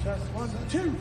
Test 1, 2.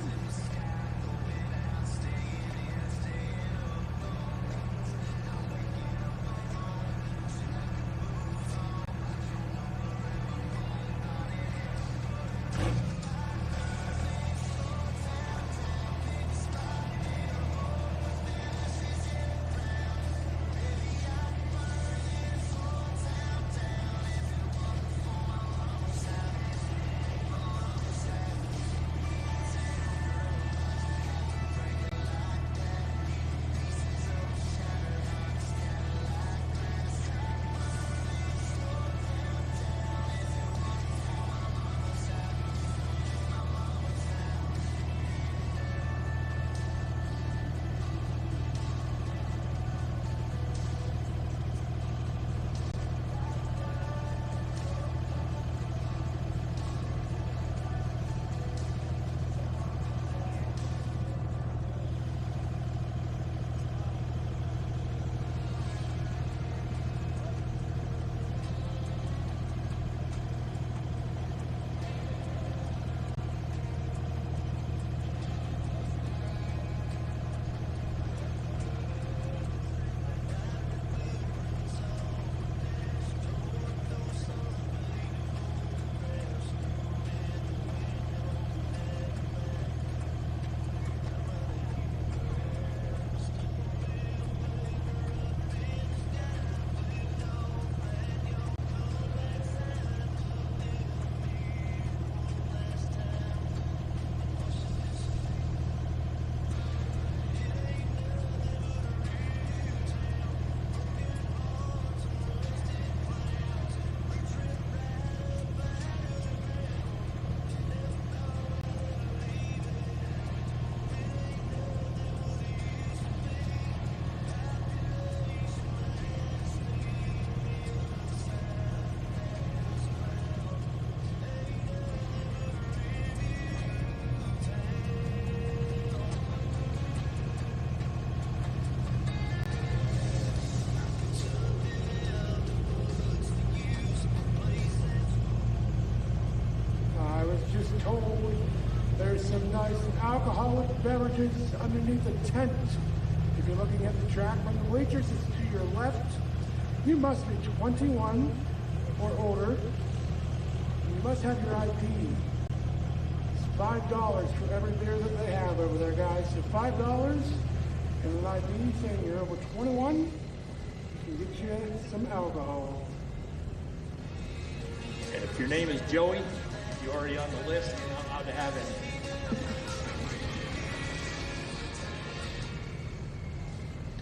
There's some nice alcoholic beverages underneath the tent. If you're looking at the track from the bleachers, it's to your left. You must be 21 or older. You must have your ID. It's $5 for every beer that they have over there, guys. So $5 and an ID saying you're over 21 can get you some alcohol. And if your name is Joey, you're already on the list. You're not allowed to have any.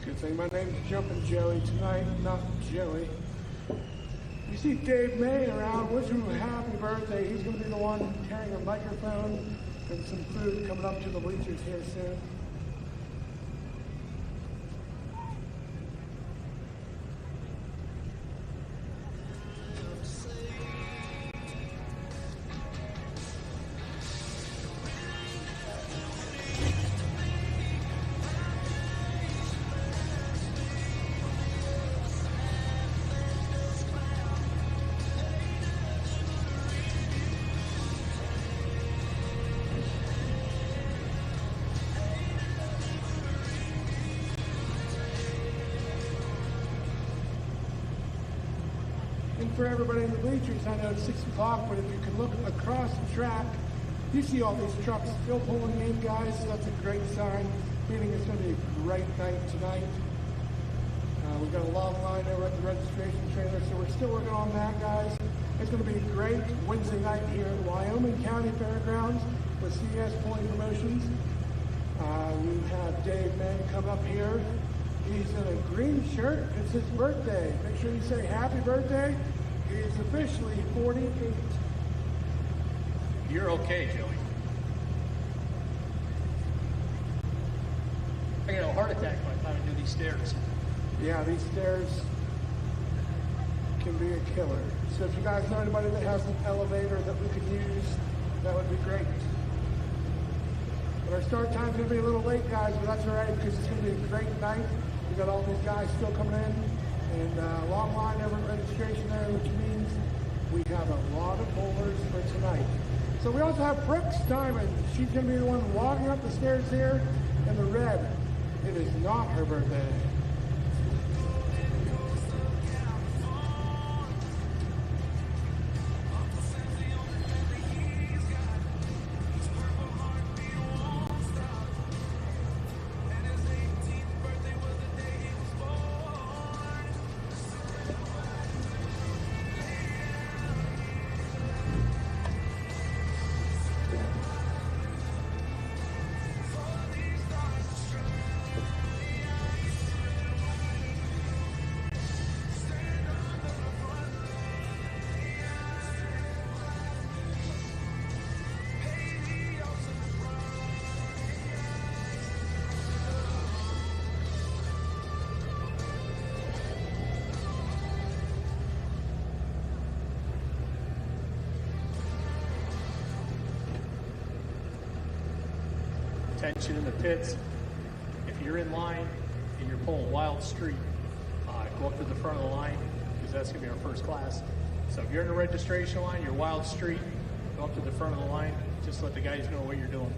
Good thing my name's Jumpin' Joey tonight, not Joey. You see Dave May around, wish him a happy birthday. He's going to be the one carrying a microphone and some food coming up to the bleachers here soon. And for everybody in the bleachers, I know it's 6 o'clock, but if you can look across the track, you see all these trucks still pulling in, guys. So that's a great sign, meaning it's going to be a great night tonight. We've got a long line over at the registration trailer, so we're still working on that, guys. It's going to be a great Wednesday night here at Wyoming County Fairgrounds with CS Pulling Promotions. We have Dave Mann come up here. He's in a green shirt. It's his birthday. Make sure you say happy birthday. He is officially 48. You're okay, Joey. I get a heart attack by the time I do these stairs. Yeah, these stairs can be a killer. So if you guys know anybody that has an elevator that we could use, that would be great. But our start time's going to be a little late, guys, but that's all right because it's going to be a great night. We got all these guys still coming in, and long line over registration there, which means we have a lot of bowlers for tonight. So we also have Brooks Diamond. She's going to be the one walking up the stairs here in the red. It is not her birthday. Attention in the pits. If you're in line and you're pulling Wild Street, go up to the front of the line because that's going to be our first class. So if you're in the registration line, you're Wild Street, go up to the front of the line. Just let the guys know what you're doing.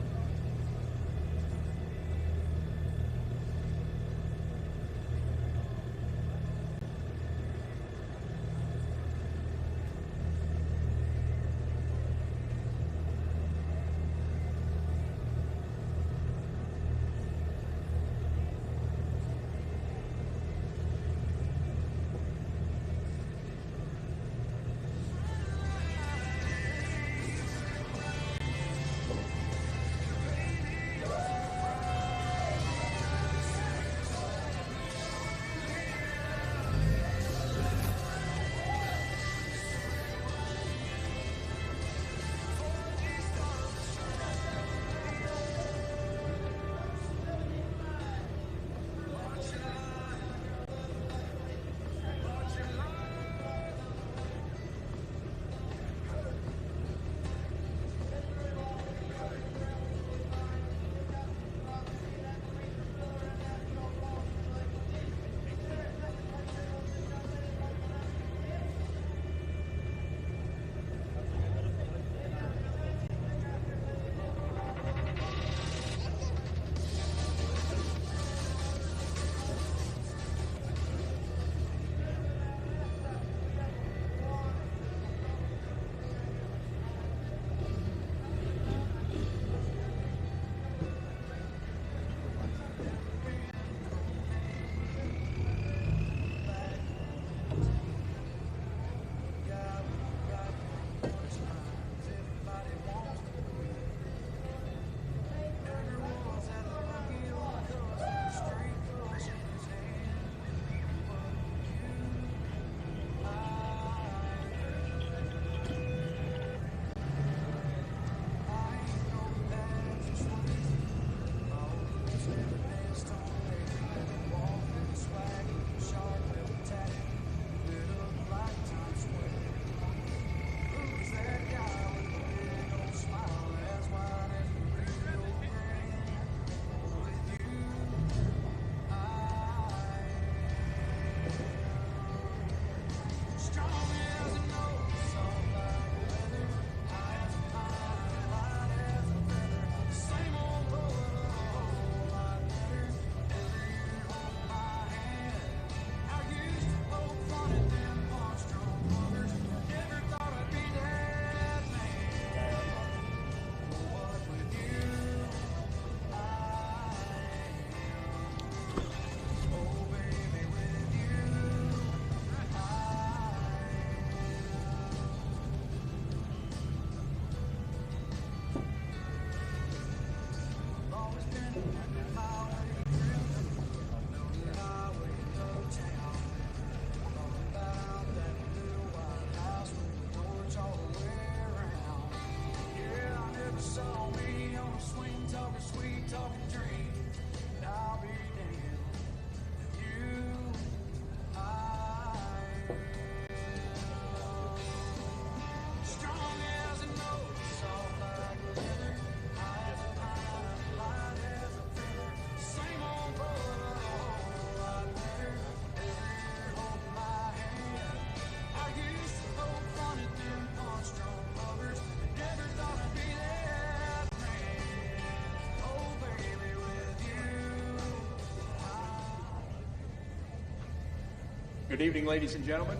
Good evening, ladies and gentlemen.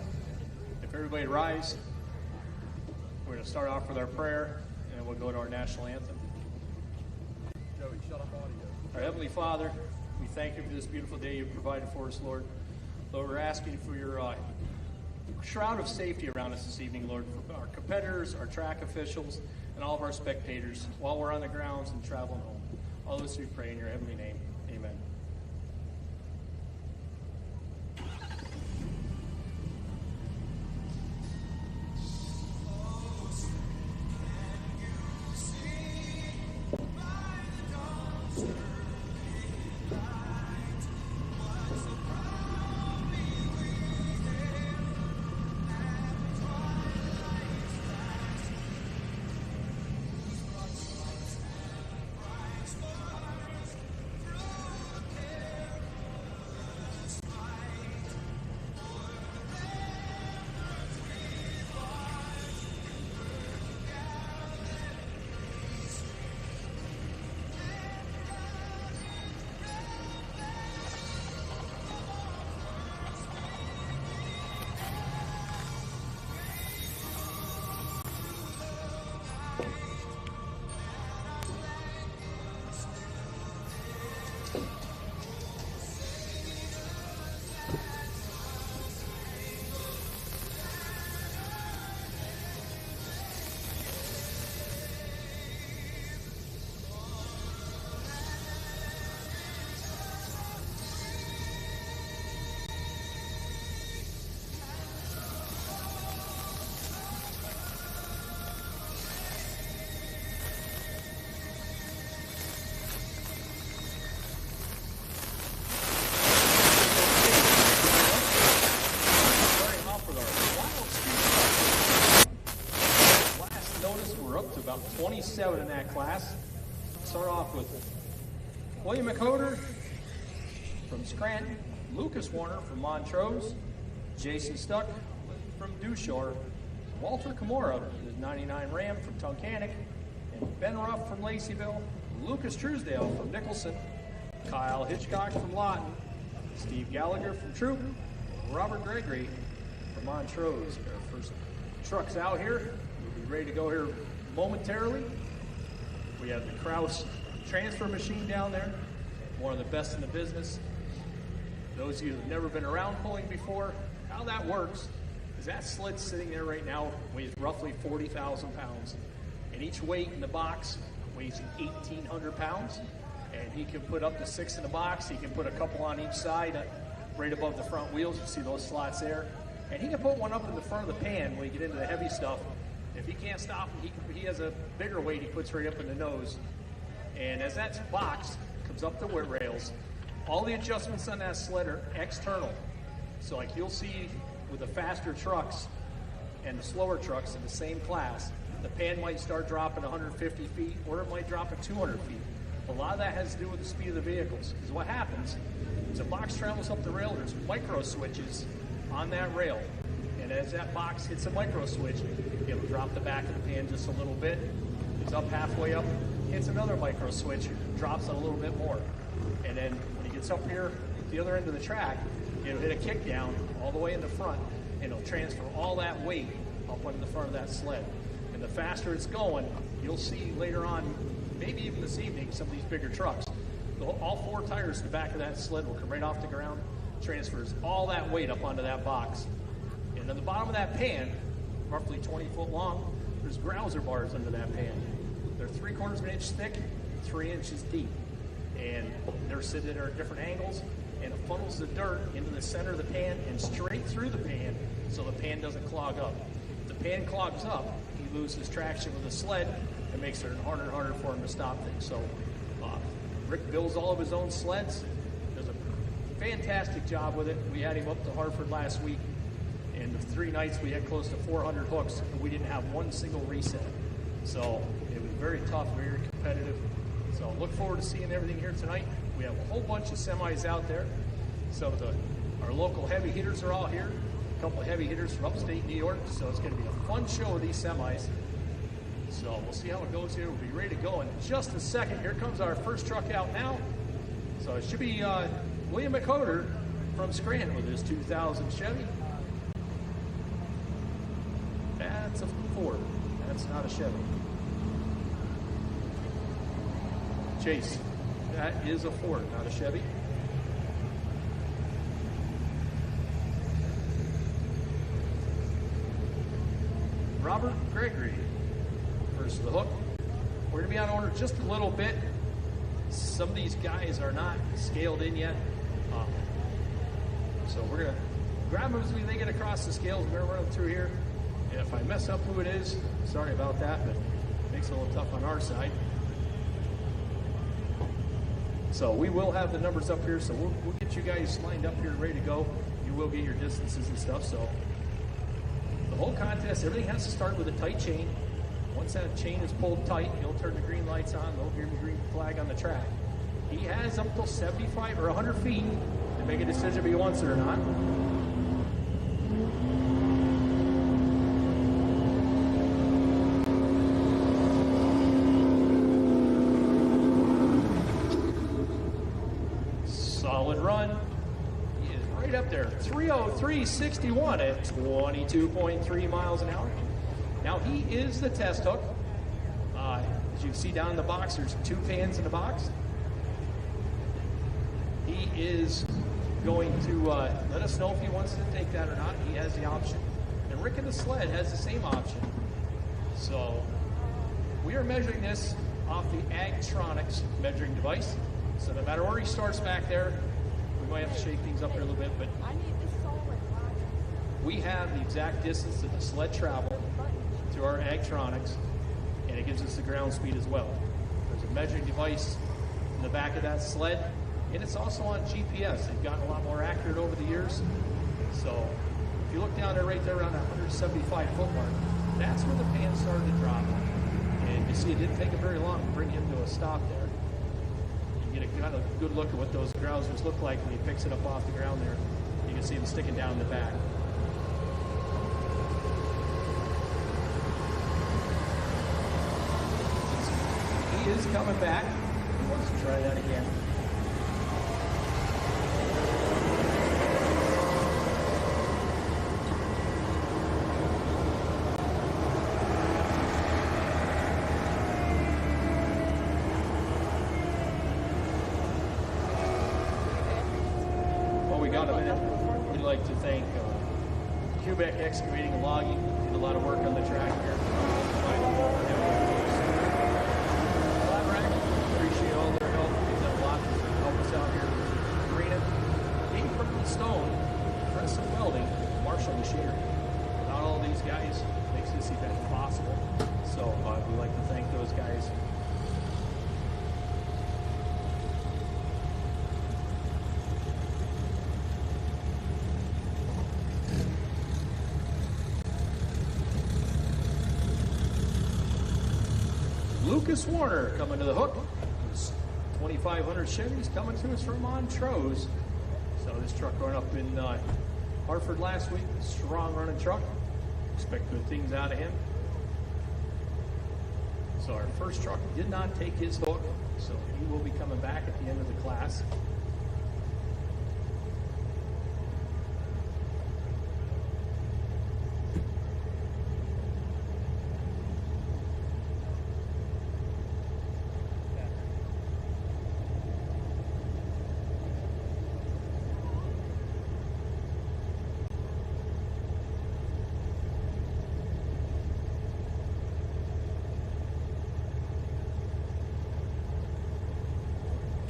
If everybody rise, we're going to start off with our prayer, and then we'll go to our national anthem. Joey, shut up audio. Our Heavenly Father, we thank you for this beautiful day you've provided for us, Lord. Lord, we're asking for your shroud of safety around us this evening, Lord, for our competitors, our track officials, and all of our spectators while we're on the grounds and traveling home. All this we pray in your heavenly name. Amen. To about 27 in that class. Start off with William McHoder from Scranton, Lucas Warner from Montrose, Jason Stuck from Dewshore, Walter Kimura, the 99 Ram from Tunkhannock, and Ben Ruff from Laceyville, Lucas Truesdale from Nicholson, Kyle Hitchcock from Lawton, Steve Gallagher from Troop, Robert Gregory from Montrose. Our first truck's out here. We'll be ready to go here momentarily. We have the Kraus transfer machine down there, one of the best in the business. Those of you who've never been around pulling before, how that works is that sled sitting there right now weighs roughly 40,000 pounds, and each weight in the box weighs 1,800 pounds, and he can put up to 6 in the box. He can put a couple on each side right above the front wheels. You see those slots there, and he can put one up in the front of the pan when you get into the heavy stuff. If he can't stop, he has a bigger weight he puts right up in the nose. And as that box comes up the wheel rails, all the adjustments on that sled are external. So like you'll see with the faster trucks and the slower trucks in the same class, the pan might start dropping 150 feet or it might drop at 200 feet. A lot of that has to do with the speed of the vehicles. Because what happens is a box travels up the rail, there's micro switches on that rail. And as that box hits a micro switch, it'll drop the back of the pan just a little bit. It's up halfway up, hits another micro switch, drops it a little bit more. And then when it gets up here at the other end of the track, it'll hit a kick down all the way in the front, and it'll transfer all that weight up onto the front of that sled. And the faster it's going, you'll see later on, maybe even this evening, some of these bigger trucks, all 4 tires in the back of that sled will come right off the ground, transfers all that weight up onto that box. And on the bottom of that pan, roughly 20 foot long, there's grouser bars under that pan. They're 3/4 of an inch thick, 3 inches deep. And they're sitting there at different angles, and it funnels the dirt into the center of the pan and straight through the pan so the pan doesn't clog up. If the pan clogs up, he loses traction with the sled and makes it harder and harder for him to stop things. So Rick builds all of his own sleds, does a fantastic job with it. We had him up to Hartford last week. In the 3 nights, we had close to 400 hooks, and we didn't have one single reset. So it was very tough, very competitive. So look forward to seeing everything here tonight. We have a whole bunch of semis out there. So our local heavy hitters are all here. A couple of heavy hitters from upstate New York. So it's going to be a fun show of these semis. So we'll see how it goes here. We'll be ready to go in just a second. Here comes our first truck out now. So it should be William McHoder from Scranton with his 2000 Chevy. That's a Ford. That's not a Chevy. Chase, that is a Ford, not a Chevy. Robert Gregory, first to the hook. We're going to be on order just a little bit. Some of these guys are not scaled in yet. So we're going to grab them as they get across the scales. We're going to run them through here. And if I mess up who it is, sorry about that, but it makes it a little tough on our side. So we will have the numbers up here, so we'll get you guys lined up here ready to go. You will get your distances and stuff. So the whole contest, everything has to start with a tight chain. Once that chain is pulled tight, you'll turn the green lights on. They'll hear the green flag on the track. He has up till 75 or 100 feet to make a decision if he wants it or not. Solid run. He is right up there. 3:03.61 at 22.3 miles an hour. Now he is the test hook. As you can see down in the box, there's 2 pans in the box. He is going to let us know if he wants to take that or not. He has the option. And Rick in the sled has the same option. So we are measuring this off the Agtronics measuring device. So no matter where he starts back there, we might have to shake things up here a little bit, but we have the exact distance that the sled traveled through our Agtronics, and it gives us the ground speed as well. There's a measuring device in the back of that sled, and it's also on GPS. They've gotten a lot more accurate over the years. So if you look down there, right there around that 175 foot mark, that's where the pan started to drop. And you see it didn't take him very long to bring him to a stop there. You get a good look at what those grousers look like when he picks it up off the ground there. You can see them sticking down the back. He is coming back. He wants to try that again. Well, we got him in. We'd like to thank Quebec Excavating and Logging. Did a lot of work on the track here. Appreciate all their help. They've done a lot to help us out here in the arena. Dean Purple Stone, Preston Welding, Marshall Machinery. Without all these guys, it makes this event possible. So we'd like to thank those guys. Lucas Warner coming to the hook. His 2500 Chevy's coming to us from Montrose. So this truck run up in Hartford last week. Strong running truck. Expect good things out of him. So our first truck did not take his hook, so he will be coming back at the end of the class.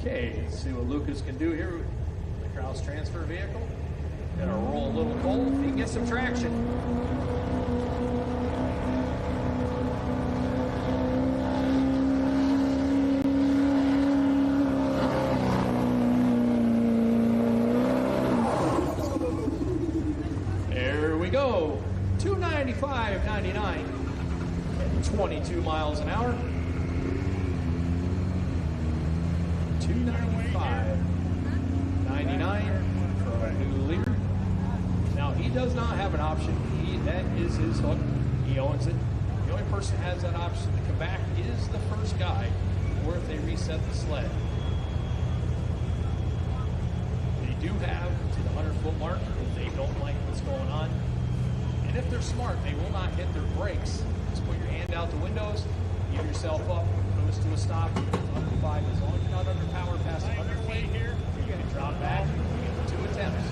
Okay, let's see what Lucas can do here with the Krause transfer vehicle. Gonna roll a little coal if he can get some traction. There we go. 295.99 at 22 miles an hour. 295.99 for our new leader. Now he does not have an option. That is his hook. He owns it. The only person who has that option to come back is the first guy, or if they reset the sled. They do have to the 100-foot mark if they don't like what's going on. And if they're smart, they will not hit their brakes. Just put your hand out the windows, give yourself up, cruise to a stop, you get to 105. As long as you're not under power past 100 feet, you can drop back, you get 2 attempts.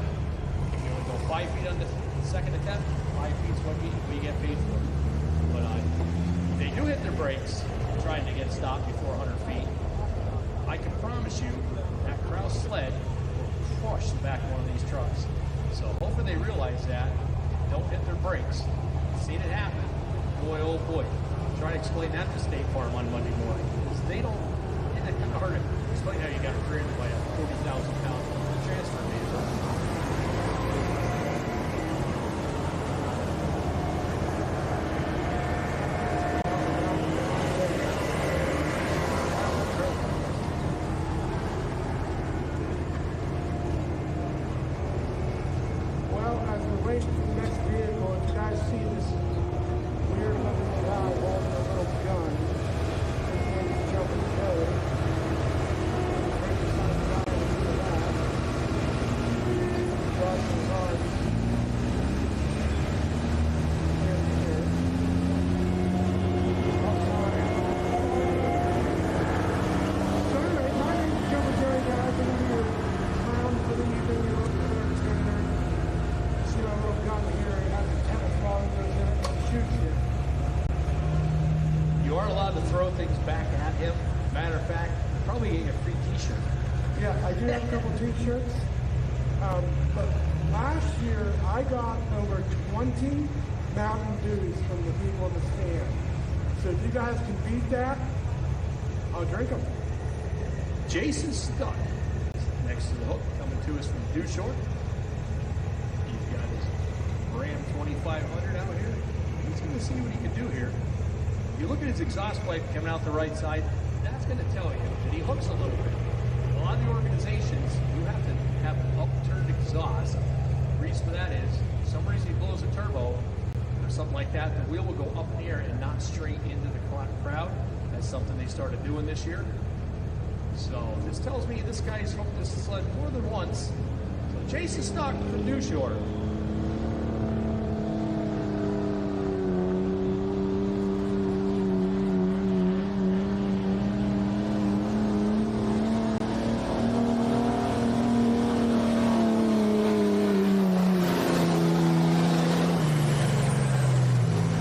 If you want to go 5 feet on the second attempt, 5 feet is what we get paid for. But if they do hit their brakes trying to get stopped before 100 feet, I can promise you that Kraus sled will crush the back of one of these trucks. So hopefully they realize that, don't hit their brakes. Seen it happen. Boy, oh boy. Try to explain that to State Farm on Monday morning. Because they don't, it's kind of hard to explain how you got rear-ended by a 40,000-pound transfer vehicle. Well, as we wait for the next vehicle, if you guys see this weird looking guy holding a little gun, his name is jumping Kelly. Crossing lines. Here and here. So anyway, my name is Jumping Kelly, guys. I'm going to be around for the evening. You're looking for entertainer. See my little gun here, it has a tennis ball that goes in it and shoots you. You are allowed to throw things back at him. Matter of fact, probably get a free t-shirt. Yeah, I do have a couple t-shirts. But last year, I got over 20 Mountain Dews from the people in the stand. So if you guys can beat that, I'll drink them. Jason Stuck is next to the hook, coming to us from Dew Short. He's got his Ram 2500 out here. He's going to see what he can do here. If you look at his exhaust pipe coming out the right side, that's going to tell you that he hooks a little bit. In a lot of the organizations, you have to have an upturned exhaust. The reason for that is, for some reason he blows a turbo or something like that, the wheel will go up in the air and not straight into the crowd. That's something they started doing this year. So this tells me this guy's hooked this sled more than once. So Jason Stock from Dew Short.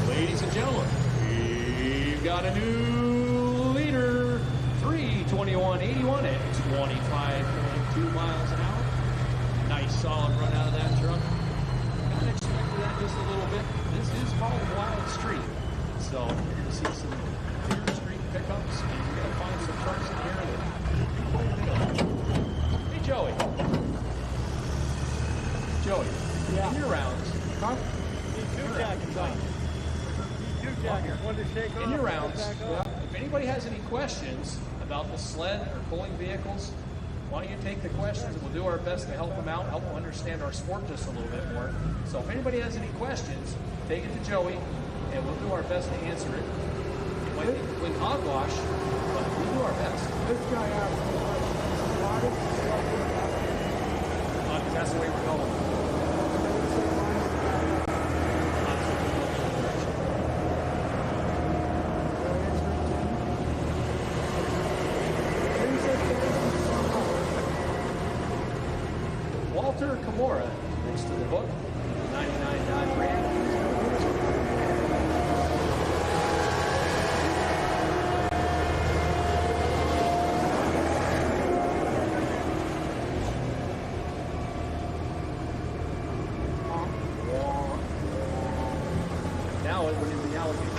Ladies and gentlemen, we've got a new leader. 3:21.81 at 25.2 miles an hour. Nice solid run out of that truck. Kind of expected that just a little bit. This is called Wild Street. So you're going to see some clear street pickups. And you're going to find some trucks in here that do quite a bit of it. Hey, Joey. Joey, Yeah. in your rounds, Huh? in your rounds, if anybody has any questions about the sled or pulling vehicles, why don't you take the questions and we'll do our best to help them out, help them understand our sport just a little bit more. So if anybody has any questions, take it to Joey and we'll do our best to answer it. It might be complete hogwash, but we'll do our best. This guy asked me, why does the sled go back? Because that's the way we're going. Walter Kimura next to the hook, 99 Dodge Ram. Now it would be the alligator.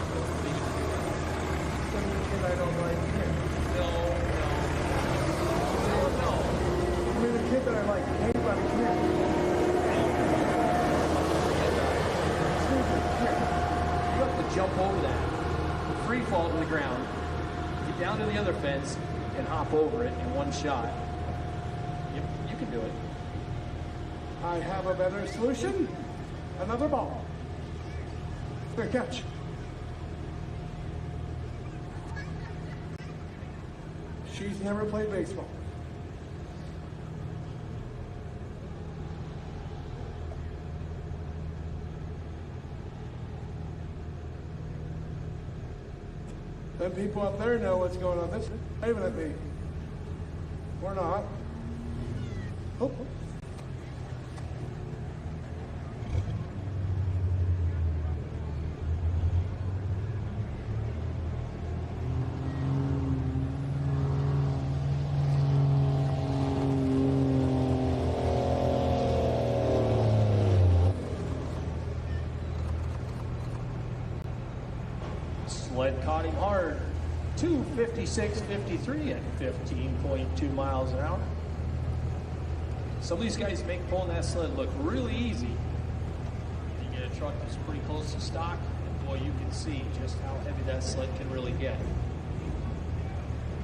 Something I don't like. No. I mean, the kid that I like, hate about a kid. You have to jump over that. Free fall to the ground. Get down to the other fence and hop over it in one shot. You can do it. I have a better solution. Another ball. Good catch. She's never played baseball. Them people up there know what's going on. This is waving at me. Or not. Oh. Sled caught him hard. 2:56.53 at 15.2 miles an hour. Some of these guys make pulling that sled look really easy. You get a truck that's pretty close to stock, and boy, you can see just how heavy that sled can really get.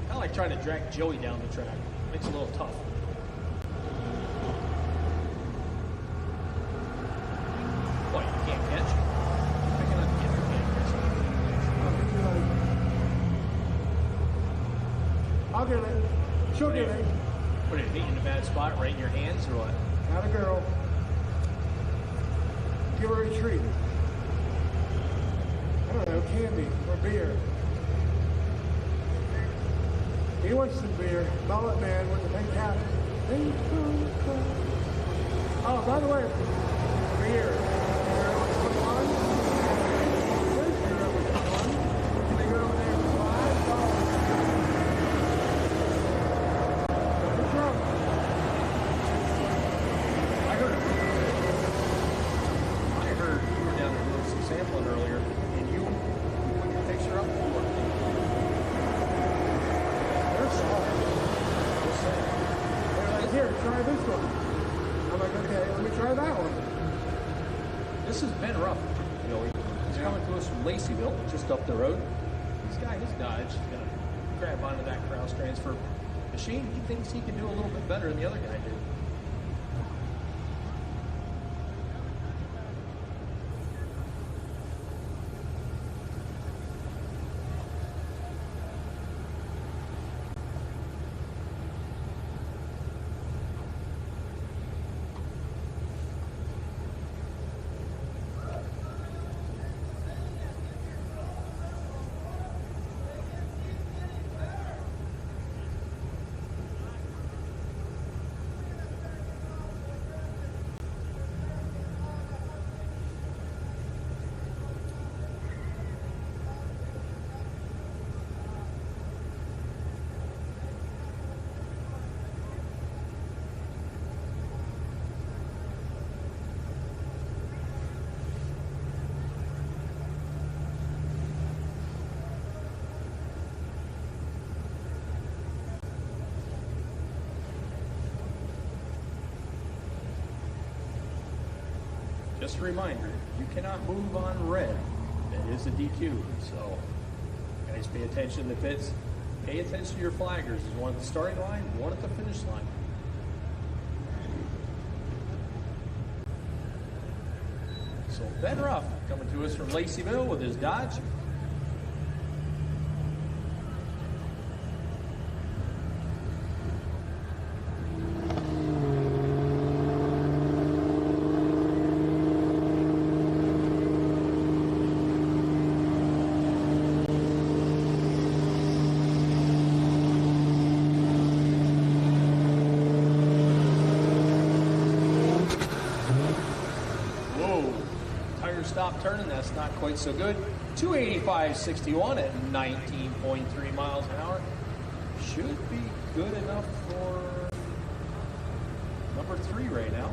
Kind of like trying to drag Joey down the track. Makes it a little tough. Boy, you can't catch. Picking up the you can't catch. I'll get it. She'll get it. Put it in a bad spot right in your hands or what? Not a girl. Give her a treat. I don't know, candy or beer. He wants some beer. Mullet man with the big cap. Oh, by the way, beer. Here, try this one. I'm like, okay, let me try that one. This has been rough. You know, he's coming to us from Laceyville, just up the road. This guy, his Dodge, is going to grab onto that cross transfer machine. He thinks he can do a little bit better than the other guy did. Just a reminder, you cannot move on red. That is a DQ. So, guys, pay attention to the pits. Pay attention to your flaggers. There's one at the starting line, one at the finish line. So, Ben Ruff coming to us from Laceyville with his Dodge. Stop turning, that's not quite so good. 285.61 at 19.3 miles an hour. Should be good enough for number 3 right now.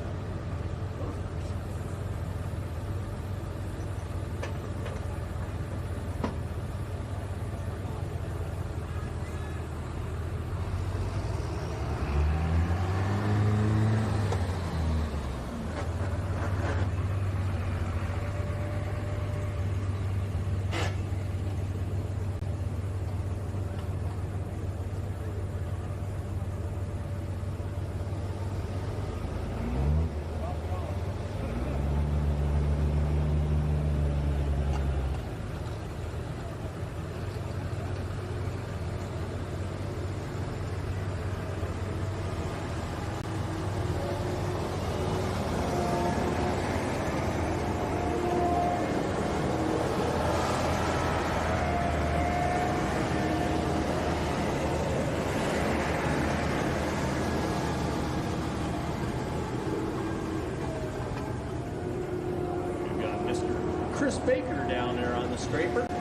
Chris Baker down there on the scraper. He's the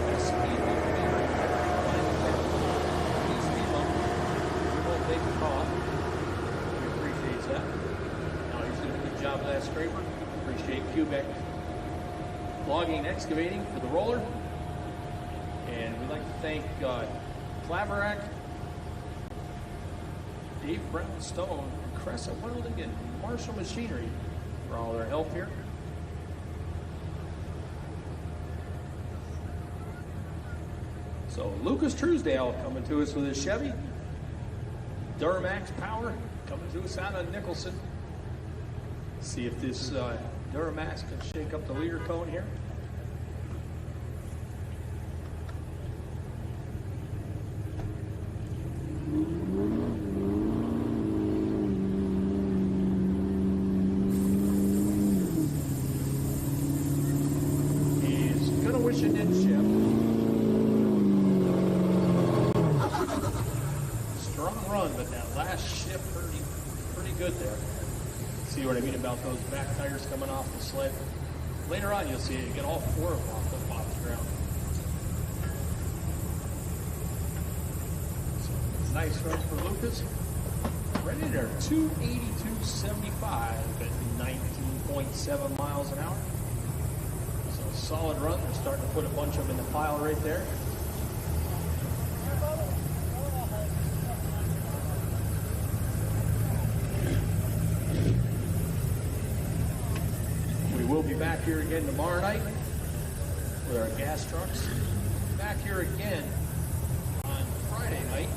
best speed bump there. He's speed bump. We won't take the call. He appreciates that. Now he's doing a good job of that scraper. Appreciate Quebec logging, excavating for the roller. And we'd like to thank Claverack, Dave Brownstone, Crescent Welding, and Marshall Machinery for all their help here. So Lucas Truesdale coming to us with his Chevy. Duramax Power coming to us out of Nicholson. See if this Duramax can shake up the leader cone here. He's gonna wish it didn't ship. Strong run, but that last shift pretty good there. See what I mean about those back tires coming off the sled? Later on, you'll see it. You get all four of them off the ground. So, nice run for Lucas. Ready there, 282.75 at 19.7 miles an hour. So a solid run. They're starting to put a bunch of them in the pile right there. We'll be back here again tomorrow night with our gas trucks. Back here again on Friday night.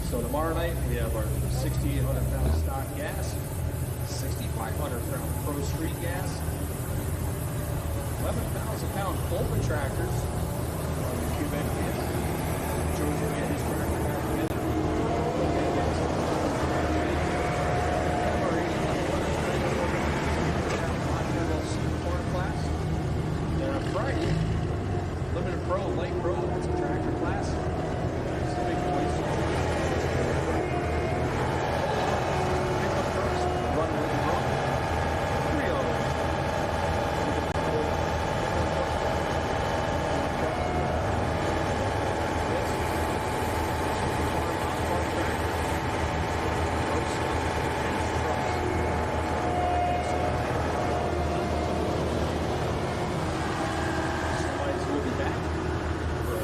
So tomorrow night we have our 6,800 pound stock gas, 6,500 pound Pro Street gas, 11,000 pound open tractors on the Quebec gas. Joe's going to get his tractor back together. Friday, Limited Pro, Light Pro, that's a tractor class. That's the big boys. Pickup trucks, run with the drum. 3 of them.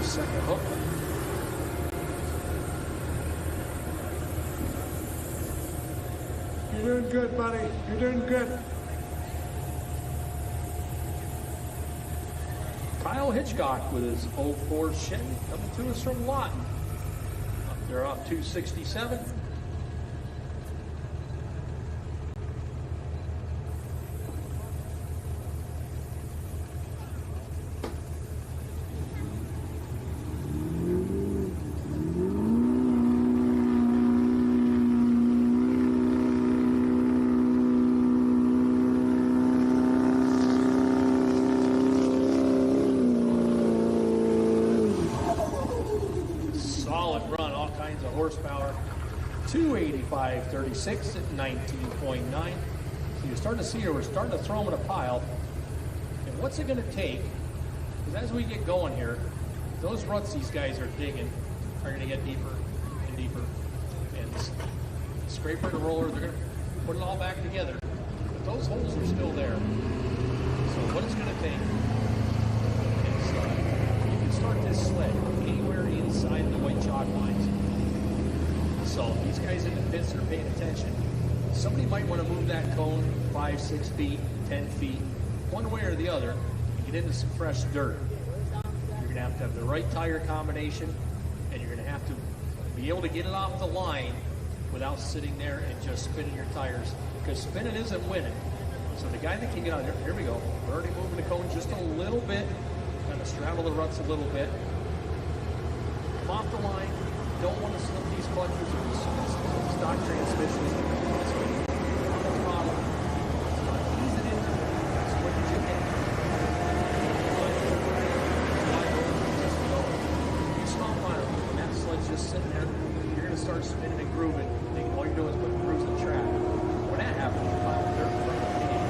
Second hook. You're doing good, buddy. You're doing good. Kyle Hitchcock with his 04 Chevy coming to us from Lawton. Up there off 267. Horsepower, 285.36 at 19.9. So you're starting to see here, we're starting to throw them in a pile. And what's it going to take? Because as we get going here, those ruts these guys are digging are going to get deeper and deeper. And the scraper and the roller, they're going to put it all back together. But those holes are still there. So what it's going to take is you can start this sled anywhere inside the white chalk lines. So these guys in the pits are paying attention. Somebody might want to move that cone 5, 6 feet, 10 feet, one way or the other, and get into some fresh dirt. You're going to have the right tire combination, and you're going to have to be able to get it off the line without sitting there and just spinning your tires, because spinning isn't winning. So the guy that can get on there, here we go. We're already moving the cone just a little bit, kind of straddle the ruts a little bit. Come off the line. Don't want to slip these clutches or these stock transmissions. On the throttle. Ease it in. As quick as you can. You stomp on it, and that sled's just sitting there. You're going to start spinning and grooving. Thinking all you're doing is putting grooves in the track. after you pile dirt from the pit.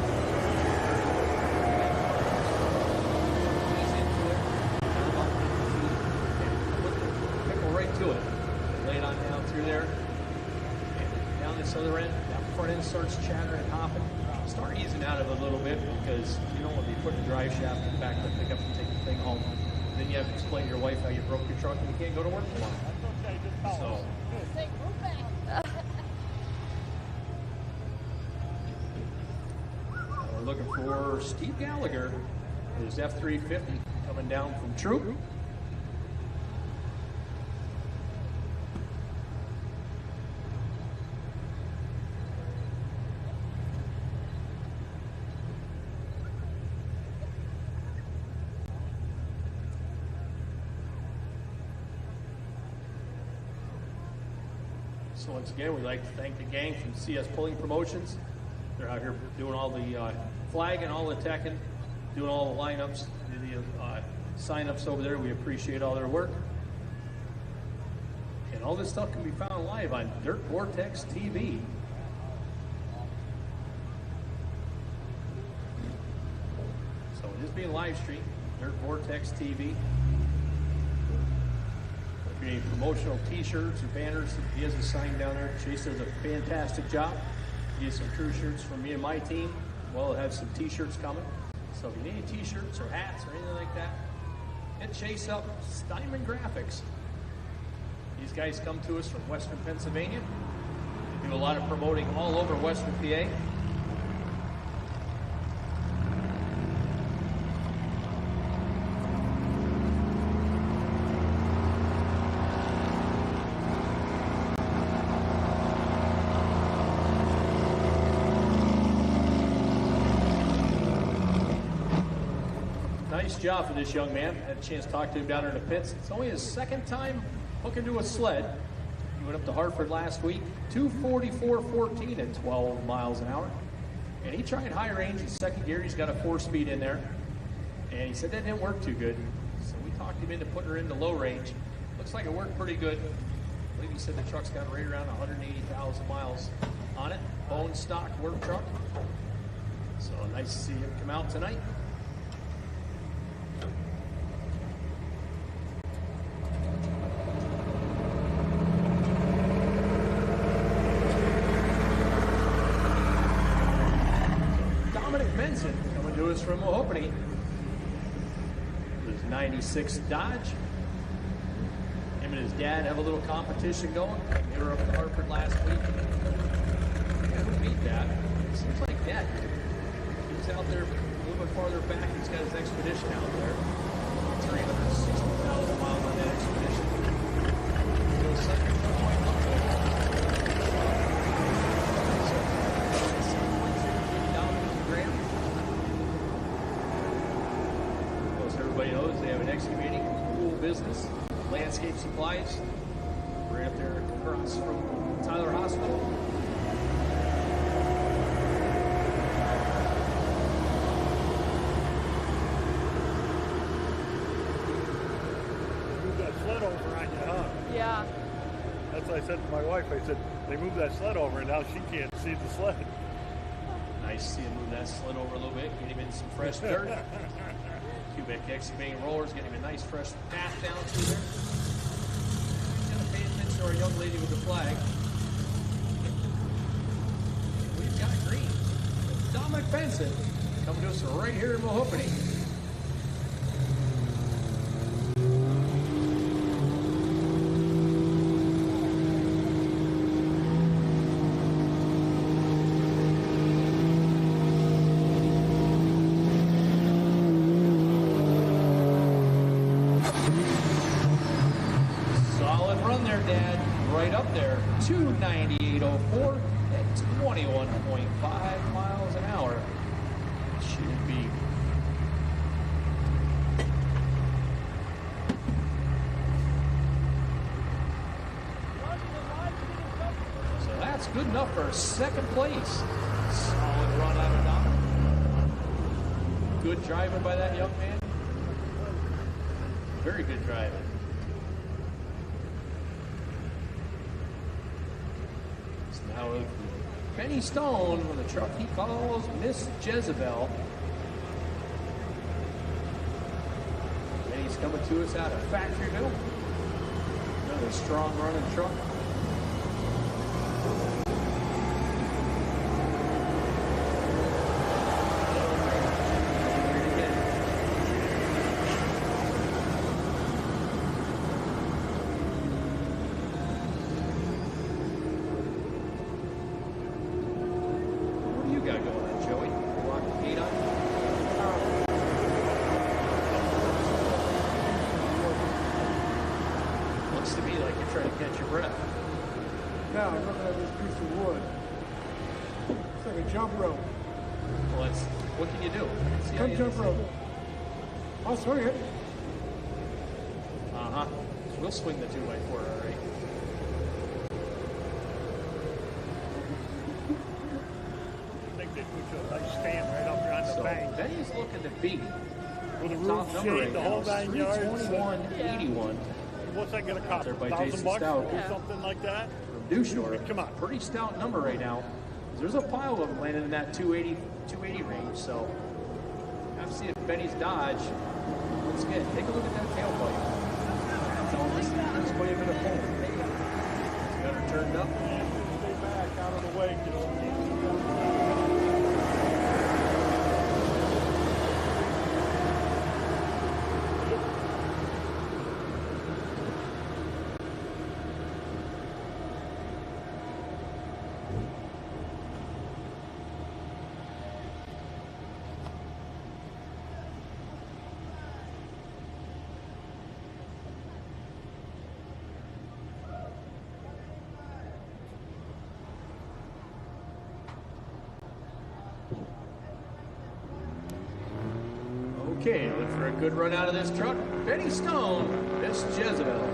Ease into it, down about 50 feet, and put the pickle right to it. Lay it on down through there. And down this other end, that front end starts chattering and hopping. Start easing out of it a little bit because you don't want to be putting the drive shaft in the back of the pickup and take the thing home. And then you have to explain to your wife how you broke your truck and you can't go to work tomorrow. So. We're looking for Steve Gallagher, his F-350 coming down from Troop. So once again, we'd like to thank the gang from CS Pulling Promotions. They're out here doing all the flagging, all the teching, doing all the lineups, the sign-ups over there. We appreciate all their work. And all this stuff can be found live on Dirt Vortex TV. So it is being live streamed, Dirt Vortex TV. If you need promotional t-shirts or banners, he has a sign down there. Chase does a fantastic job. He has some crew shirts from me and my team. Well, we'll have some t-shirts coming. So if you need any t-shirts or hats or anything like that, hit Chase up, Steinman Graphics. These guys come to us from Western Pennsylvania. They do a lot of promoting all over Western PA. Nice job for this young man. Had a chance to talk to him down there in the pits. It's only his second time hooking to a sled. He went up to Hartford last week, 244.14 at 12 miles an hour. And he tried high range in second gear. He's got a 4-speed in there. And he said that didn't work too good. So we talked him into putting her into low range. Looks like it worked pretty good. I believe he said the truck's got right around 180,000 miles on it. Bone stock work truck. So nice to see him come out tonight. Coming to us from Mahopany. His 96 Dodge. Him and his dad have a little competition going. They were up to Hartford last week. Who beat that? It seems like Dad. He's out there a little bit farther back. He's got his expedition out there. 360,000 miles on that expedition. Still second. Everybody knows they have an excavating pool business, landscape supplies, right up there across from Tyler Hospital. Move that sled over on you, huh? Yeah. That's what I said to my wife. I said, they moved that sled over and now she can't see the sled. Nice to see him move that sled over a little bit, get him in some fresh dirt. Cubic excavating rollers, getting him a nice fresh path down through there. Gonna pay attention to our young lady with the flag. We've got green. Dominic Benson coming to us right here in Mahopany. Dad, right up there, 298.04 at 21.5 miles an hour. Should be. So that's good enough for second place. Solid run out of Dom. Good driving by that young man. Very good driving. Now Benny Stone with a truck he calls Miss Jezebel. Benny's coming to us out of Factoryville. Another strong running truck. Now, I'm looking at this piece of wood. It's like a jump rope. Well, what can you do? Come jump rope. I'll swing it. Uh-huh. We'll swing the 2x4, all right. I think they put you a nice stand right up here on the bank. Benny's looking to beat With the top roof number shade, right the now. whole 9 yards. 321.81. What's that going to cost? There by $1,000 Jason bucks Stout. or something like that? From New Shore. Come on. Pretty stout number right now. There's a pile of them landing in that 280 range, so have to see if Benny's Dodge. Once again, take a look at that tailpipe. There's quite a bit of pull. Got her turned up. Stay back out of the way. Okay, look for a good run out of this truck. Benny Stone, Miss Jezebel.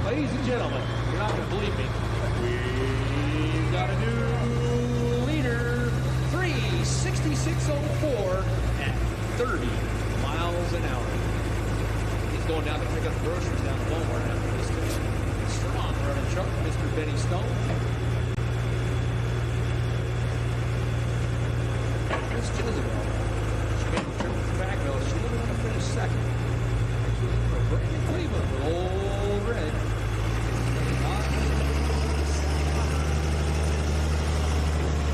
Ladies and gentlemen, you're not going to believe me. We've got a new leader. 366.04 at 30 miles an hour. He's going down to pick up groceries down the Walmart after this station. Strong running truck, Mr. Benny Stone. Miss Jezebel. She made the trip to Fairgrounds. She didn't want to finish second. She was for Brandon Cleveland with Old Red.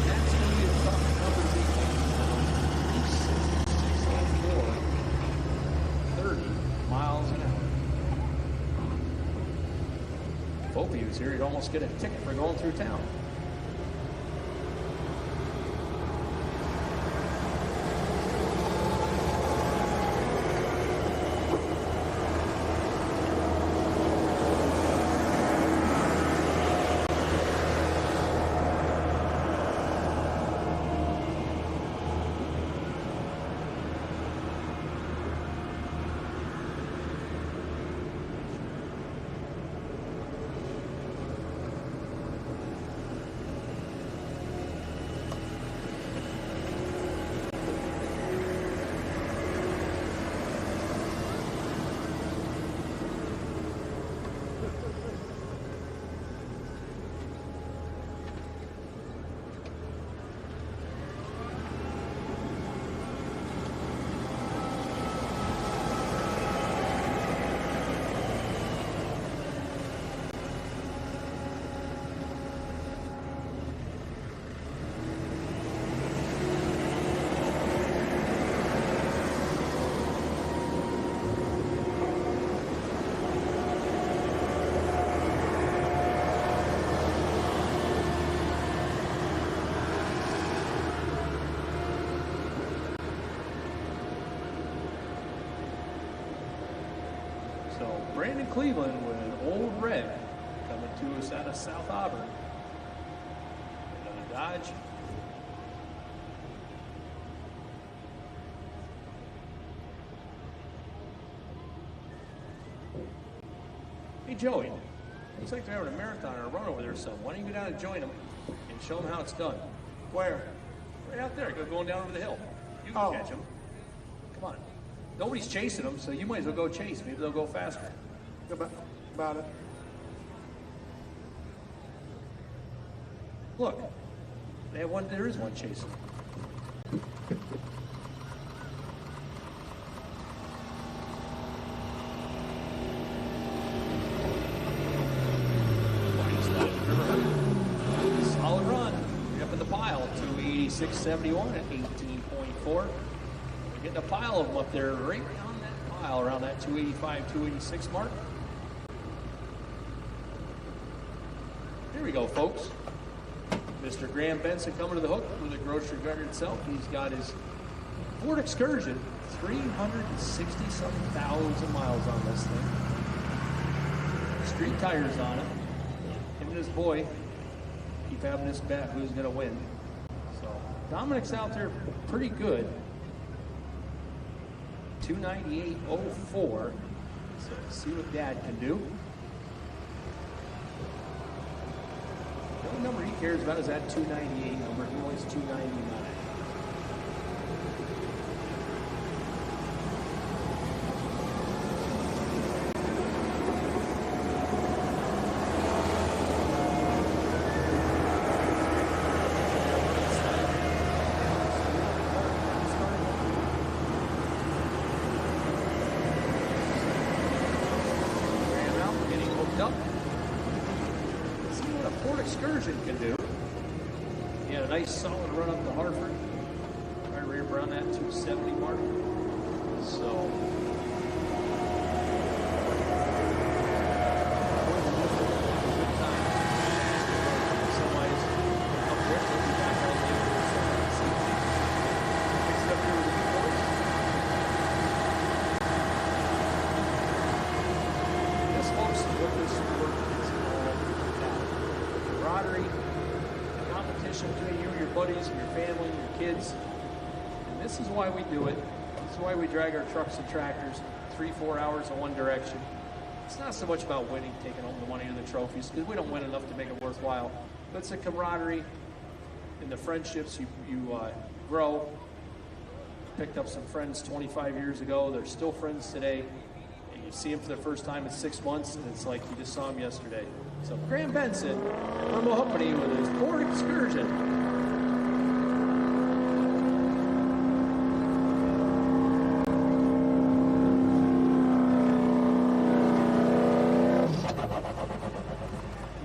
That's going to be a tough number to beat. 30 miles an hour. If Opie was here, he'd almost get a ticket for going through town. So Brandon Cleveland with Old Red coming to us out of South Auburn. Another Dodge. Hey Joey, Looks like they're having a marathon or a run over there, so why don't you go down and join them and show them how it's done? Where? Right out there, going down over the hill. You can catch them. Come on. Nobody's chasing them, so you might as well go chase. Maybe they'll go faster. About it. Look, they have one. There is one chasing. Solid run. You're up in the pile. 286.71 at 18.4. We're getting a pile of them up there, right on that pile, around that 285, 286 mark. Here we go, folks. Mr. Graham Benson coming to the hook with the grocery guard himself. He's got his Ford Excursion, 360-something miles on this thing. Street tires on it. Him and his boy keep having this bet who's going to win. So Dominic's out there pretty good. 298.04. So see what Dad can do. The only number he cares about is that 298 number. He wants 299. Can do. He had a nice solid run up to Hartford, right around that 270 mark. So this, folks, is what this sport is all about. Camaraderie, competition between you and your buddies and your family and your kids. And this is why we do it. This is why we drag our trucks and tractors 3-4 hours in one direction. It's not so much about winning, taking home the money or the trophies, because we don't win enough to make it worthwhile. But it's the camaraderie and the friendships you grow. Picked up some friends 25 years ago. They're still friends today. And you see them for the first time in 6 months, and it's like you just saw them yesterday. So Graham Benson from Mahopany with his Ford Excursion.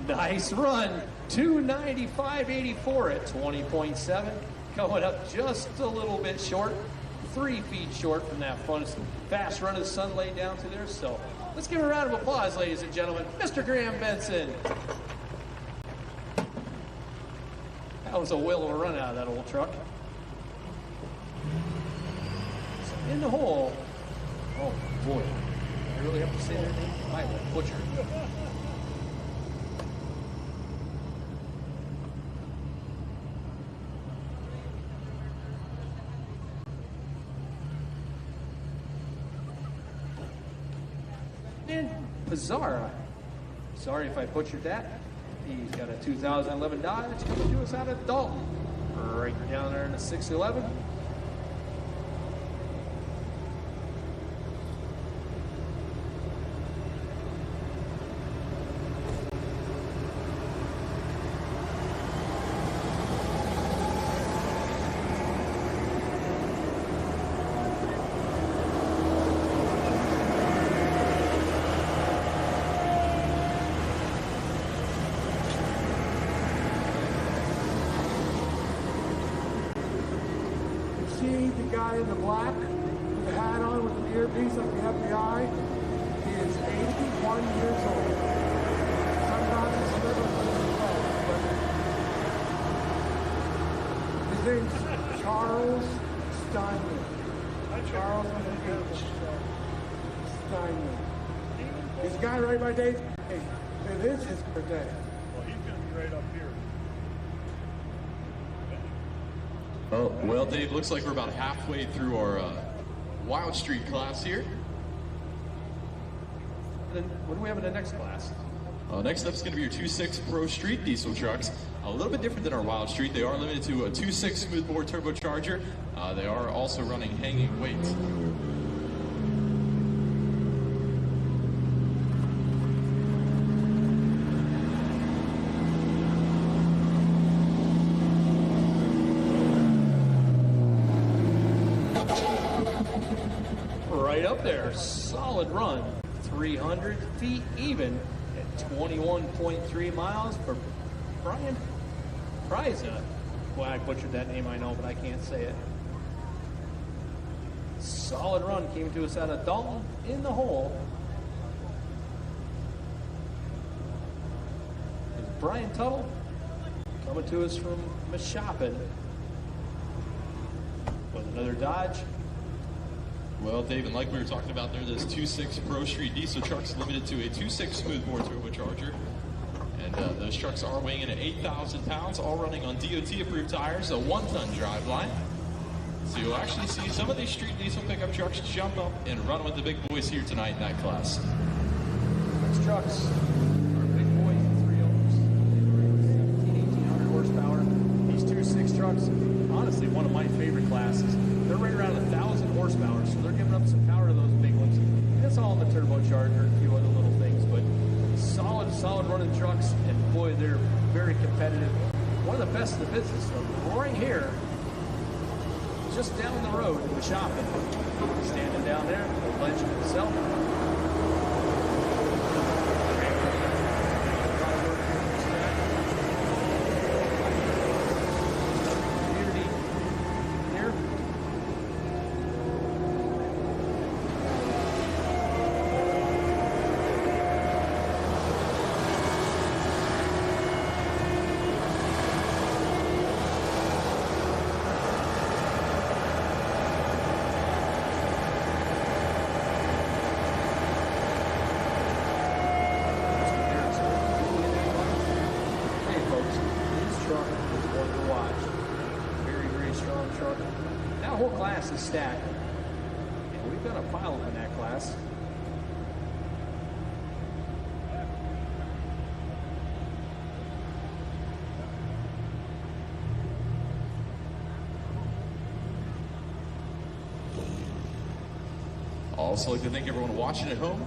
Nice run. 295.84 at 20.7. Going up just a little bit short. 3 feet short from that fast run the sun laid down through there. So let's give a round of applause, ladies and gentlemen. Mr. Graham Benson. That was a whale of a run out of that old truck. So in the hole. Oh boy. I really have to say their name? I will butcher it. Pizarra. Sorry if I butchered that. He's got a 2011 Dodge coming to us out of Dalton. Right down there in the 611. The guy in the black with the hat on with the earpiece like the FBI, he is 81 years old. Sometimes he's living with his name's Charles Steinman. Charles with an H. Steinman. He's a guy right by Dave's birthday. It is his birthday. Well, he's going to be right up here. Oh, well, Dave, looks like we're about halfway through our Wild Street class here. And then what do we have in the next class? Next up is going to be your 2.6 Pro Street diesel trucks. A little bit different than our Wild Street. They are limited to a 2.6 smoothbore turbocharger. They are also running hanging weight. Right up there, solid run, 300 feet even at 21.3 miles for Brian Priza. Well, I butchered that name, I know, but I can't say it. Solid run came to us out of Dalton in the hole. Is Brian Tuttle coming to us from Mashopin with another Dodge. Well, Dave, and like we were talking about there, this 2.6 Pro Street diesel truck's limited to a 2.6 smoothbore turbocharger. And those trucks are weighing in at 8,000 pounds, all running on DOT-approved tires, a 1-ton driveline. So you'll actually see some of these street diesel pickup trucks jump up and run with the big boys here tonight in that class. These trucks are big boys, 3.0s, 1,700, 1,800 horsepower. These 2.6 trucks, honestly, one of my favorite classes. They're right around 1,000 horsepower, so they're giving up some power to those big ones. And that's all in the turbocharger and a few other little things, but solid running trucks, and boy, they're very competitive. One of the best in the business, though, right here, just down the road in the shopping, standing down there, the legend himself. Is stacked, and we've got a pile in that class. Also like to thank everyone watching at home.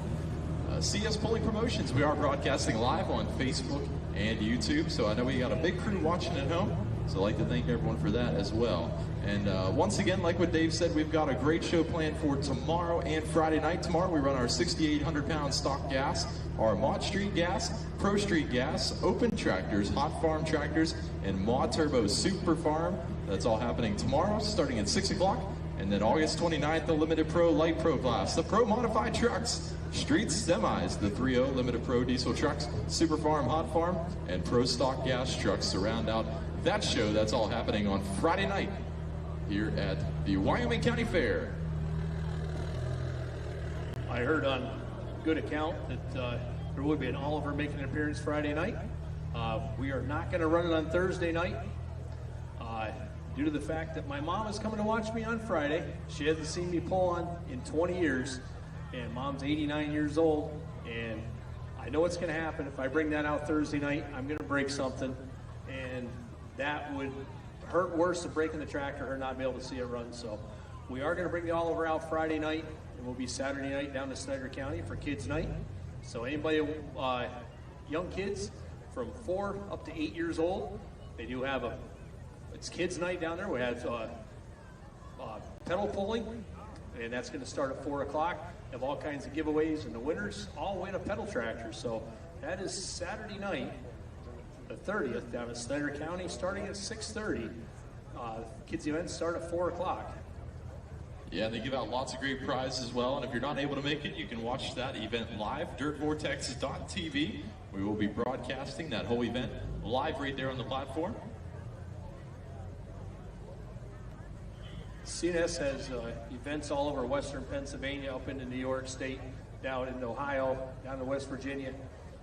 CS Pulling Promotions, we are broadcasting live on Facebook and YouTube, so I know we got a big crew watching at home, so I'd like to thank everyone for that as well. And once again, like what Dave said, we've got a great show planned for tomorrow and Friday night. Tomorrow we run our 6,800-pound stock gas, our Mod Street gas, Pro Street gas, open tractors, hot farm tractors, and Mod Turbo Super Farm. That's all happening tomorrow, starting at 6 o'clock. And then August 29th, the Limited Pro Light Pro class, the Pro Modified trucks, Street Semis, the 3.0 Limited Pro diesel trucks, Super Farm, Hot Farm, and Pro Stock gas trucks to round out that show. That's all happening on Friday night here at the Wyoming County Fair. I heard on good account that there will be an Oliver making an appearance Friday night. We are not going to run it on Thursday night due to the fact that my mom is coming to watch me on Friday. She hasn't seen me pull on in 20 years, and Mom's 89 years old, and I know what's going to happen. If I bring that out Thursday night, I'm going to break something, and that would hurt worse than breaking the tractor, her not be able to see it run. So we are going to bring the Oliver out Friday night, and we'll be Saturday night down to Snyder County for kids night. So anybody, young kids from 4 up to 8 years old, they do have it's kids night down there. We have pedal pulling, and that's going to start at 4 o'clock. Have all kinds of giveaways in the winners, all win a pedal tractor. So that is Saturday night, the 30th, down in Snyder County, starting at 6:30. Kids events start at 4 o'clock. Yeah, they give out lots of great prizes as well, and if you're not able to make it, you can watch that event live, dirtvortex.tv. We will be broadcasting that whole event live right there on the platform. CNS has events all over western Pennsylvania, up into New York State, down in Ohio, down to West Virginia.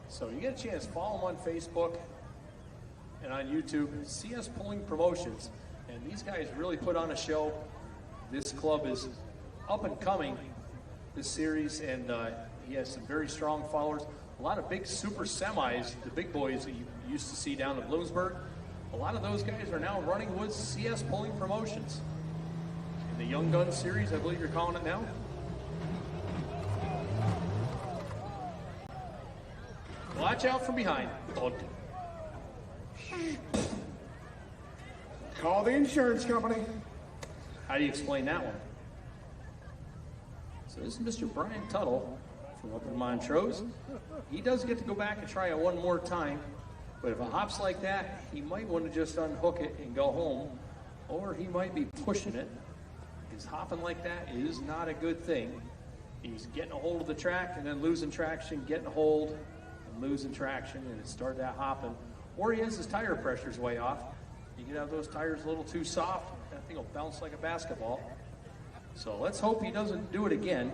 So you get a chance, follow them on Facebook and on YouTube, CS Pulling Promotions. And these guys really put on a show. This club is up and coming, this series, and he has some very strong followers. A lot of big super semis, the big boys that you used to see down in Bloomsburg, a lot of those guys are now running with CS Pulling Promotions. In the Young Gun Series, I believe you're calling it now. Watch out from behind. Call the insurance company. How do you explain that one? So this is Mr. Brian Tuttle from up in Montrose. He does get to go back and try it one more time, but if it hops like that, he might want to just unhook it and go home, or he might be pushing it. Because hopping like that is not a good thing. He's getting a hold of the track and then losing traction, getting a hold and losing traction, and it started that hopping. Or he has his tire pressures way off. You can have those tires a little too soft, that thing will bounce like a basketball. So let's hope he doesn't do it again.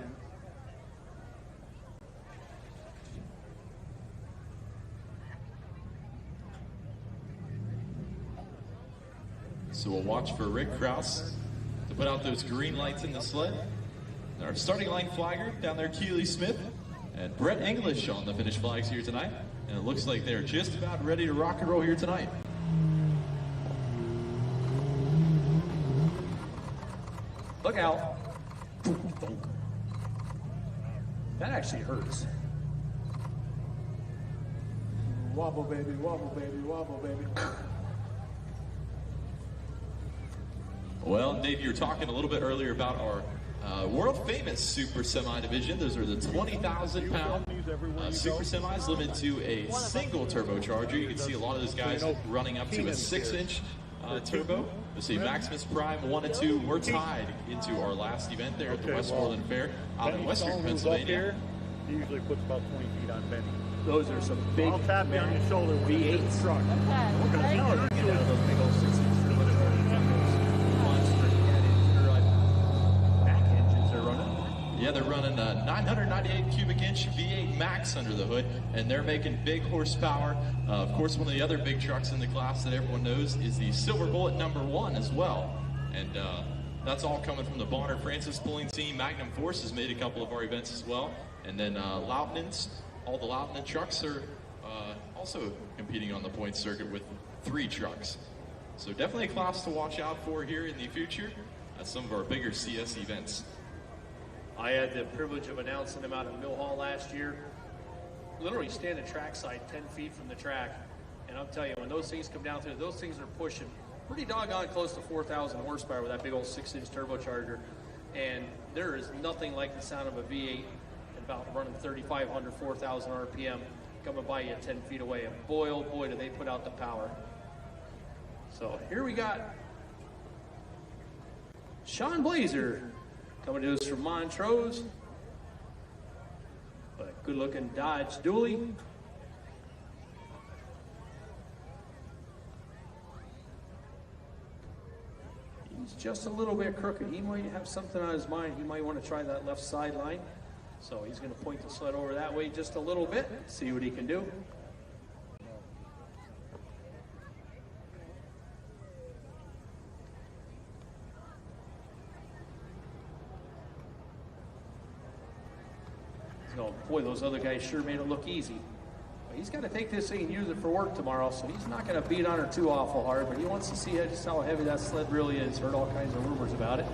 So we'll watch for Rick Krause to put out those green lights in the sled. And our starting line flagger down there, Keely Smith, and Brett English on the finish flags here tonight. And it looks like they're just about ready to rock and roll here tonight. Look out. That actually hurts. Wobble, baby, wobble, baby, wobble, baby. Well, Dave, you were talking a little bit earlier about our world famous super semi division. Those are the 20,000 pound super semis limited to a single turbocharger. You can see a lot of those guys running up to a 6-inch turbo. You'll see Maximus Prime 1 and 2. We're tied into our last event there at the Westmoreland Fair out in Western Pennsylvania. He usually puts about 20 feet on Benny. Those are some big I'll tap you on your shoulder when you hit the truck. Okay. You know, they're getting out of those big old 6-inch monster back engines they're running. Yeah, they're running a 998 cubic inch V8 Max under the hood, and they're making big horsepower. Of course, one of the other big trucks in the class that everyone knows is the Silver Bullet #1 as well. And that's all coming from the Bonner Francis pulling team. Magnum Force has made a couple of our events as well. And then Loudon's, all the Loudon trucks are also competing on the point circuit with 3 trucks. So definitely a class to watch out for here in the future at some of our bigger CS events. I had the privilege of announcing them out at Mill Hall last year. Literally standing trackside 10 feet from the track. And I'll tell you, when those things come down through, those things are pushing pretty doggone close to 4,000 horsepower with that big old 6-inch turbocharger. And there is nothing like the sound of a V8 about running 3,500, 4,000 RPM coming by you 10 feet away. And boy, oh boy, do they put out the power. So here we got Sean Blazer coming to us from Montrose. A good-looking Dodge Dually. He's just a little bit crooked. He might have something on his mind. He might want to try that left sideline. So he's going to point the sled over that way just a little bit, see what he can do. So, boy, those other guys sure made it look easy. But he's got to take this thing and use it for work tomorrow, so he's not going to beat on her too awful hard, but he wants to see just how heavy that sled really is. Heard all kinds of rumors about it.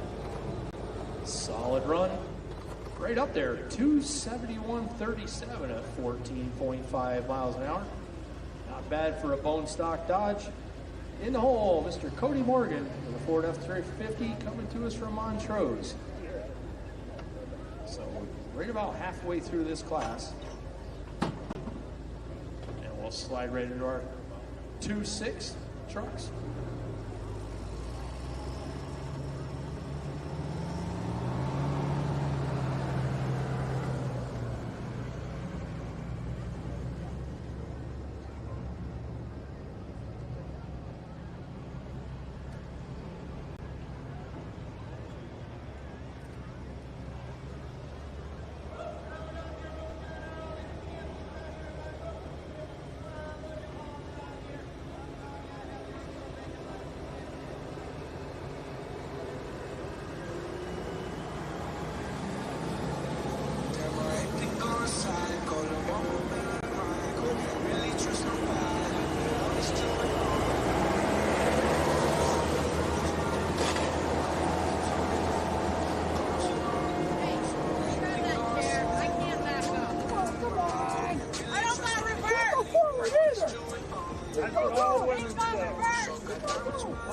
Solid run. Right up there, 271.37 at 14.5 miles an hour. Not bad for a bone stock Dodge. In the hole, Mr. Cody Morgan with a Ford F-350 coming to us from Montrose. So right about halfway through this class. And we'll slide right into our 2.6 trucks.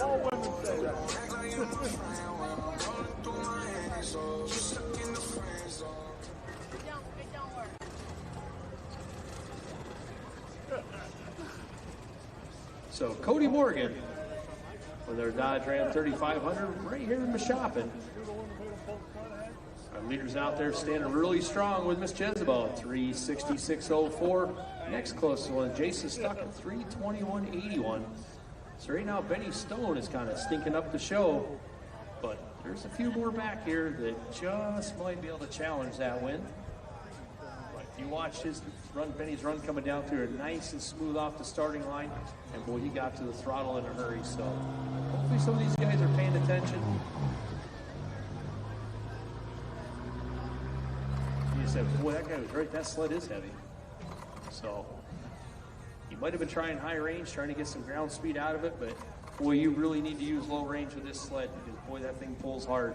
All women say that. It don't work. So Cody Morgan with their Dodge Ram 3500 right here in Mashopin. Our leaders out there standing really strong with Miss Jezebel at 366.04. Next closest one, Jason Stuck at 321.81. So right now, Benny Stone is kind of stinking up the show, but there's a few more back here that just might be able to challenge that win. But if you watch his run, Benny's run coming down through it, nice and smooth off the starting line, and boy, he got to the throttle in a hurry. So hopefully some of these guys are paying attention. You said, boy, that guy was right. That sled is heavy. So you might have been trying high range, trying to get some ground speed out of it, but boy, you really need to use low range with this sled because boy, that thing pulls hard.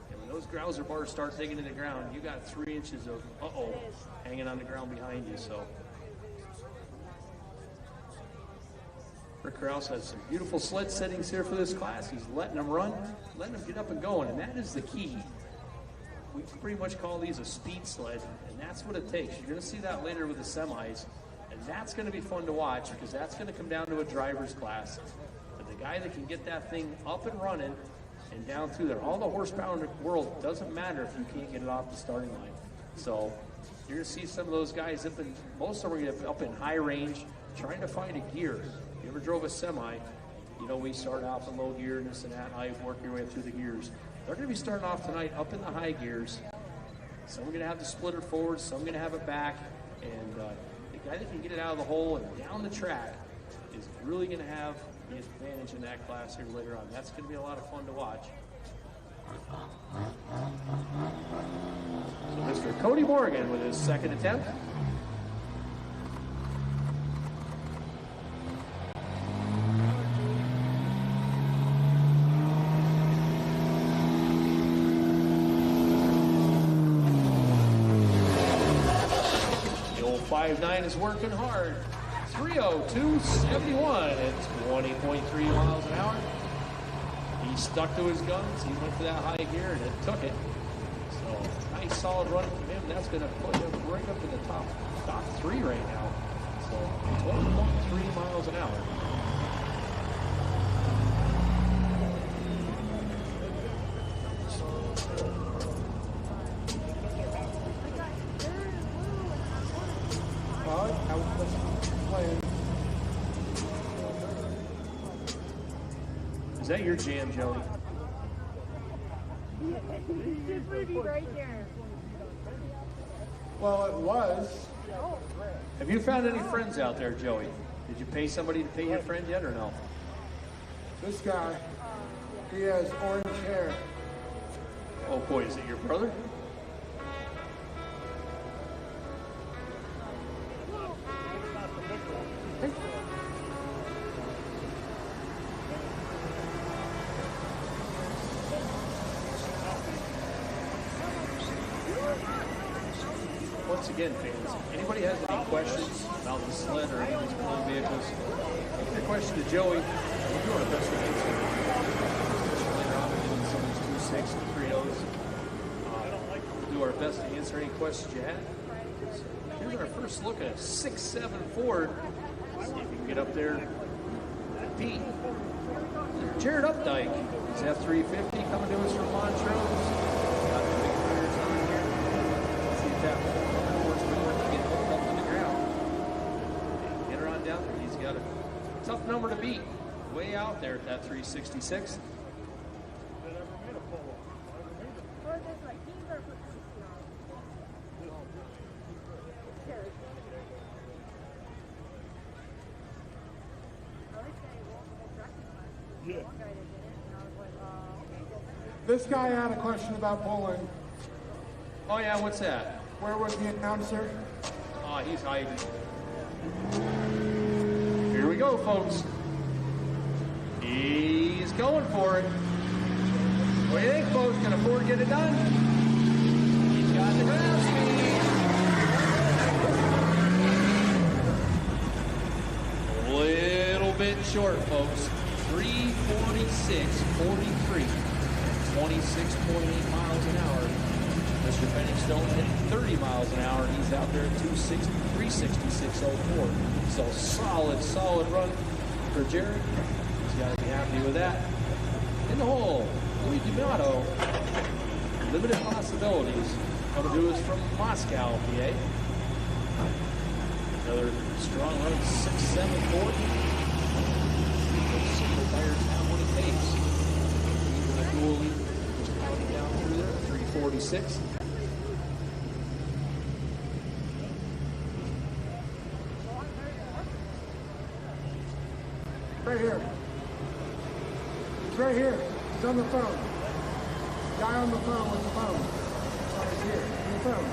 And when those grouser bars start digging in the ground, you got 3 inches of hanging on the ground behind you. So Rick Krause has some beautiful sled settings here for this class. He's letting them run, letting them get up and going, and that is the key. We pretty much call these a speed sled, and that's what it takes. You're going to see that later with the semis, and that's going to be fun to watch because that's going to come down to a driver's class. But the guy that can get that thing up and running and down through there, all the horsepower in the world doesn't matter if you can't get it off the starting line. So you're going to see some of those guys up in, most of them are going to be up in high range trying to find a gear. If you ever drove a semi, you know we start off in low gear and this and that, and I work your way through the gears. They're going to be starting off tonight up in the high gears. Some are going to have the splitter forward, some are going to have it back, and the guy that can get it out of the hole and down the track is really going to have the advantage in that class here later on. That's going to be a lot of fun to watch. So Mr. Cody Morgan with his second attempt. The old 5.9 is working hard. 302.71 at 20.3 miles an hour. He stuck to his guns. He went for that high gear and it took it. So nice solid run from him. That's going to put him right up in the top 3 right now. So 20.3 miles an hour. Is that your jam, Joey? It's pretty right there. Well, it was. Have you found any friends out there, Joey? Did you pay somebody to pay your friend yet or no? This guy, he has orange hair. Oh boy, is it your brother? Once again, fans, anybody has any questions about the sled or any of these pulling vehicles, take your question to Joey. We'll do our best to answer. Especially later on, we're doing some of these 2.6 and 3.0s. We'll do our best to answer any questions you have. So here's our first look at a 6.7 Ford. See if you can get up there and beat Jared Updike. He's F350 coming to us from Montrose. Got the big tires on here. Let's see if that horsepower can get hooked up to the ground. Get her on down there. He's got a tough number to beat. Way out there at that 366. This guy had a question about Poland. Oh yeah, what's that? Where was the announcer? Oh, he's hiding. Here we go, folks. He's going for it. What do you think, folks? Can Ford get it done? He's got the ground speed. A little bit short, folks. 3:46.43, 26.8 miles an hour. Mr. Penningstone hit 30 miles an hour. He's out there at 366.04. So solid run for Jared. He's got to be happy with that. In the hole, Louis D'Amato. Limited possibilities. Coming to us from Moscow, PA. Another strong run, 6.74. Single tires now what it takes. Even the dually just pounding down through there, 3:46. Right here. It's right here. He's on the phone. Guy on the phone with the phone. Right here. On the phone.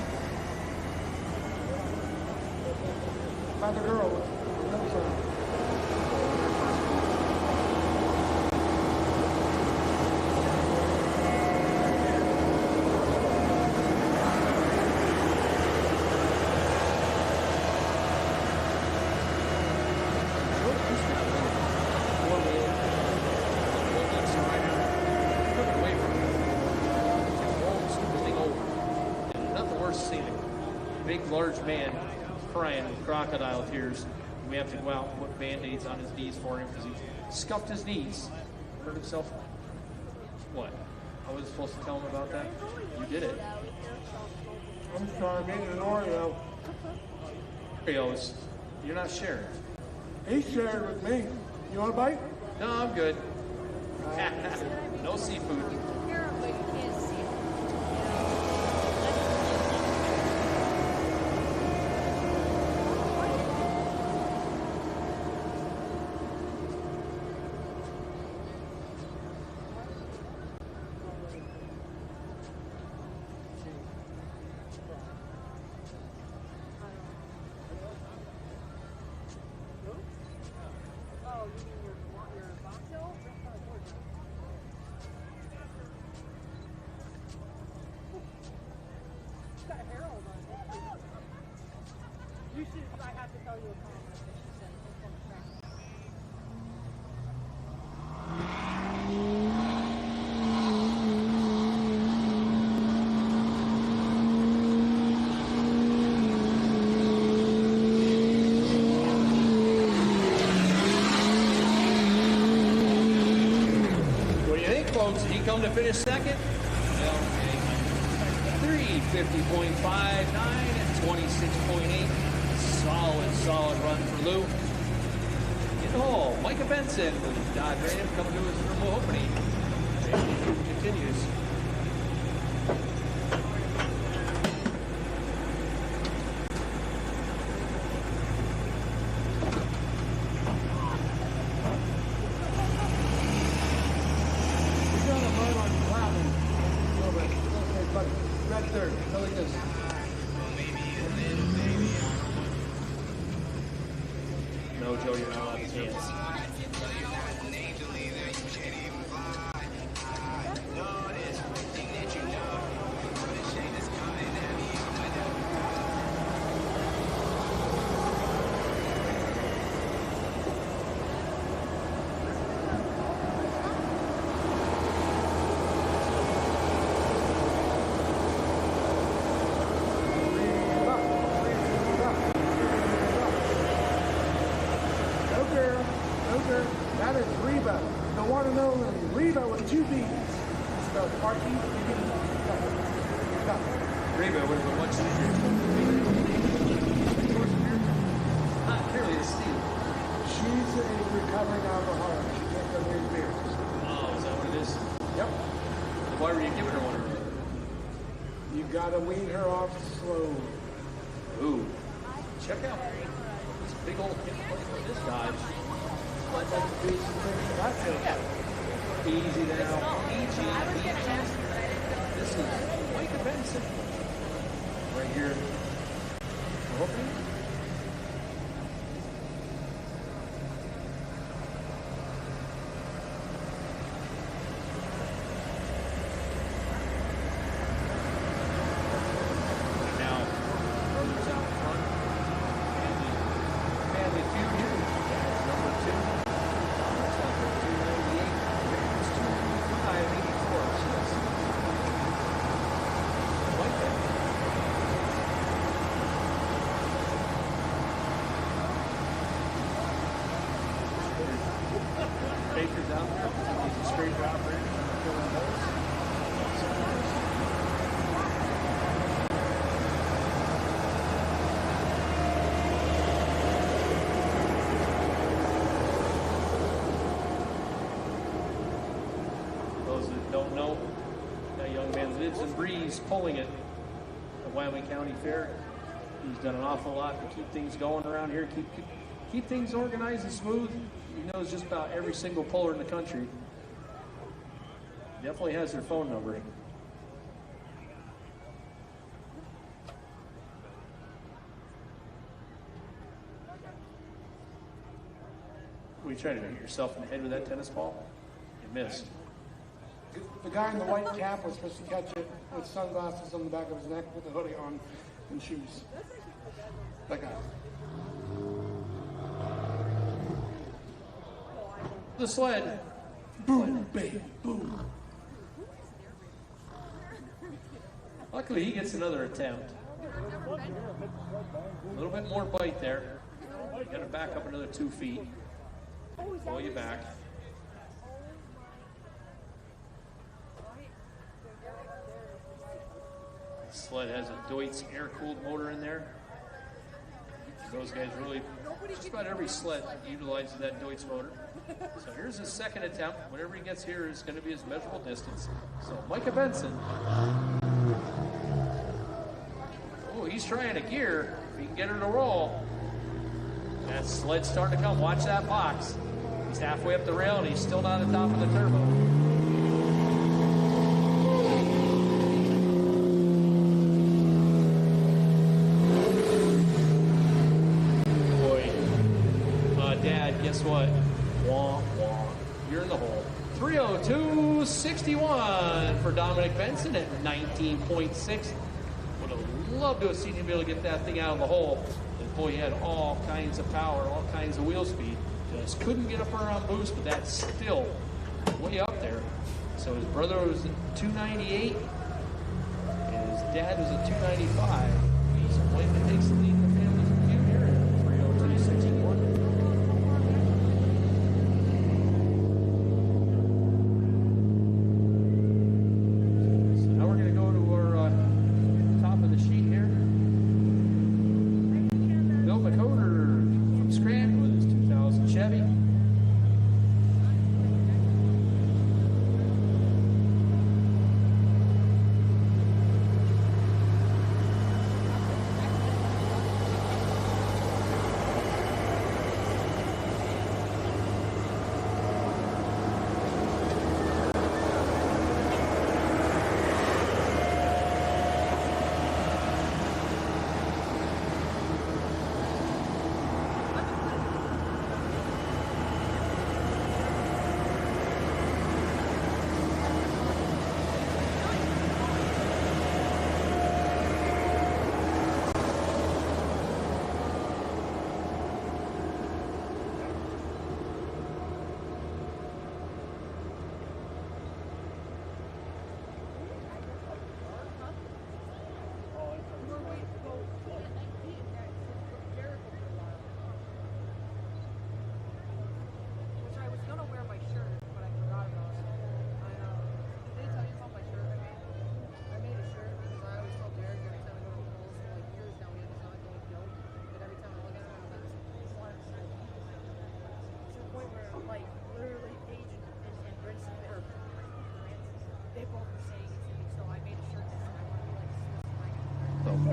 By the girl with no phone. Large man crying with crocodile tears. We have to go out and put band-aids on his knees for him because he scuffed his knees. Hurt himself. What? I was supposed to tell him about that? You did it. I'm sorry, I made an Oreo. Oreos. You're not sharing. He shared with me. You want a bite? No, I'm good. No seafood. Come to finish second. 3:50.59 and 26.8. Solid run for Lou. In the hole, Micah Benson with Dodge Ram coming to us from opening. Continues. No, Joe, you're not allowed to dance. That is Reba, the one and only Reba with 2 B's. So R-E-B-B. Reba would have been much easier. Not clearly a steal. She's a recovering alcoholic. She can't go near beers. Oh, is that what it is? Yep. Why were you giving her one? You gotta wean her off slow. Ooh. Check out this big old hip plate for this Dodge. That's it. Easy now. Easy. This is Micah Benson. Right here. We're hoping. Now, brothers out front. Family feud here. That's number 2. That's number 2. lives and breathes pulling it at Wyoming County Fair. He's done an awful lot to keep things going around here, keep things organized and smooth. He knows just about every single puller in the country. Definitely has their phone number. Were you trying to hit yourself in the head with that tennis ball? You missed. The guy in the white cap was supposed to catch it with sunglasses on the back of his neck with a hoodie on and shoes. That guy. The sled. Boom, baby, boom. Luckily, he gets another attempt. A little bit more bite there. You got to back up another 2 feet. Pull you back. The sled has a Deutz air-cooled motor in there. Those guys really, just about every sled utilizes that Deutz motor. So here's his second attempt. Whatever he gets here is going to be his measurable distance. So Micah Benson. Oh, he's trying a gear. If he can get her to roll. That sled's starting to come. Watch that box. He's halfway up the rail and he's still not at the top of the turbo. Dad, guess what? Wah, wah. You're in the hole. 3:02.61 for Dominic Benson at 19.6. Would have loved to have seen him be able to get that thing out of the hole. And boy, he had all kinds of power, all kinds of wheel speed. Just couldn't get up around boost, but that's still way up there. So his brother was at 298. And his dad was at 295. He's playing that takes the lead in the family feud here at 3:02.61.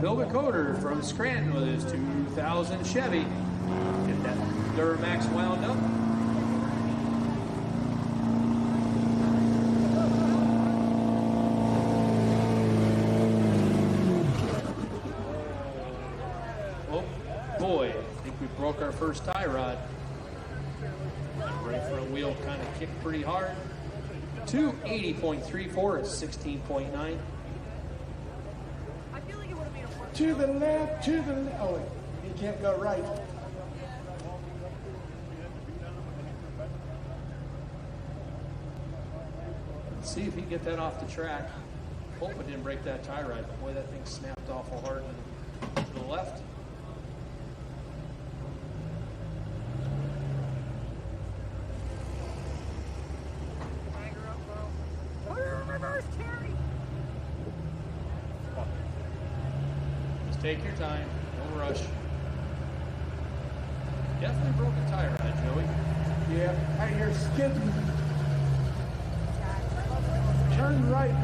Bill McCoder from Scranton with his 2000 Chevy. Get that Duramax wound up. Oh boy, I think we broke our first tie rod. That right front wheel kind of kicked pretty hard. 280.34 is 16.9. To the left, to the left. Oh, he can't go right. Let's see if he can get that off the track. Hope it didn't break that tie rod. Boy, that thing snapped awful hard to the left. Take your time, no rush. Definitely broke a tire rod, Joey. Yeah, I hear skidding. Turn right.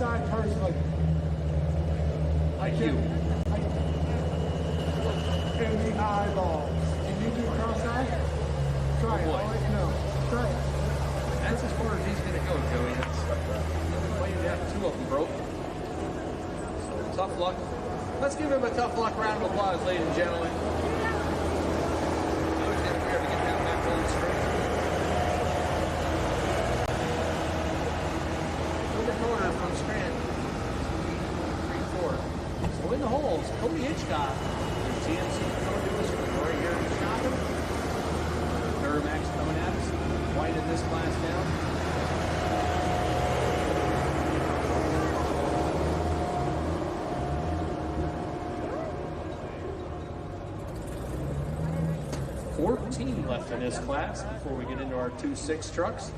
cross-eyed personally. Like you. In the eyeballs. Can you do cross-eyed? Try it. I'll let you know. Try it. That's as far as he's going to go, Joey. That's why you have two of them broke. So tough luck. Let's give him a tough luck round of applause, ladies and gentlemen. Joey's going to be able to get that back home straight. Over corner from Strand. 3-4. So in the holes, Cody Hitchcock. TMC coming to us from right here in Shopping. Duramax coming at us. White in this class down. $14 left in this class before we get into our 2.6 trucks.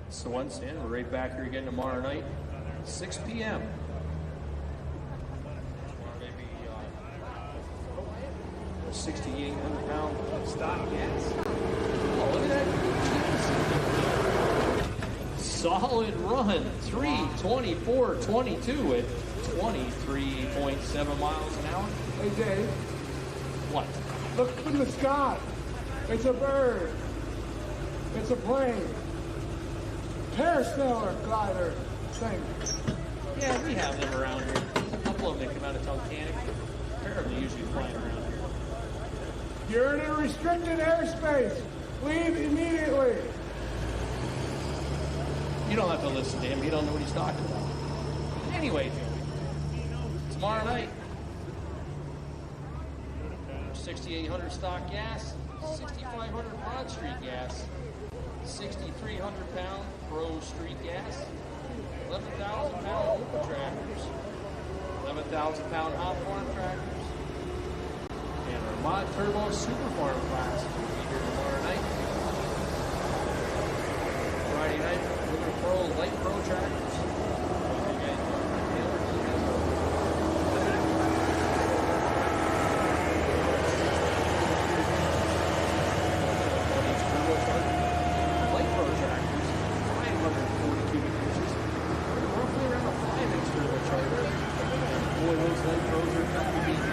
So once again, we're right back here again tomorrow night, 6 p.m. 6,800 pound stock gas. Oh, look at that. Solid run. 3:24.22 at 23.7 miles an hour. Hey, Dave. What? Look up in the sky. It's a bird. It's a plane. Parasail glider thing. Yeah, we have them around here. There's a couple of them that come out of Tunkhannock. Apparently usually flying around here. You're in a restricted airspace. Leave immediately. You don't have to listen to him. You don't know what he's talking about. Anyway, tomorrow night, 6,800 stock gas, 6,500 Broad Street gas, 6,300 pound Pro Street gas, 11,000 pound open tractors, 11,000 pound hot farm tractors, and our Mod Turbo Super Farm class will be here tomorrow night. Friday night, Lunar Pro Light Pro tractors. Light Pro tractors, 540 cubic inches, roughly around a 5-inch turbocharger. Boy, those Light Pros are tough to beat.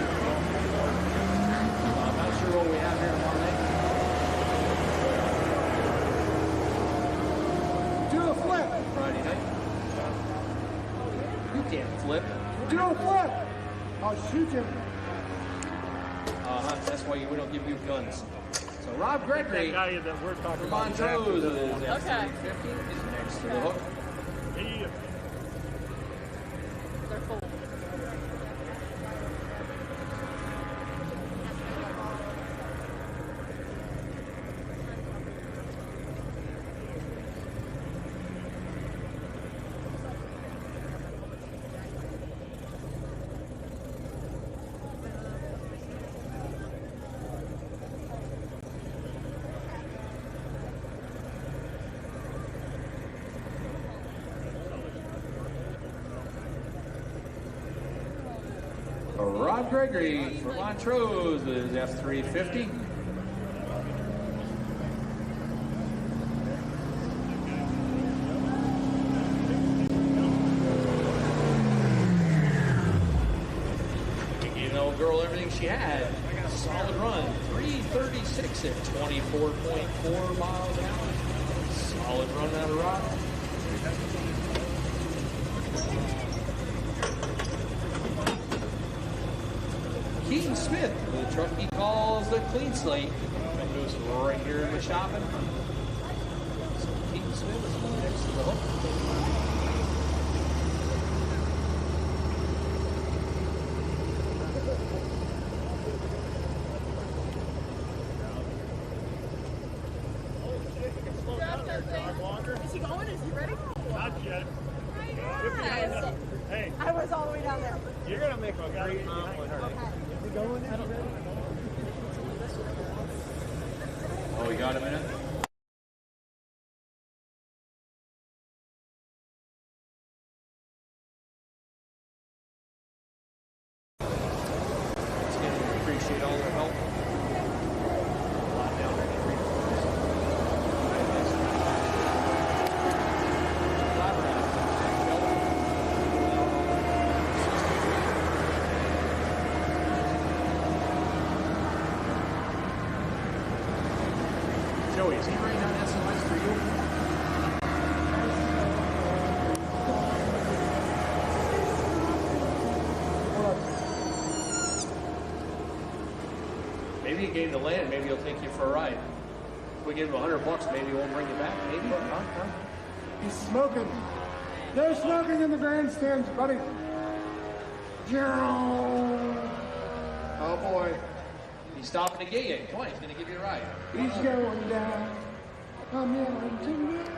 I'm not sure what we have here tomorrow night. Do a flip. Friday night. You can't flip. Do a flip. I'll shoot you. That's why we don't give you guns. So Rob Gregory That guy that we're talking from about. Montrose is at Okay. 350 is next to the hook. He, They're full. Rob Gregory from Montrose is F350. Gave the old girl everything she had. Solid run. 336 at 24.4 miles an hour. Solid run out of Rob. Keaton Smith, the truck he calls the Clean Slate, that goes right here in the shopping. So Keaton Smith is next to the hook. Is he going? Is he ready? Oh, we got a minute? Appreciate all their help. A lot down there to read for us. Joey, is he writing down SOS for you? Maybe you gave the land, maybe he'll take you for a ride. If we give him $100, maybe he won't bring you back. Maybe. Huh? He's smoking. They're smoking in the grandstands, buddy. Oh boy. He's stopping to get you. Come on, he's going to give you a ride. He's going down. I'm in tonight.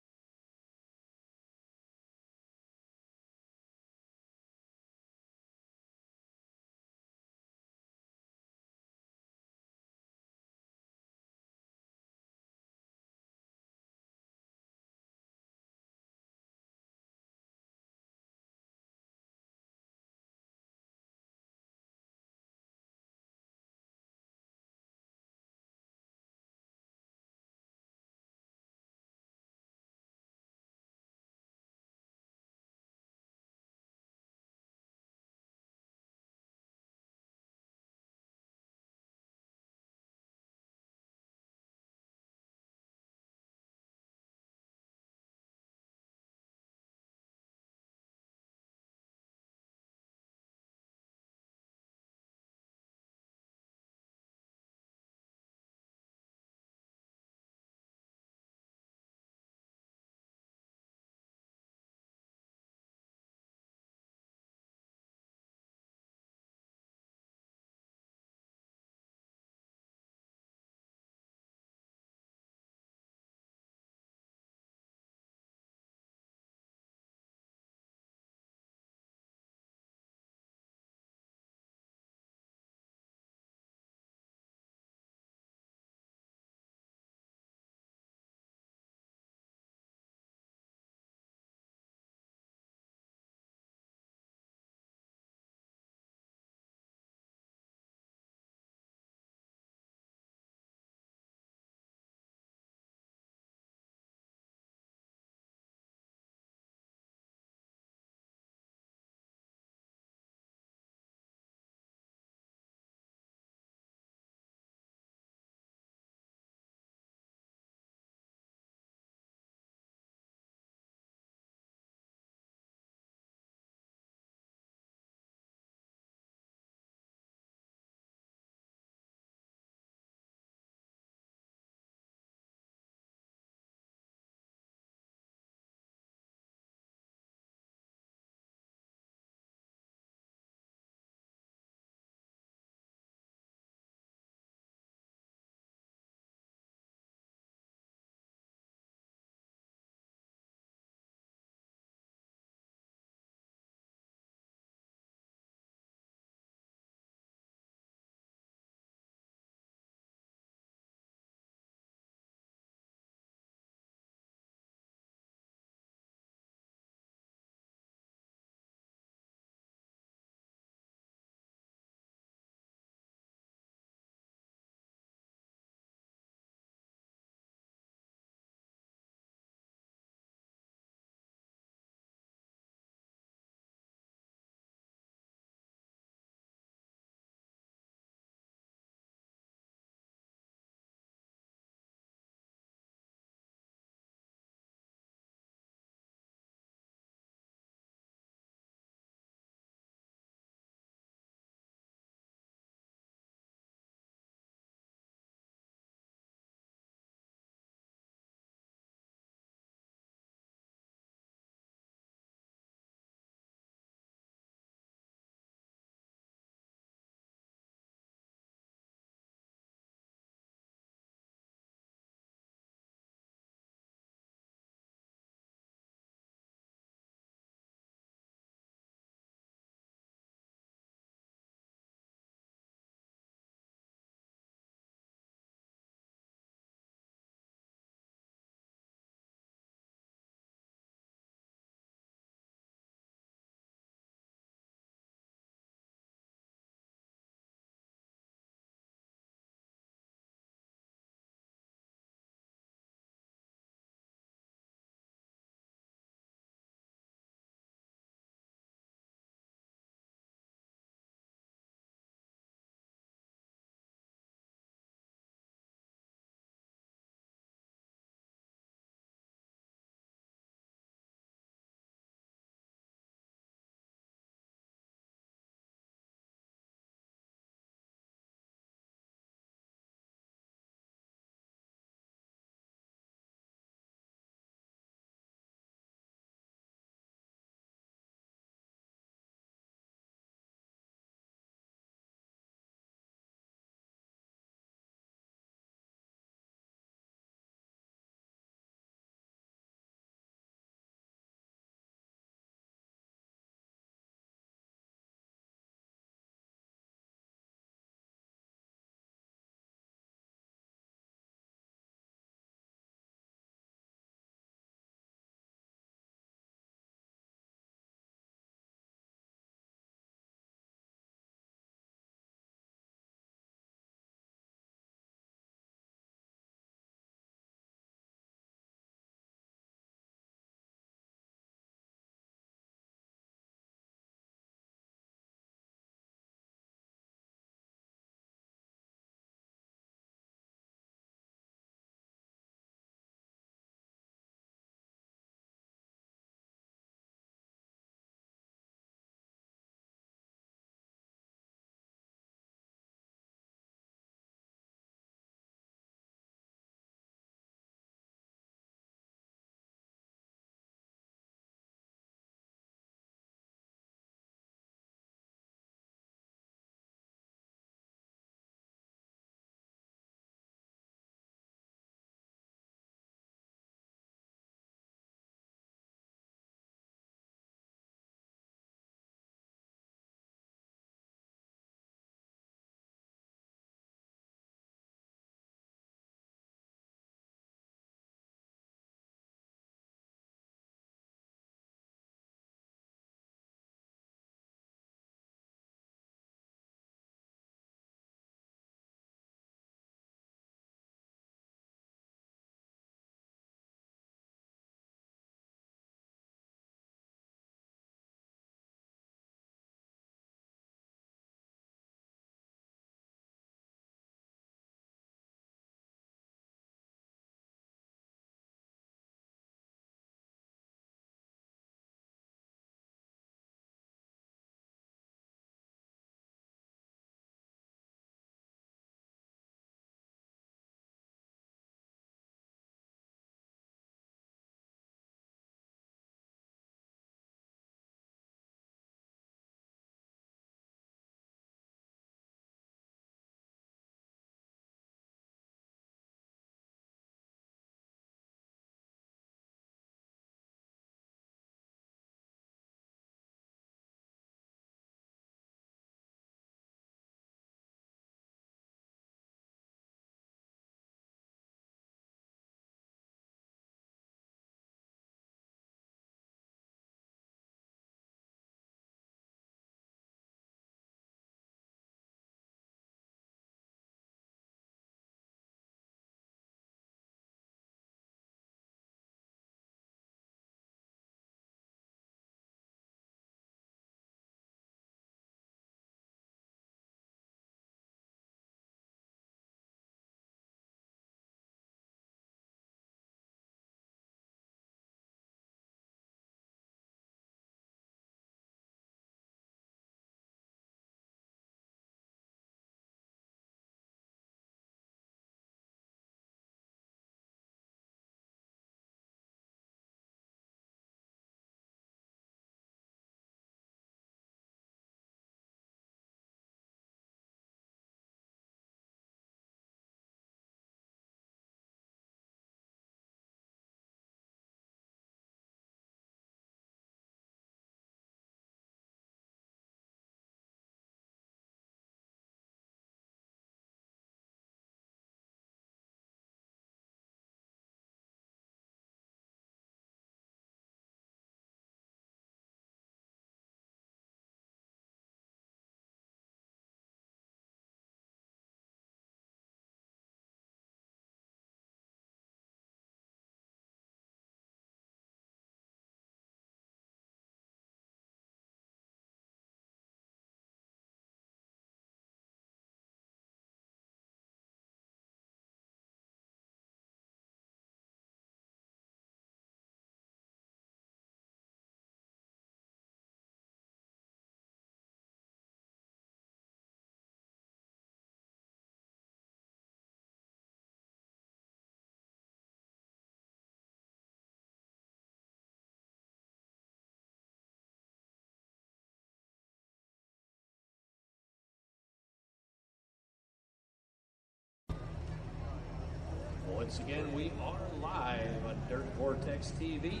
Once again, we are live on Dirt Vortex TV.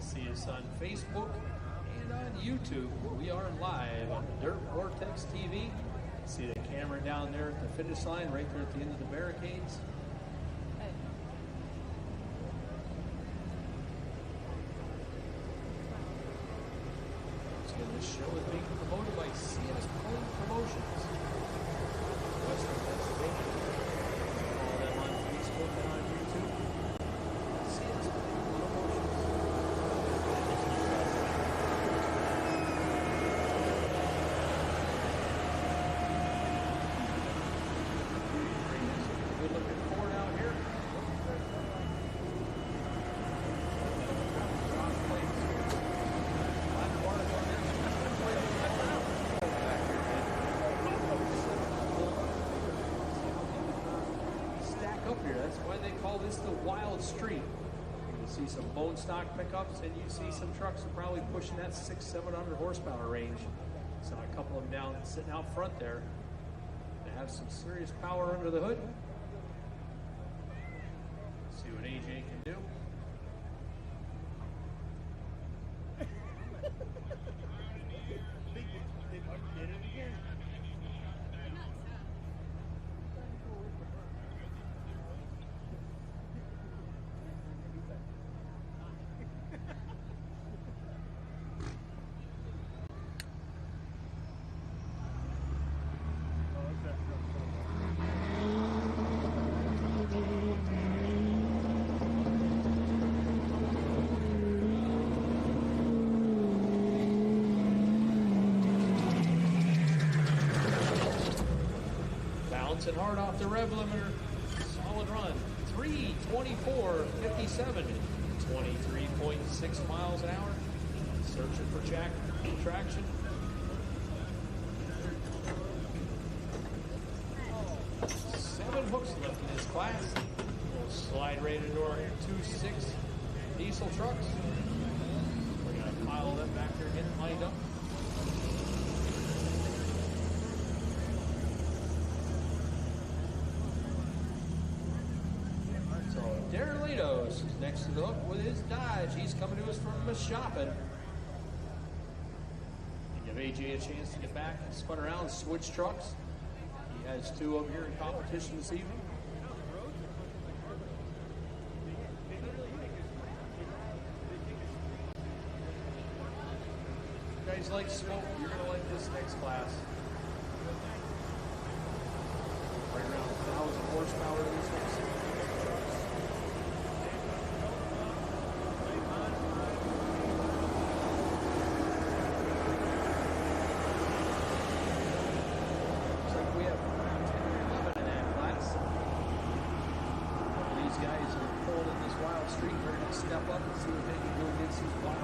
See us on Facebook and on YouTube. We are live on Dirt Vortex TV. See the camera down there at the finish line, right there at the end of the barricades. Once again, this show is being promoted by CS Pulling Promotions. Western Pennsylvania. Follow them on Facebook and on YouTube. CS Pulling Promotions. Good looking Ford out here. Stack up here. That's why they call this the Wild Street. You see some bone stock pickups, and you see some trucks are probably pushing that 600-700 horsepower range. Saw a couple of them down sitting out front there. They have some serious power under the hood. See what AJ can do. Bouncing hard off the rev limiter. Solid run. 3:24.57. 23.6 miles an hour. Searching for traction. Seven hooks left in this class. We'll slide right into our 2.6 diesel trucks. We're going to pile them back there, getting lined up. Darren Latos is next to the hook with his Dodge. He's coming to us from Shopping. Give AJ a chance to get back and spun around, switch trucks. He has two of them here in competition this evening. If you guys like smoke, you're going to like this next class. Right around 1,000 horsepower in these next trucks. Street, they're going to step up and see what they can do against these wild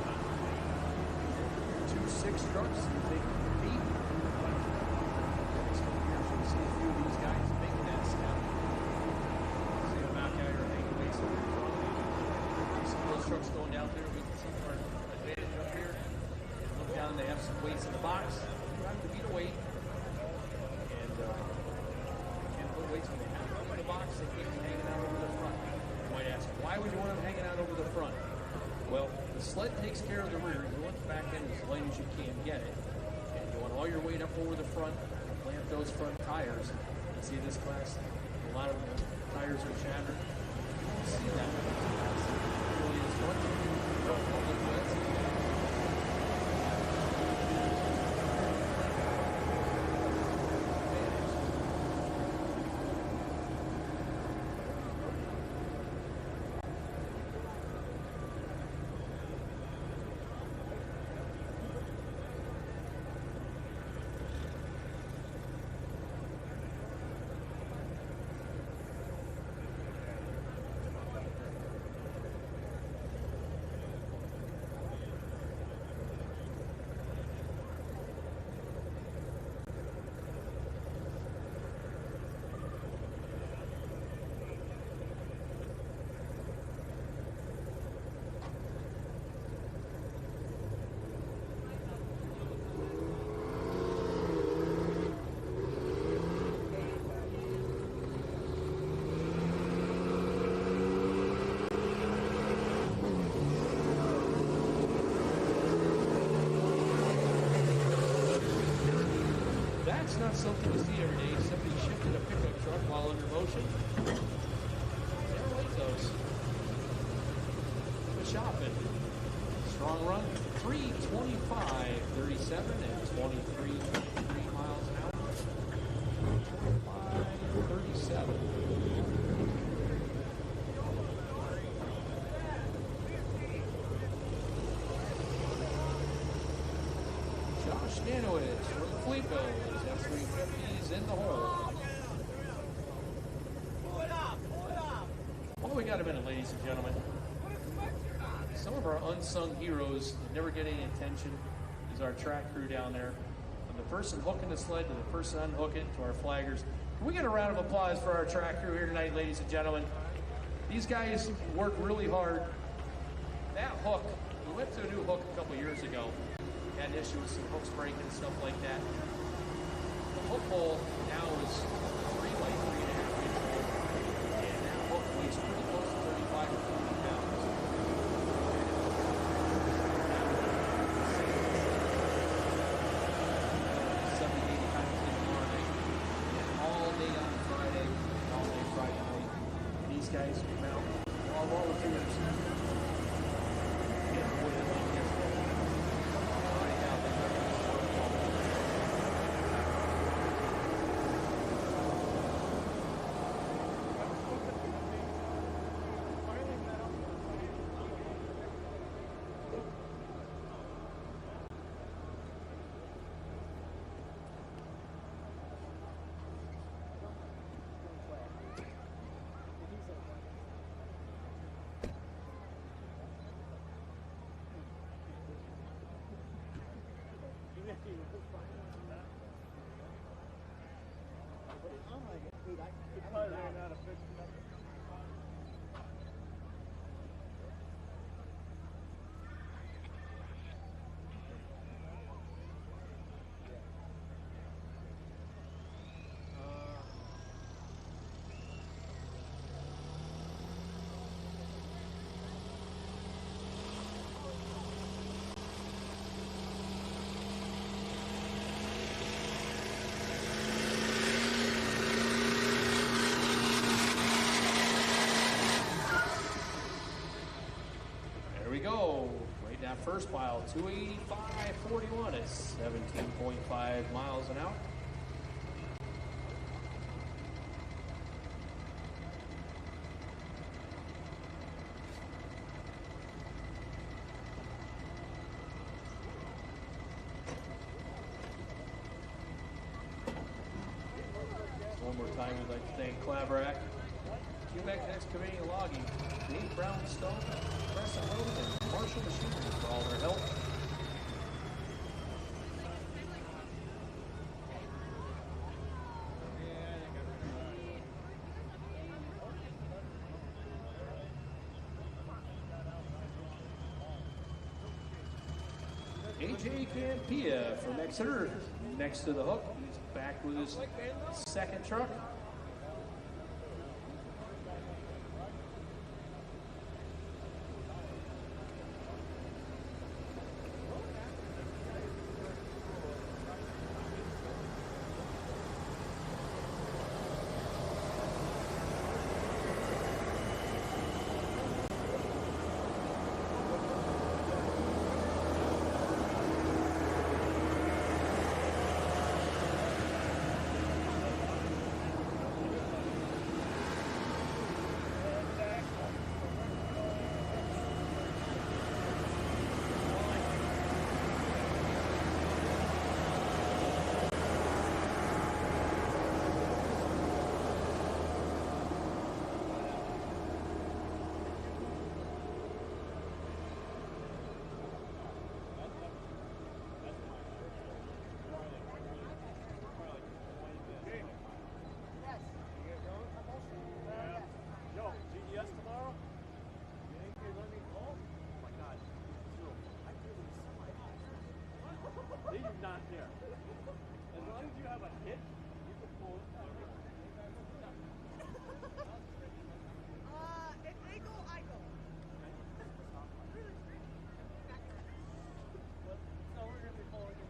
2.6 trucks, see if they can compete. Next couple years, you'll see a few of these guys making that step. See them out there hanging weights over the front. See those trucks going down there, we can see our advantage up here. Look down, they have some weights in the box. You have to beat a weight. And they can't put weights when they have them in the box, they can't be hanging out over the front. Might ask, why would you want them hanging out over the front? Well, the sled takes care of the rear. You want the back end as light as you can get it. And you want all your weight up over the front, plant those front tires. You see this class, a lot of the tires are shattered. You see that. It really is fun. That's not something you see every day. Somebody shifted a pickup truck while under motion. They don't like those. Good shopping. Strong run, 3:25:37 and 23 miles an hour. 25:37. Josh Danowitz from the Fleet Bills. F-350's in the hole. Well, we got a minute, ladies and gentlemen. Some of our unsung heroes that never get any attention is our track crew down there. From the person hooking the sled to the person unhooking to our flaggers. Can we get a round of applause for our track crew here tonight, ladies and gentlemen? These guys work really hard. That hook, we went to a new hook a couple years ago. Had an issue with some hooks breaking and stuff like that. The hook hole now is 3 by 3.5 inch hole. And that hook weighs pretty close to 35 or 40 pounds. 70, 80 times tomorrow night. And all day on Friday, and all day Friday night. These guys come out, all volunteers. Go right down first mile, 2:85:41 at 17.5 miles an hour. One more time, we'd like to thank Claverack, Quebec Excavating and Logging, Dave Brownstone, Crescent Road, and Marshall Machinery for all their help. AJ Campia from Exeter, next to the hook. He's back with his second truck. Not there. As long as you have a hit, you can pull it. If they go, I go. No, we're going to be pulling it.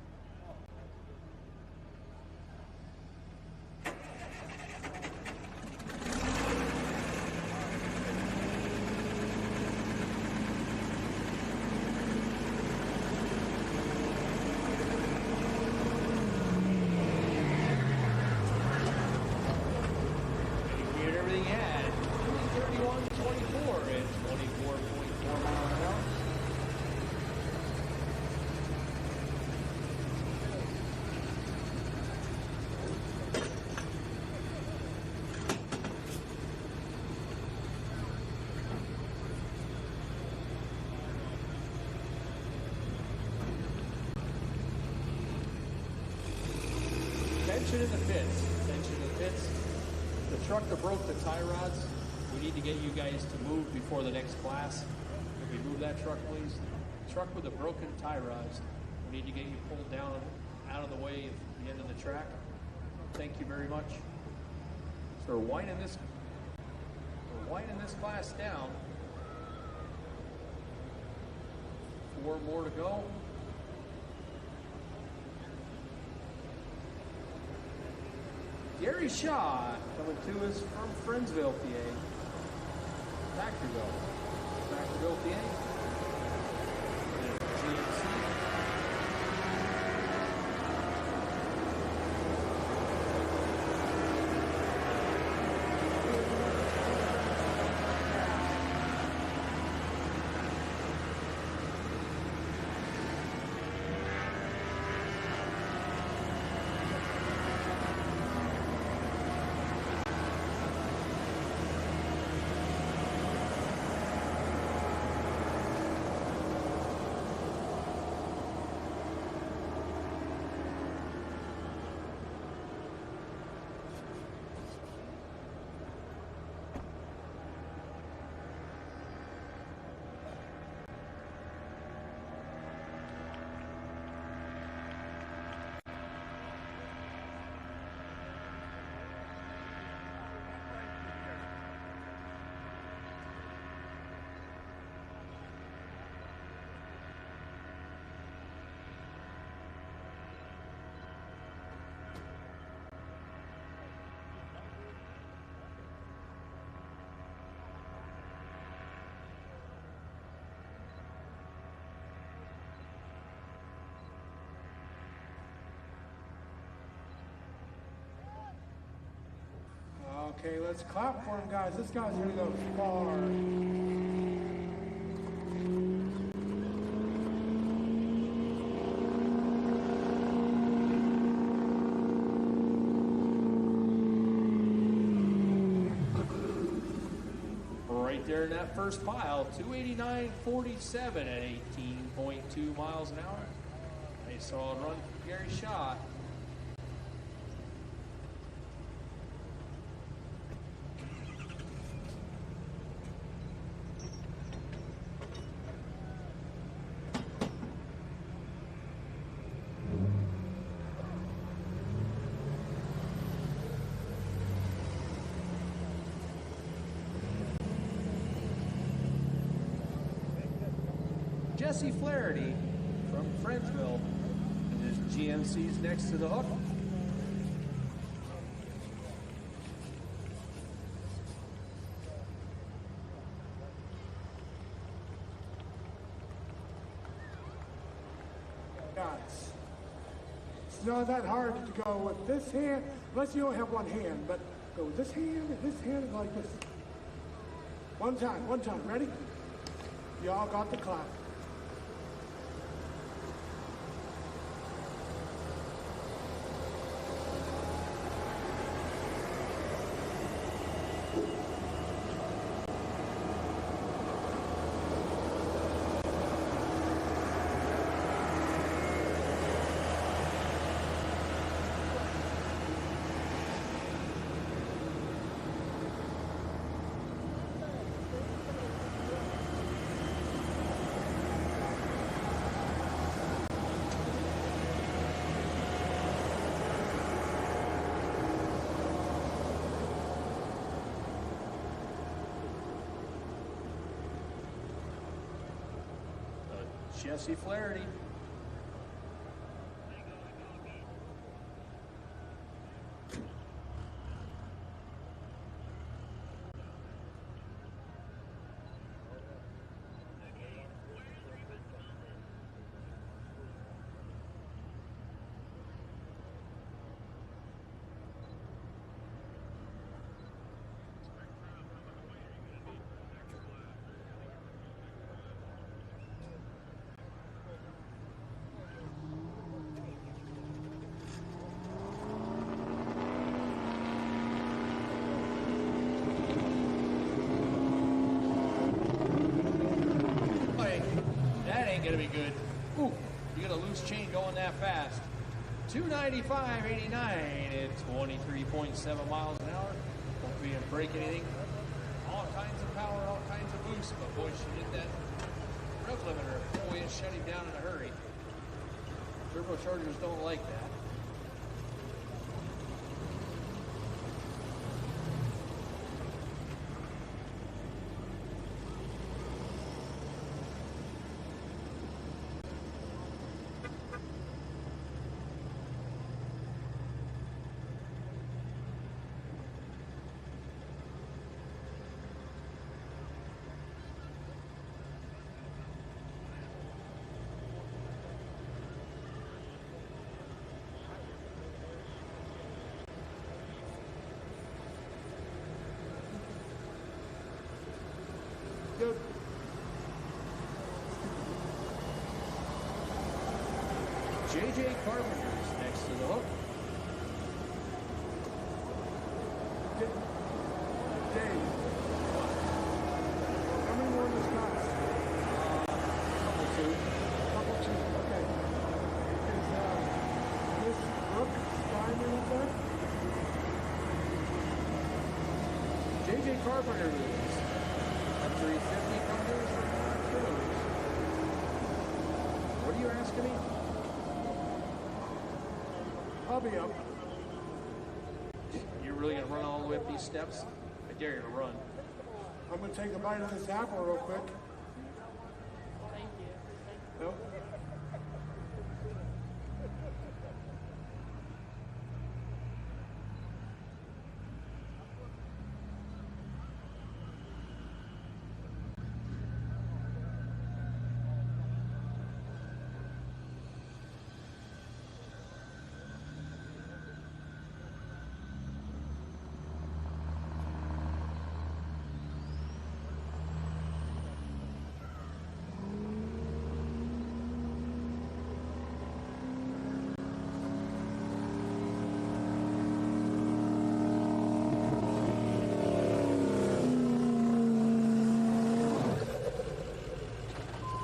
in the pits. Attention in the pits. The truck that broke the tie rods, we need to get you guys to move before the next class. Can we move that truck, please? The truck with the broken tie rods, we need to get you pulled down out of the way of the end of the track. Thank you very much. So we're winding this class down. 4 more to go. Gary Shaw coming to us from Friendsville, PA. Factorville, PA. GMC. Okay, let's clap for him, guys. This guy's gonna go far. Right there in that first pile, 289.47 at 18.2 miles an hour. Nice solid run from Gary Shaw. Jesse Flaherty from Friendsville. And his GMC's next to the hook. Guys, it's not that hard to go with this hand, unless you only have one hand, but go with this hand and like this. One time, ready? Y'all got the clap. Jesse Flaherty. Gonna be good. Ooh, you got a loose chain going that fast. 295.89 at 23.7 miles an hour. Won't be a break anything. All kinds of power, all kinds of boost, but boy, she hit that rev limiter. Boy, it shut him down in a hurry. Turbochargers don't like that. Good. J.J. Carpenter's next to the hook. Dave. How many more in this class? Couple two. Couple two. Okay. Is this Brooke Steinman up there? J.J. Carpenter is at 350 Carpenter's for Montrose. What are you asking me? I'll be up. You're really going to run all the way up these steps? I dare you to run. I'm going to take a bite of this apple real quick. Thank you. Nope.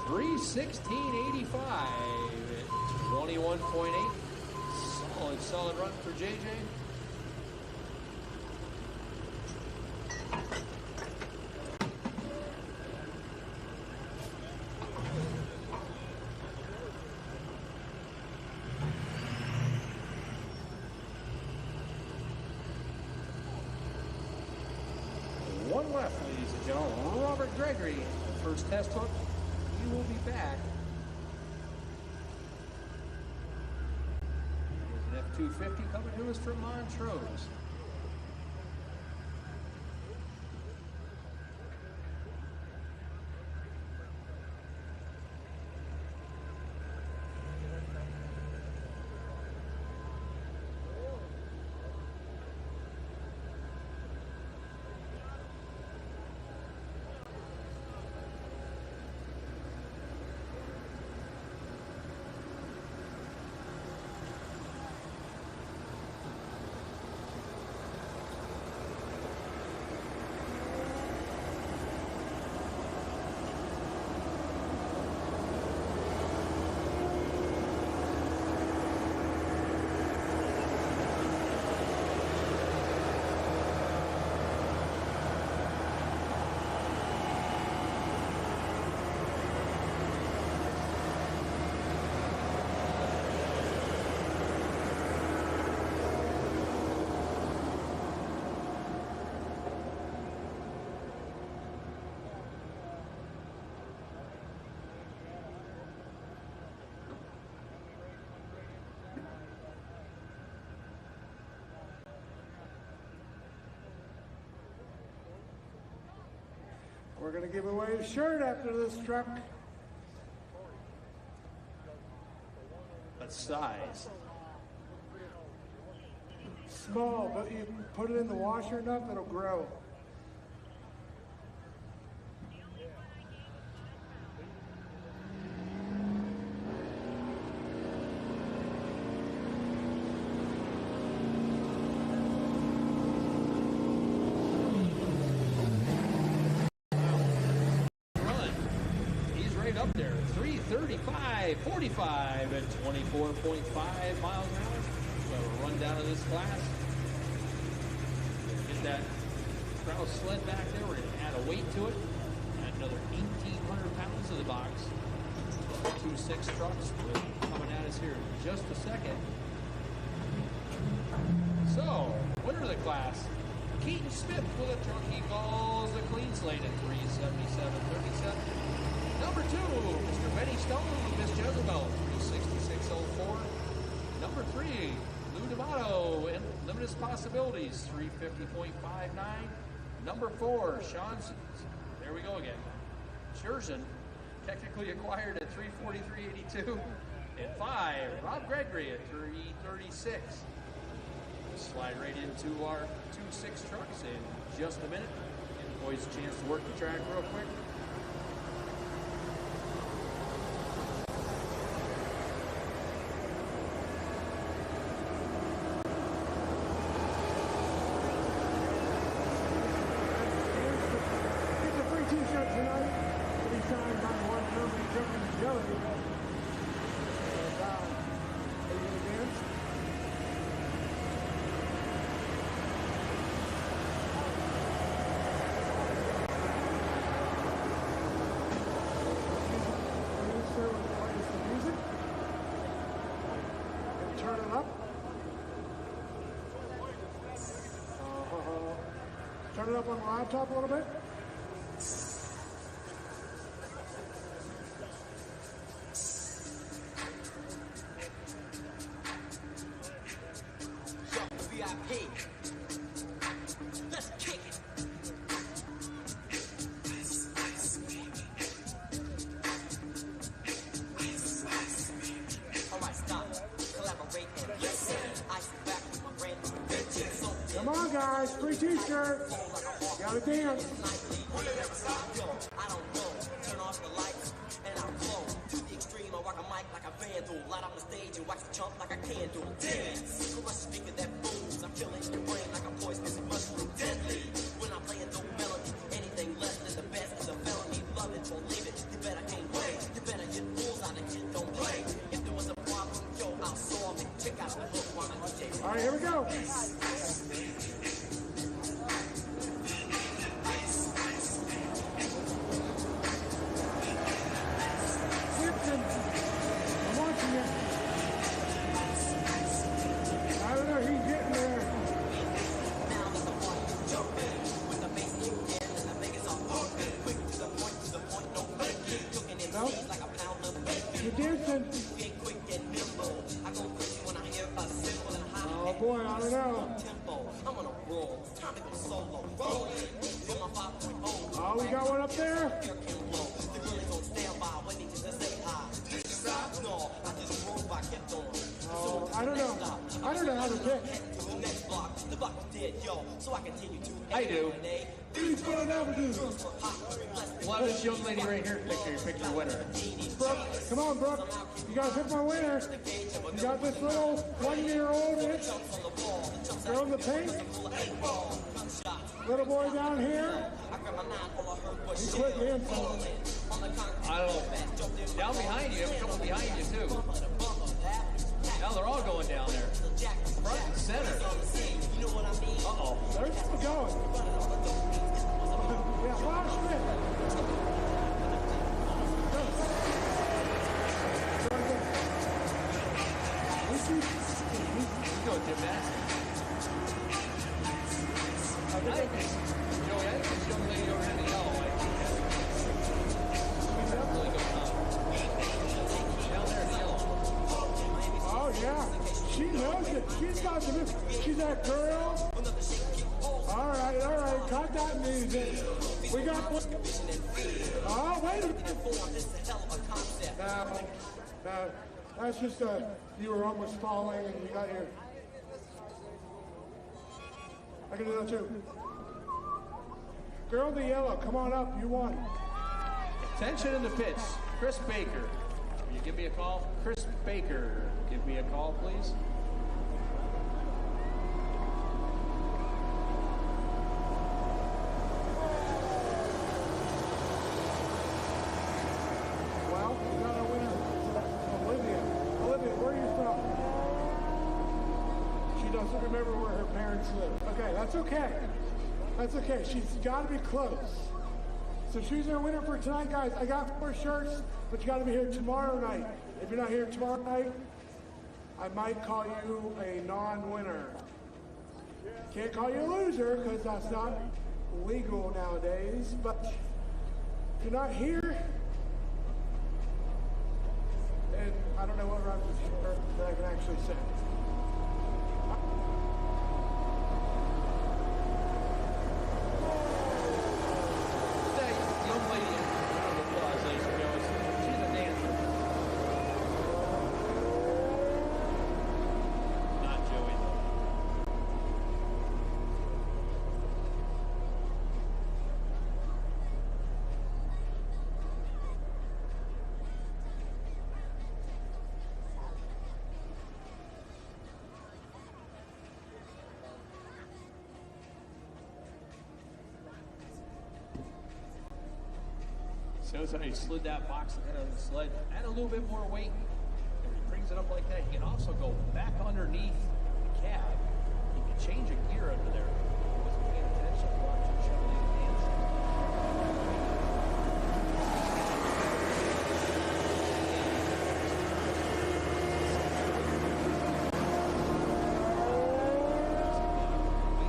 $316.85 at 21.8. Solid run for JJ. One left, ladies and gentlemen. Robert Gregory, first test hook. He will be back. There's an F-250 coming to us from Montrose. We're going to give away a shirt after this truck. What size? Small, but you put it in the washer enough, it'll grow. right up there. 3:35, 45, and 24.5 miles an hour. So a rundown of this class. Get that Strauss sled back there. We're going to add a weight to it. Add another 1,800 pounds to the box. 2.6 trucks coming at us here in just a second. So, winner of the class, Keaton Smith with a truck he calls the clean slate at 377.37. Number 2, Mr. Benny Stone with Miss Jezebel, 366.04. Number 3, Lou D'Amato and Limitless Possibilities, 350.59. Number 4, Sean, there we go again, Scherzen, technically acquired at 343.82. And 5, Rob Gregory at 336. Slide right into our 2.6 trucks in just a minute. Give the boys a chance to work the track real quick. It's a free t-shirt tonight. To be signed by one company, Jumping Jelly. Are you going to dance? Turn it up. Turn it up on the laptop a little bit. VIP. Let's kick it. Alright, stop. Collaborate and listen. Ice back with my brand new bitches. Come on, guys. Free t-shirt. Gotta dance. I don't know. Turn off the lights and I flow. To the extreme, I rock a mic like a vandal. Light up the stage and watch the chump like a candle. Dance. Crush a speaker that booms. I'm filling your brain like a poisonous mushroom. Deadly. When I'm playing dope melody, anything less than the best is a felony. Love it or leave it. You better can't wait. You better hit rules out of here. Don't play. If there was a problem, yo, I'll solve it. Check out the hook while my DJ. All right, here we go. Gibson, I'm watching you. I don't know, he's getting there. Now let the party jump in. With the bass kick in and the Vegas are pumping. Quick to the point, no faking. Cooking it No. seeds like a pound of bacon. You're dancing. We ain't quick and nimble. I go crazy when I hear a cymbal and high. Oh boy, I don't know. Tempo. I'm on a roll. Time to go solo. Rolling. Feel my 5.0. Oh, we got one up there. Here can blow. The girl is on standby. Waiting to say hi. Stop. No, I just rolled by, kept on. Oh, I don't know. I don't know how to pick. To the next block. The block is dead, yo. So I continue to. I do. He's going to do. We'll have this young lady right here pick your winner. Brooke, come on, Brooke. You got to pick my winner. You got this little 1-year-old girl in the pink. Little boy down here. He quit dancing. I don't know. Down behind you, you have a couple behind you too. Now they're all going down there. Front and center. Uh-oh. They're still going. Yeah, Bob Schmidt. He's doing gymnastics. I think this young lady over in the yellow, she's definitely going on. Down there in the yellow. Oh, yeah. She knows it. She's got the she's that girl. All right. Cut that music. We got one. Oh, wait a minute. Now, that's just you were almost falling and you got your. I can do that too. Girl in the yellow, come on up. You won. Attention in the pits. Chris Baker. Will you give me a call? Chris Baker, give me a call, please. Olivia, where are you from? She doesn't remember where her parents live. Okay, that's okay. That's okay. She's got to be close. So she's our winner for tonight, guys. I got 4 shirts, but you got to be here tomorrow night. If you're not here tomorrow night, I might call you a non-winner. Can't call you a loser because that's not legal nowadays, but if you're not here, then I don't know what rhymes with shirt that I can actually say. That young lady, round of applause, ladies and gentlemen. She's a dancer. Not Joey, though. As soon as I slid that box ahead of the sled, add a little bit more weight. When he brings it up like that, he can also go back underneath the cab. He can change a gear under there. He wasn't paying attention to watching Chevrolet dance.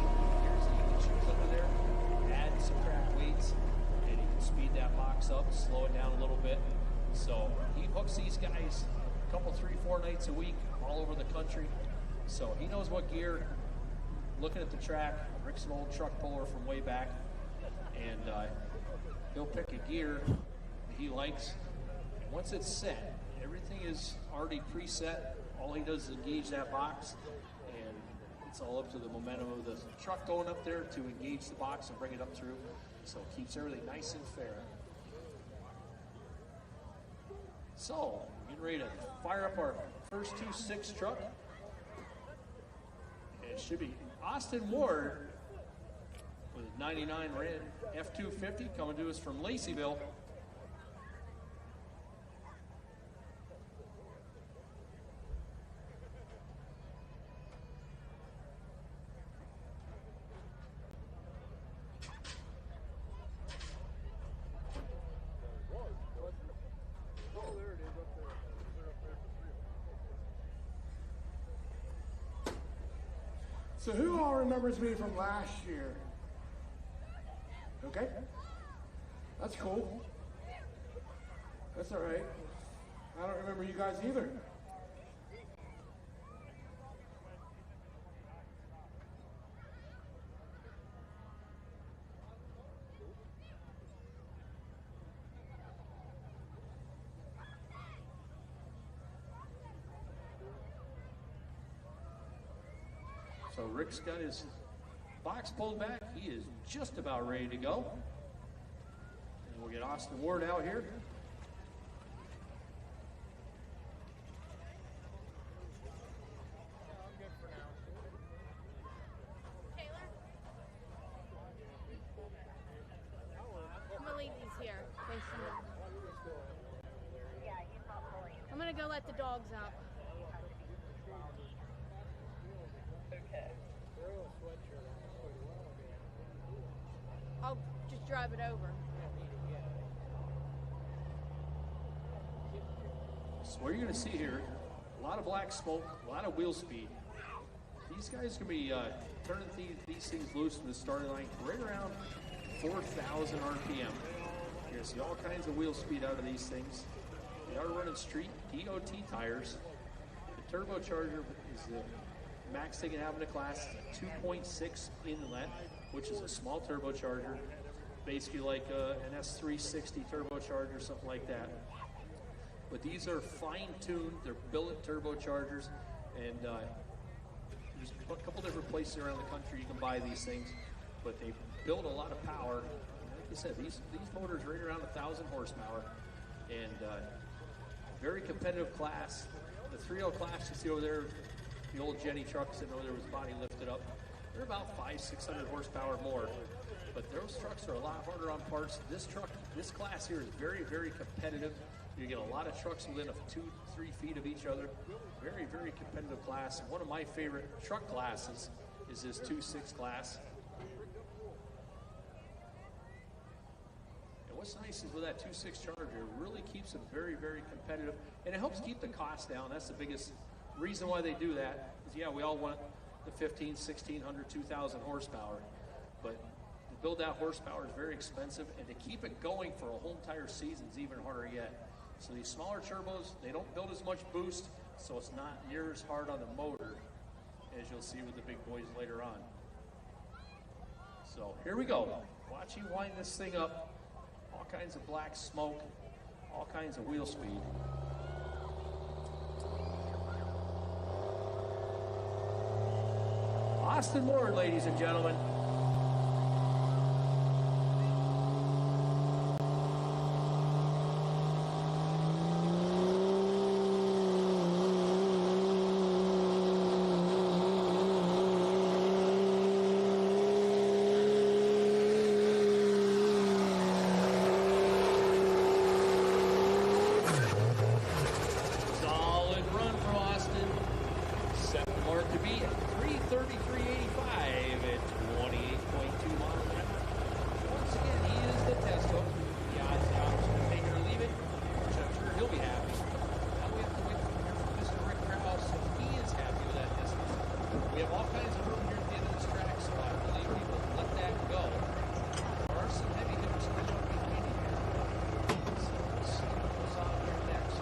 Gears that he can choose under there, add and subtract weights, and he can speed that box up, slow it down a little bit. So he hooks these guys a couple, 3, 4 nights a week all over the country. So he knows what gear. Looking at the track, Rick's an old truck puller from way back, and he'll pick a gear that he likes. And once it's set, everything is already preset. All he does is engage that box, and it's all up to the momentum of the truck going up there to engage the box and bring it up through. So it keeps everything nice and fair. So, getting ready to fire up our first 2.6 truck. And it should be Austin Ward with a 99 Ram F250 coming to us from Laceyville. So who all remembers me from last year? Okay. That's cool. That's all right. I don't remember you guys either. So Rick's got his box pulled back. He is just about ready to go. And we'll get Austin Ward out here. Taylor? I'm gonna leave these here. I'm gonna go let the dogs out. I'll just drive it over. So what you're going to see here, a lot of black smoke, a lot of wheel speed. These guys are going to be turning these things loose from the starting line right around 4,000 RPM. You're going to see all kinds of wheel speed out of these things. They are running street DOT tires. The turbocharger is the max they can have in the class, 2.6 inlet, which is a small turbocharger, basically like an S360 turbocharger, something like that. But these are fine-tuned, they're billet turbochargers, and there's a couple different places around the country you can buy these things, but they build a lot of power. Like I said, these motors right around 1,000 horsepower, and very competitive class. The 3.0 class you see over there, the old Jenny trucks that know there was body lifted up, they're about 500-600 horsepower more. but those trucks are a lot harder on parts. This class here is very, very competitive. You get a lot of trucks within 2-3 feet of each other. Very, very competitive class. One of my favorite truck classes is this 2.6 class. And what's nice is with that 2.6 Charger, it really keeps them very, very competitive, and it helps keep the cost down. That's the biggest reason why they do that. Is yeah, we all want the 15, 1600, 2000 horsepower, but to build that horsepower is very expensive, and to keep it going for a whole entire season is even harder yet. So these smaller turbos, they don't build as much boost, so it's not near as hard on the motor as you'll see with the big boys later on. So here we go. Watch him wind this thing up. All kinds of black smoke, all kinds of wheel speed. Austin Ward, ladies and gentlemen. Solid run from Austin. Set the mark to be at 333.85 at 28.2 miles an hour. Once again, he is the test hook. The odds and option to take it or leave it, which I'm sure he'll be happy. Now we have to wait to hear from Mr. Rick Krause if he is happy with that distance. We have all kinds of room here at the end of this track, so I believe we will let that go. There are some heavy hitters coming up behind you here. So let's see what goes on here next.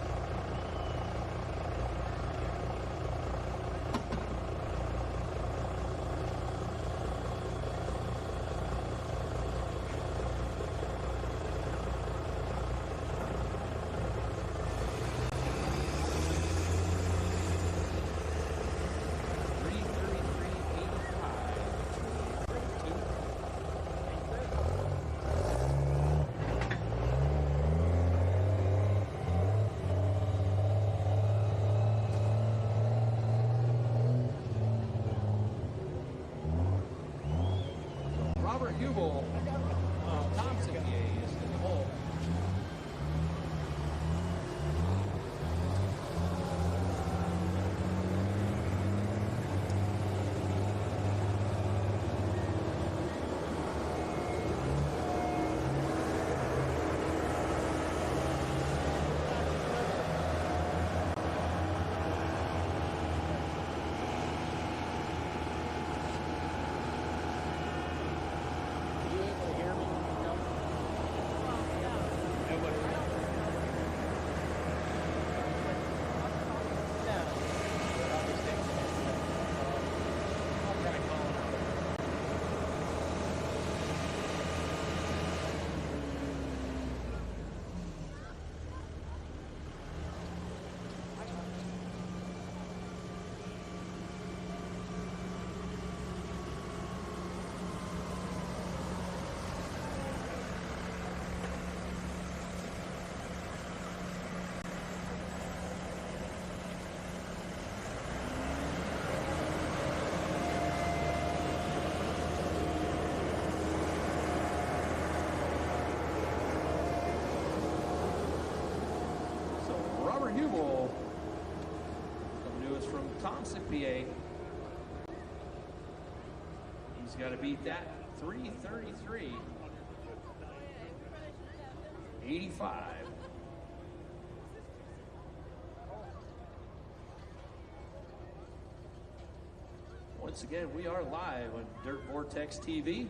Robert Hubel of Thompson, PA, is in the hole. Robert Hubel coming to us from Thompson, PA. He's got to beat that 3:33.85. Once again, we are live on Dirt Vortex TV.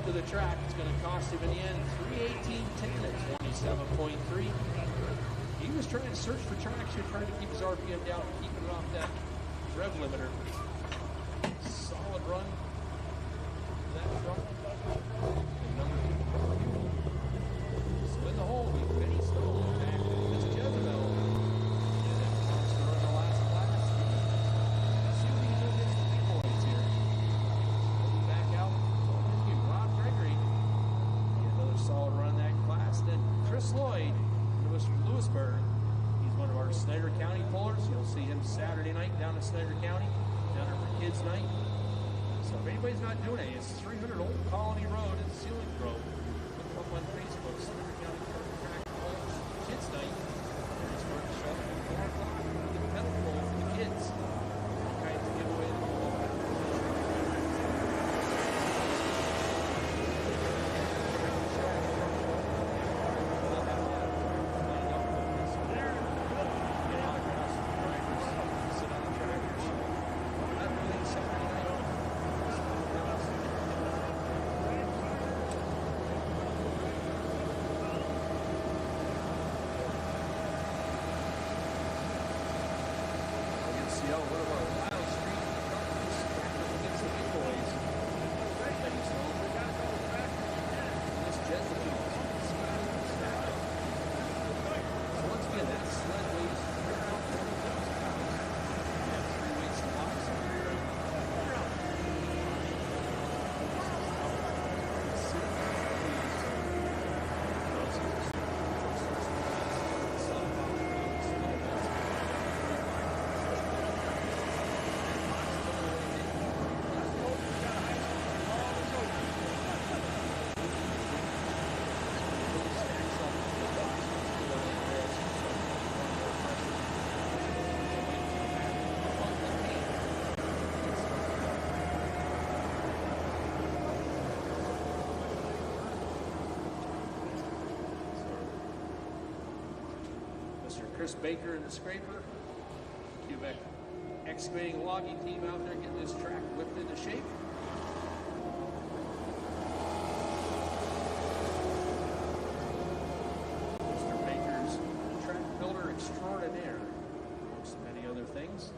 to the track. It's going to cost him in the end 3:18.10 at 27.3. He was trying to search for traction, trying to keep his RPM down, keeping it off that rev limiter. Solid run. That truck. And number 2. So in the hole, we've Benny Stone back with Miss Jezebel. And that comes to run the last class. Let's see if we can do against the big boys here. Looking back out. Rob Gregory. Another solid run in that class. Then Chris Lloyd, from Lewisburg. He's one of our Snyder County pullers. You'll see him Saturday night down in Snyder County, down there for kids' night. So if anybody's not doing it, it's 300 Old Colony Road in Ceiling Grove. Look up on Facebook, Snyder County Track Pullers Kids' Night. They start the show at 4 o'clock. The pedal pull for the kids. All kinds of giveaways. Chris Baker and the Scraper. Quebec excavating logging team out there getting this track whipped into shape. Mr. Baker's track builder extraordinaire, amongst many other things.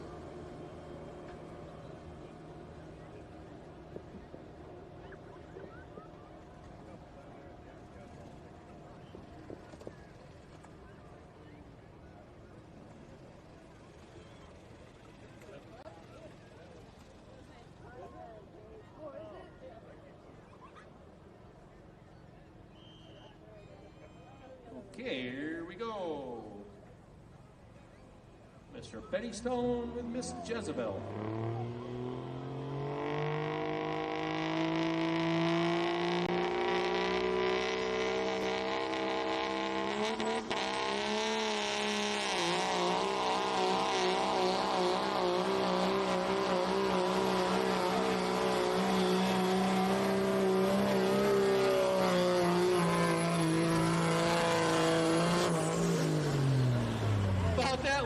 Okay, here we go. Mr. Benny Stone with Miss Jezebel.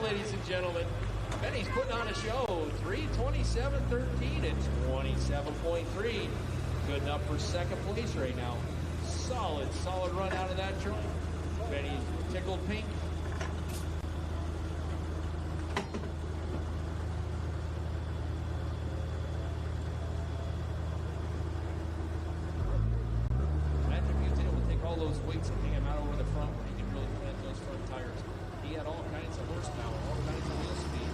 Ladies and gentlemen, Benny's putting on a show. 3:27.13 and 27.3. Good enough for second place right now. Solid run out of that truck. Benny's tickled pink. Magic Museum will take all those weights and hang them out over the front where you can really plant those front tires. He had all kinds of horsepower, all kinds of wheel speed.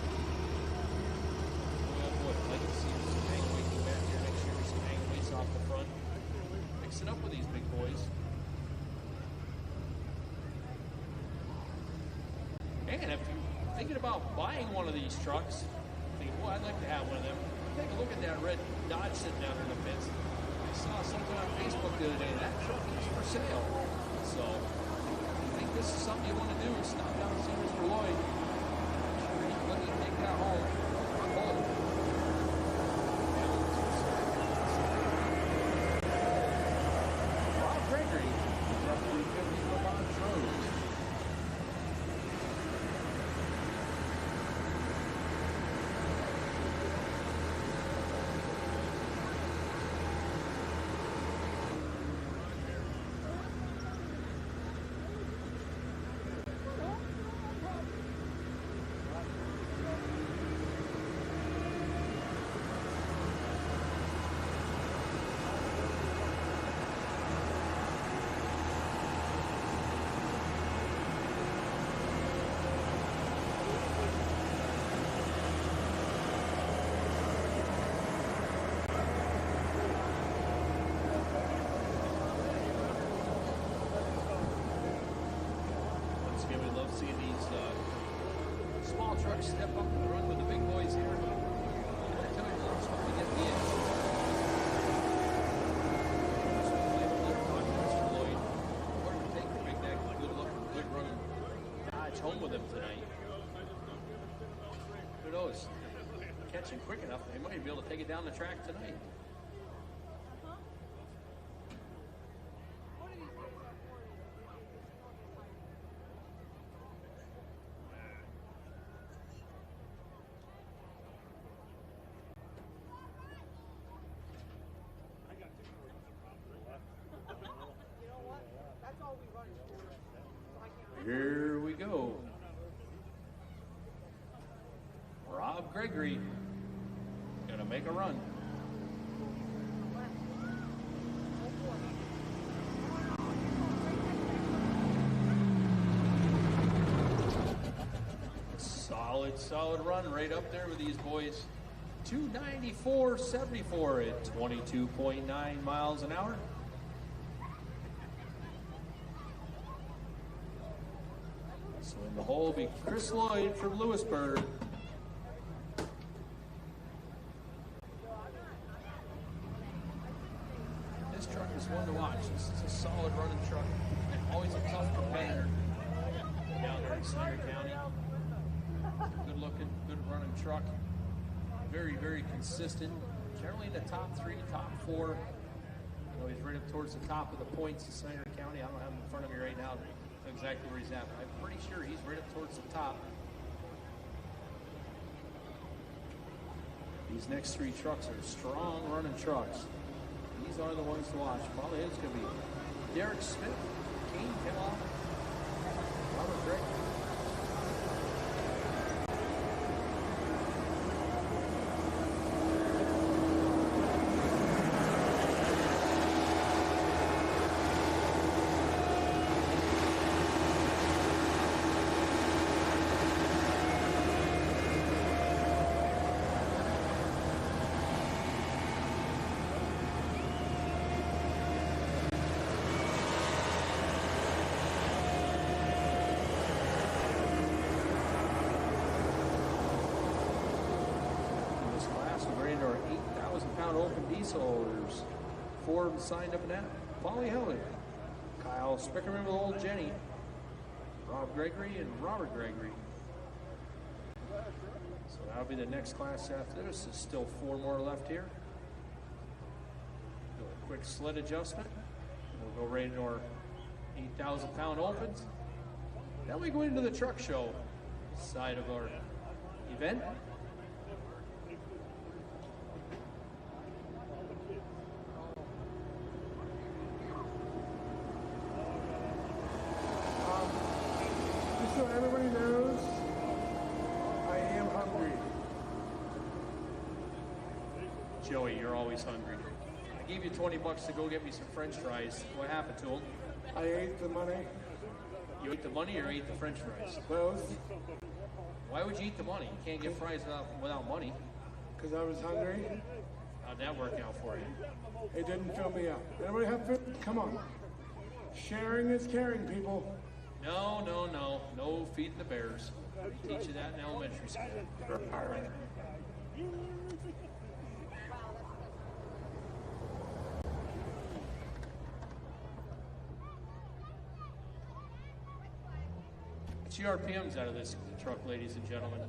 Boy, I'd like to see some hang weighting back here next year, some hang weights off the front. Mix it up with these big boys. And if you're thinking about buying one of these trucks, think, well, I'd like to have one of them. Take a look at that red Dodge sitting down in the pits. I saw something on Facebook the other day. That truck is for sale. So, this is something you want to do, stop down and see Mr. Lloyd. Sure you can let me take that home. Rob Gregory, roughly 50 Vermont Road. trucks step up and run with the big boys here. I tell you, that's what we get the edge. Mr. Lloyd, what do you think to make that good looking, good running Dodge home with him tonight? Who knows? Catching quick enough, they might be able to take it down the track tonight. Here we go. Rob Gregory gonna make a run. Solid run right up there with these boys. 294.74 at 22.9 miles an hour. So in the hole will be Chris Lloyd from Lewisburg. This truck is one to watch. This is a solid running truck. And always a tough competitor down there in Snyder County. Good looking, good running truck. Very consistent. Generally in the top 3, top 4. You know, he's right up towards the top of the points in Snyder County. I don't have him in front of me right now exactly where he's at, but I'm pretty sure he's right up towards the top. These next 3 trucks are strong running trucks. These are the ones to watch. Probably it's going to be Derek Smith, Kane Kellogg, Robert Gregg. There's 4 of them signed up in that. Polly Helen, Kyle Spickerman with Old Jenny, Rob Gregory, and Robert Gregory. So that'll be the next class after this. There's still 4 more left here. Do a quick sled adjustment. We'll go right into our 8,000 pound opens. Then we go into the truck show side of our event. So everybody knows, I am hungry. Joey, you're always hungry. I gave you $20 to go get me some French fries. What happened to them? I ate the money. You ate the money or ate the French fries? Both. Why would you eat the money? You can't get fries without money. Because I was hungry. How'd that work out for you? It didn't fill me up. Everybody have food? Come on. Sharing is caring, people. No feeding the bears. They teach you that in elementary school. What's your RPMs out of this truck, ladies and gentlemen?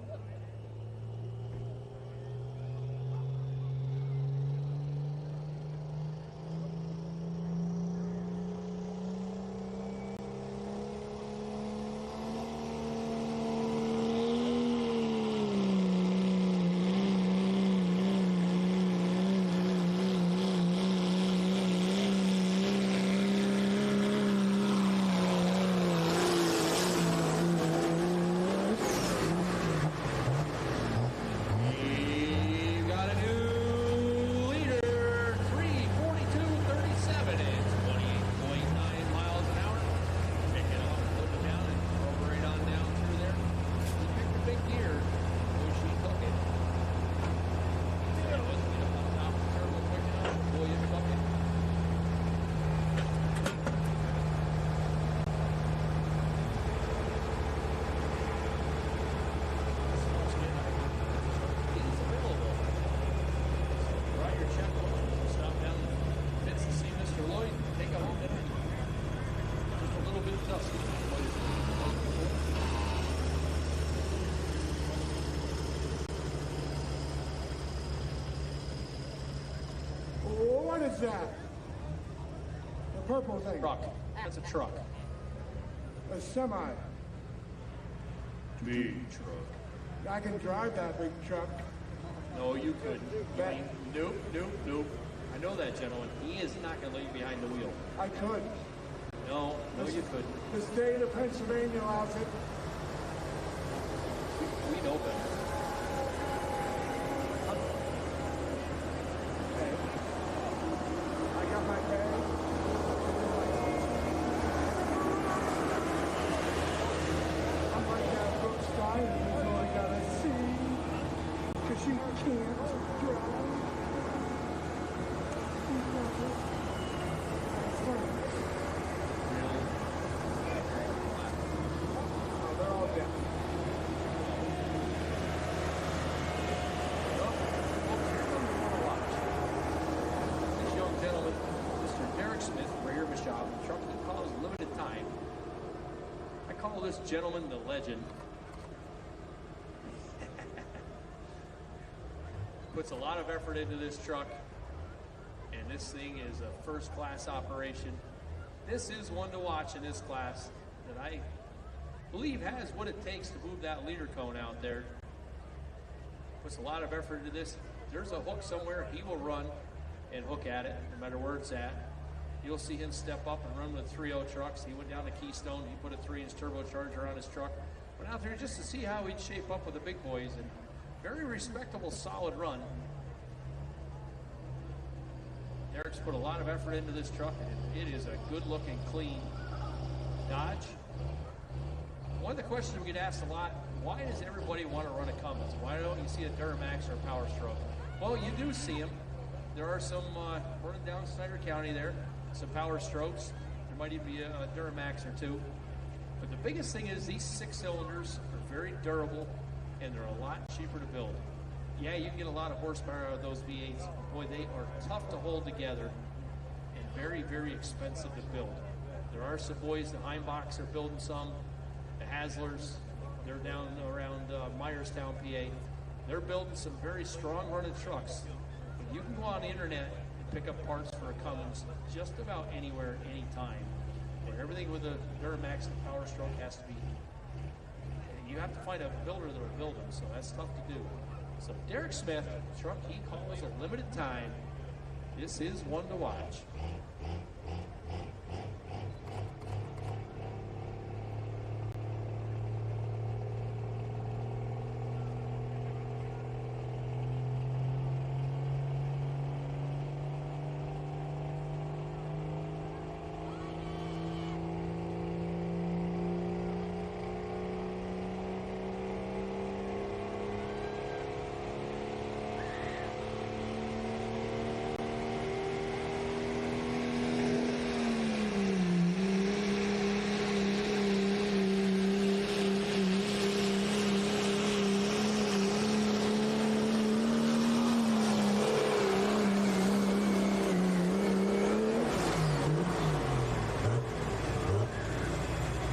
is that? The purple thing. Truck. That's a truck. A semi. Big truck. I can drive that big truck. No, you couldn't. Bet. Nope, nope, nope. I know that gentleman. He is not going to leave behind the wheel. I could. No, you couldn't. The state of Pennsylvania allows it. We know better. Okay. I got my bag. I'm like that Brooke Stein, who's only got a C, because she can't drive. Oh, they're all dead. This young gentleman, Mr. Derek Smith, Rayer Bishop, truck he calls limited time. I call this gentleman the legend. Puts a lot of effort into this truck, and this thing is a first-class operation. This is one to watch in this class that I believe has what it takes to move that leader cone out there. Puts a lot of effort into this. There's a hook somewhere, he will run and hook at it, no matter where it's at. You'll see him step up and run with 3.0 trucks. He went down to Keystone, he put a 3-inch turbocharger on his truck. Went out there just to see how he'd shape up with the big boys, and very respectable, solid run. Derek's put a lot of effort into this truck, and it is a good-looking, clean Dodge. One of the questions we get asked a lot, why does everybody want to run a Cummins? Why don't you see a Duramax or a Power Stroke? Well, you do see them. There are some running down Snyder County there, some Power Strokes. There might even be a Duramax or two. But the biggest thing is these 6 cylinders are very durable, and they're a lot cheaper to build. Yeah, you can get a lot of horsepower out of those V8s. Boy, they are tough to hold together and very, very expensive to build. There are some boys, the Heimbachs are building some, the Haslers, they're down around Myerstown, PA. They're building some very strong running trucks. But you can go on the internet and pick up parts for a Cummins just about anywhere, anytime. But everything with a Duramax and Power Stroke has to be, you have to find a builder that will build them, so that's tough to do. So Derek Smith, truck he calls a limited time. This is one to watch.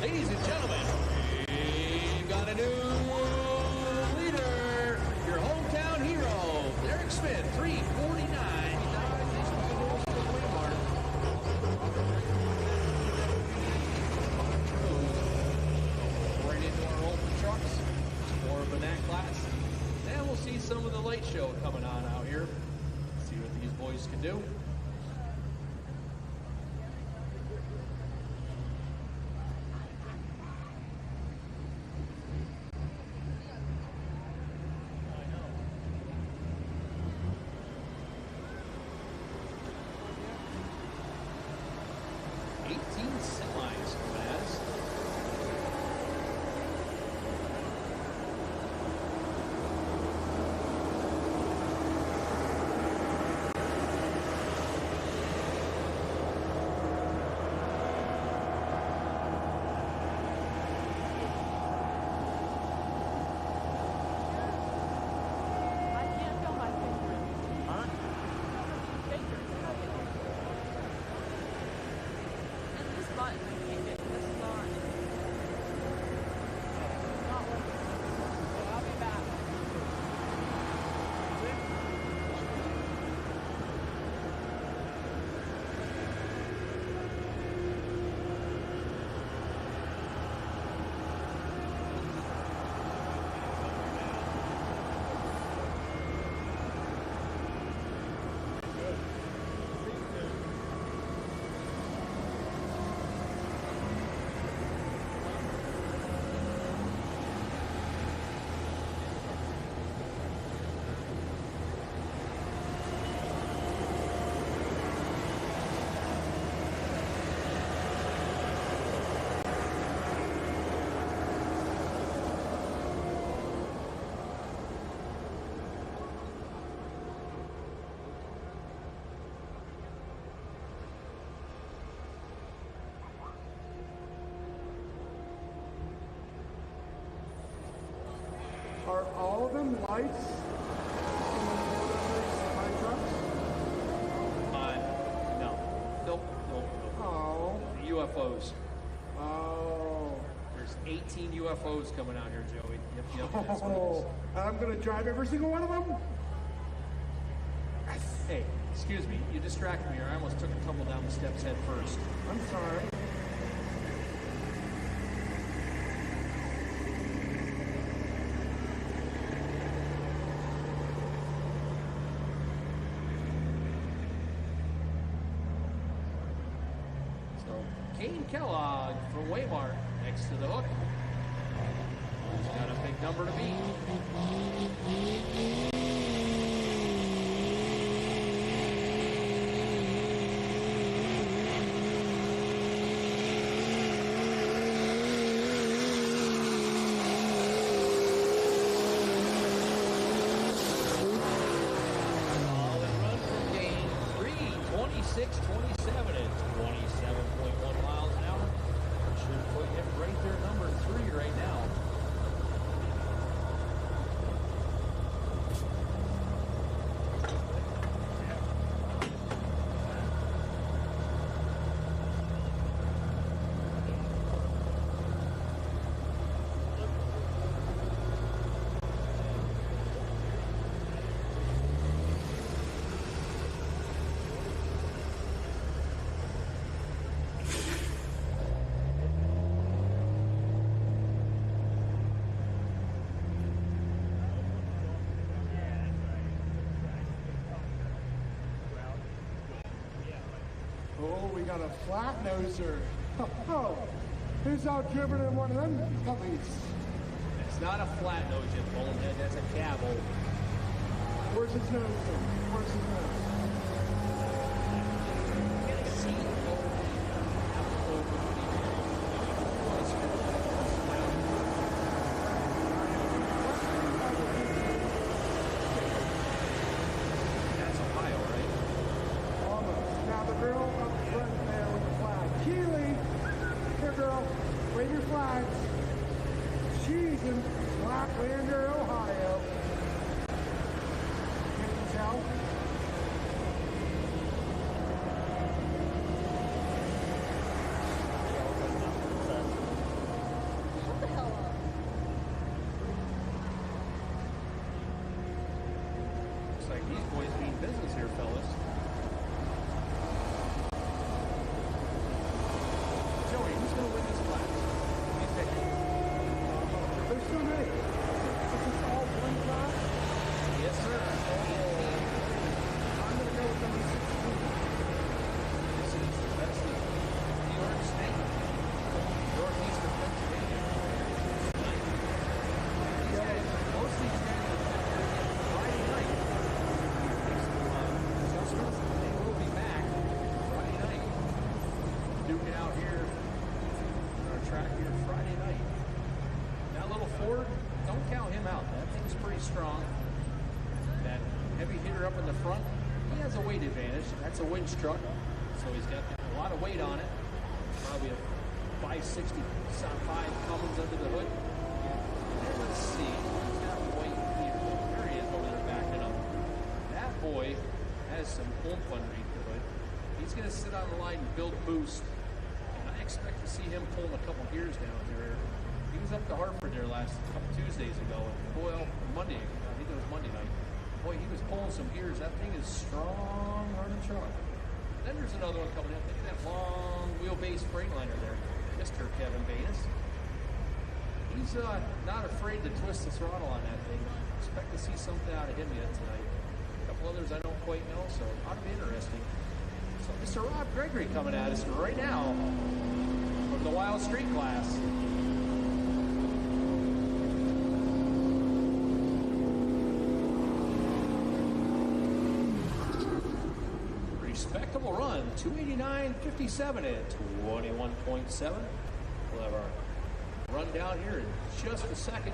Ladies and gentlemen, we've got a new leader, your hometown hero, Derek Smith, 349. Right into our open trucks, more of a that class. And we'll see some of the light show coming on out here. See what these boys can do. Are all of them lights in those semi trucks? No. Nope. Oh. The UFOs. Oh. There's 18 UFOs coming out here, Joey. Yep, that's what it Oh. I'm going to drive every single one of them? is. Hey, excuse me, you distracted me, or I almost took a tumble down the steps head first. I'm sorry. So, Kane Kellogg from Waymart next to the hook. He's got a big number to beat. Solid run from Kane. 3:26.27 at 27.1 miles an hour. Should put him right there, number 3 right now. Oh, we got a flat noser. Oh, who's out driven in one of them puppies? It's not a flat nose, you bonehead. That's a cab over. Where's his nose? Then? Where's his nose? Get a seat over That's Ohio, right? Almost. Now the girl up front there with the flag. Keely! Here, girl. Wave your flags. She's in Blacklander, Ohio. Can you tell? Shut the hell up. Looks like these boys mean business here, fellas. Joey, who's going to win this class? What do you think? There's so many. Is this all one class? Yes, sir. I'm going to go with number 16. That's the New York State, northeastern Pennsylvania. These guys, most of these guys are Friday night. They will be back Friday night. Duking out here on our track here Friday night. That little Ford, don't count him out. That thing's pretty strong. That heavy hitter up in the front, he has a weight advantage. That's a winch truck, so he's got a lot of weight on it. Probably a 565 Cummins under the hood. And let's see, he's got weight here. There he is over there backing up. That boy has some oomph underneath the hood. He's going to sit on the line and build boost. And I expect to see him pulling a couple gears down there. He was up to Hartford there last couple Tuesdays ago, and boy, Monday, I think it was Monday night. Boy, he was pulling some gears. That thing is strong running truck. Then there's another one coming in. Look at that long wheelbase Freightliner there, Mr. Kevin Banis. He's not afraid to twist the throttle on that thing. Expect to see something out of him yet tonight. A couple others I don't quite know, so ought to be interesting. So Mr. Rob Gregory coming at us right now from the Wild Street class. Respectable run, 289.57 at 21.7. We'll have our run down here in just a second.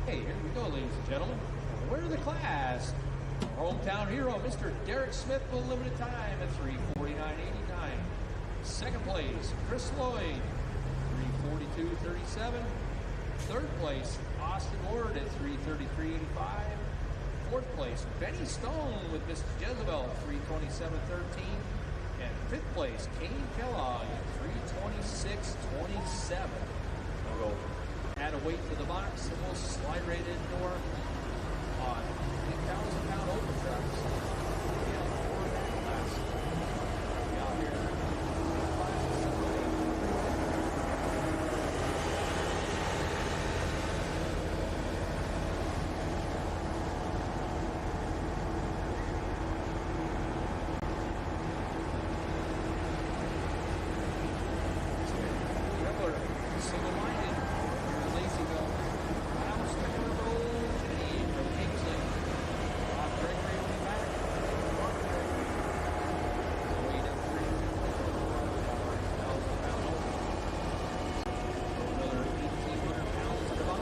Hey, here we go, ladies and gentlemen. Winner of the class, Hometown hero, Mr. Derek Smith, with a limited time at 3:49.89. Second place, Chris Lloyd, 3:42.37. Third place, Austin Ward at 3:33.85. Fourth place, Benny Stone with Miss Jezebel at 3:27.13. And fifth place, Kane Kellogg at 3:26.27. We'll go add a weight to the box and we'll slide right into our 8,000-pound open trucks. We have 4 class. We out here. Single-minded, lazy go. Wow, sticking up old Jenny from Kingsley. Rob Gregory will be back. Weight up 3,000 pounds. Another 1,800 pounds in the box.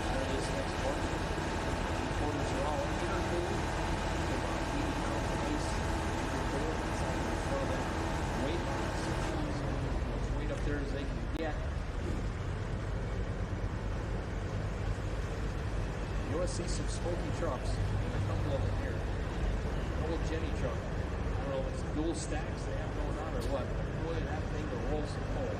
Out of this next part. Quarters are all intercooled. Weight up there as they can get. You want to see some smoky trucks. There's a couple of them here. Old Jenny truck. I don't know if it's dual stacks they have going on or what, but boy, that thing will roll some coal.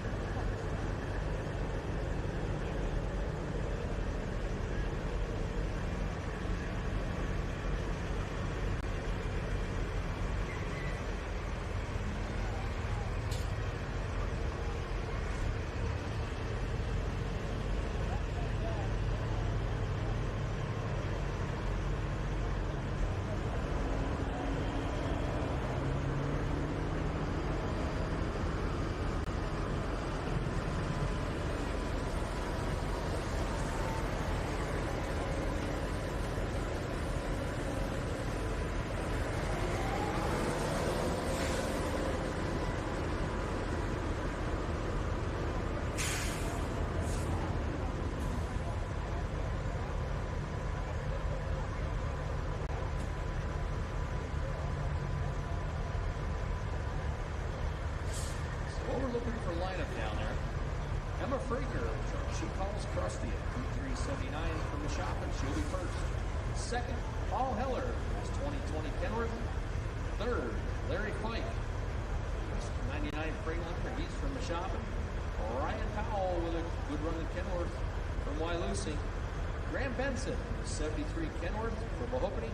Looking for lineup down there. Emma Fraker, she calls Krusty at 3:79 from the shop, and she'll be first. Second, Paul Heller, that's 2020 Kenworth. Third, Larry Pike, 99 Freightliner, he's from the shop. Ryan Powell with a good run at Kenworth from Wyalusing. Graham Benson, 73 Kenworth from Mahopany.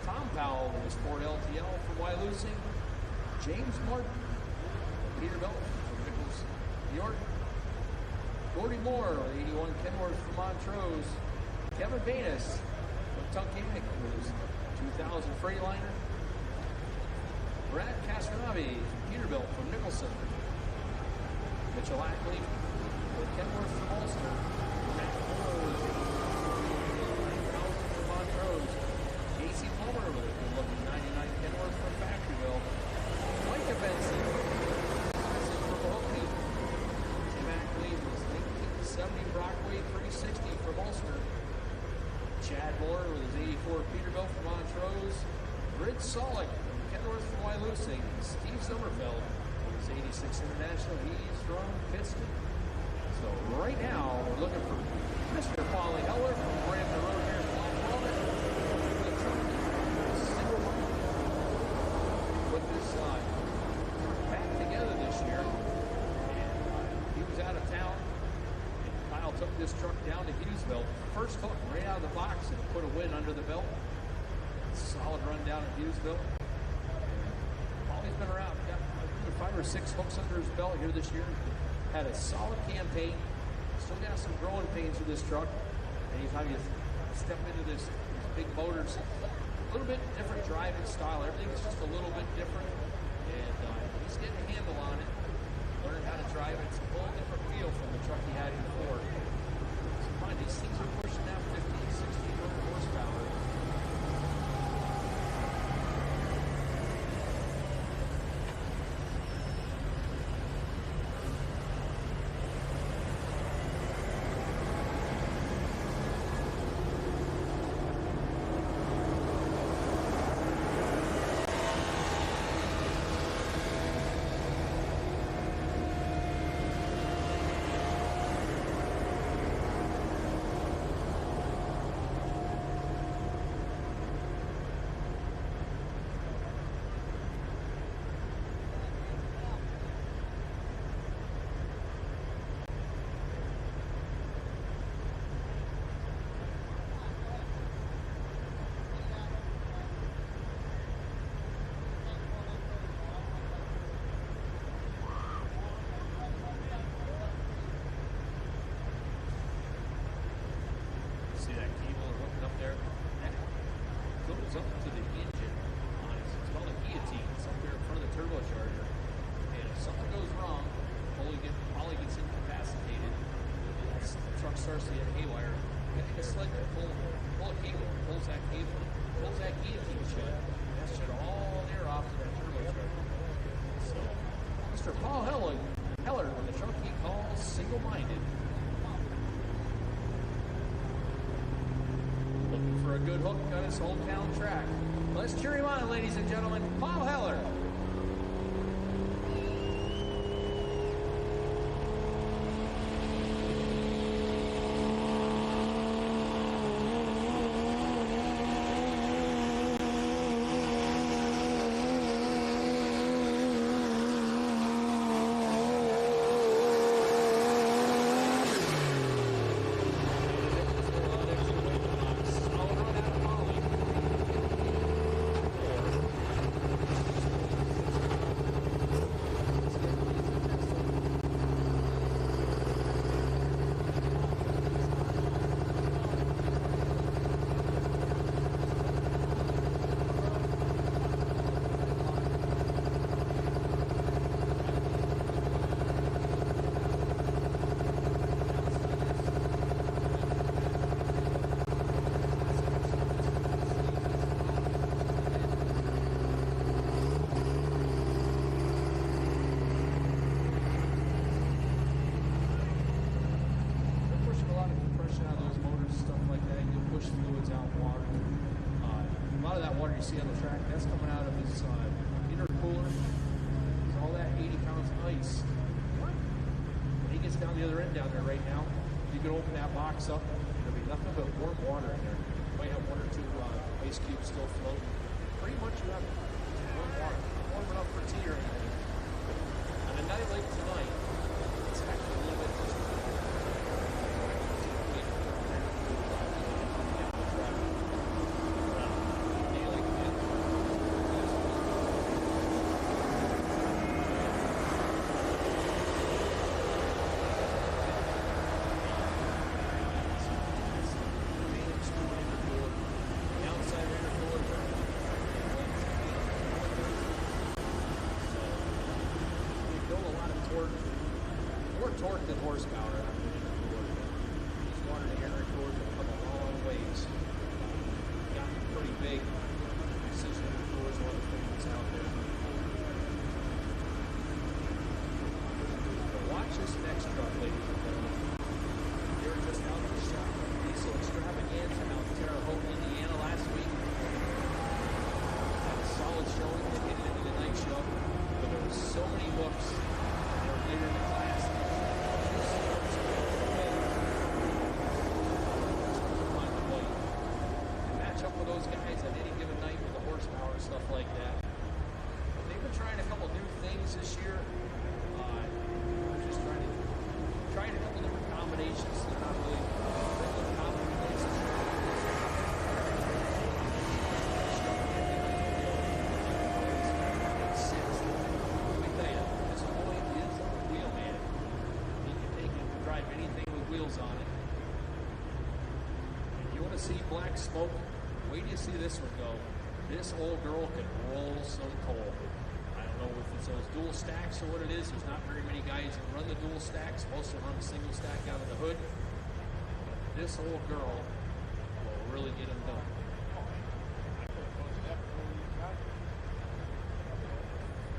Tom Powell with his Ford LTL from Wyalusing. James Martin, Peterbilt from Nichols, New York. Gordy Moore, 81 Kenworth from Montrose. Kevin Banis from Tunkhannock with his 2000 Freightliner. Brad Castronavi, Peterbilt from Nicholson. Mitchell Ackley with Kenworth from Ulster. Matt Moore with 9,000 from Montrose. Casey Plummer with a good-looking 99 Kenworth from Factoryville. Micah Benson from Mahoney. Tim Ackley was 1970 Brockway 360 from Ulster. Chad Moore with his 84 Peterbilt from Montrose. Rid Solik from Kenworth from Wyalusing. Steve Sommerfeld, his 86 International, he's from Pittston. So right now we're looking for Mr. Paulie Heller from Brampton Road here in Black Walnut. The truck single put this back together this year. And he was out of town. And Kyle took this truck down to Hughesville. First hook right out of the box and put a win under the belt. Solid run down at Hughesville. Paulie's been around. Got 5 or 6 hooks under his belt here this year. Had a solid campaign. Still got some growing pains with this truck. Anytime you step into these big motors, a little bit different driving style. Everything's just a little bit different. And he's getting a handle on it. Learning how to drive it. It's a whole different feel from the truck he had before. So find these things are pushing now 15, 1600 horsepower. starts to get haywire, get the sled to pull a cable, pulls that cable, pulls that key to keep it shut. That shut all the air off to that turbo truck. So, Mr. Paul Heller with the truck he calls single-minded. Looking for a good hook on his hometown track. Let's cheer him on, ladies and gentlemen. Paul Heller. See on the track, that's coming out of his intercooler. There's all that 80 pounds of ice. When he gets down the other end down there right now, you can open that box up, there'll be nothing but warm water in there. You might have one or two ice cubes still floating. Pretty much you have warm water, warm enough for tea or anything. On a night like tonight, it's actually a little bit just torque than horsepower. These water to air intercoolers have come a long ways. Gotten pretty big. Precision intercoolers are one of the favorites out there. But watch this next truck, ladies and gentlemen. They're just out of the shop. Diesel extravaganza out in Terre Haute, Indiana last week. Had a solid showing. They hit it into the night show. But there was so many hooks. They were later in the class. Up with those guys at any given night with the horsepower and stuff like that. But they've been trying a couple new things this year. Just trying a couple different combinations. They're not really regular combinations. Let me tell you, this boy is a wheel man. He can take it and drive anything with wheels on it. If you want to see black smoke, wait till you see this one go. This old girl can roll some coal. I don't know if it's those dual stacks or what it is. There's not very many guys that run the dual stacks. Most of them run the single stack out of the hood. But this old girl will really get them done.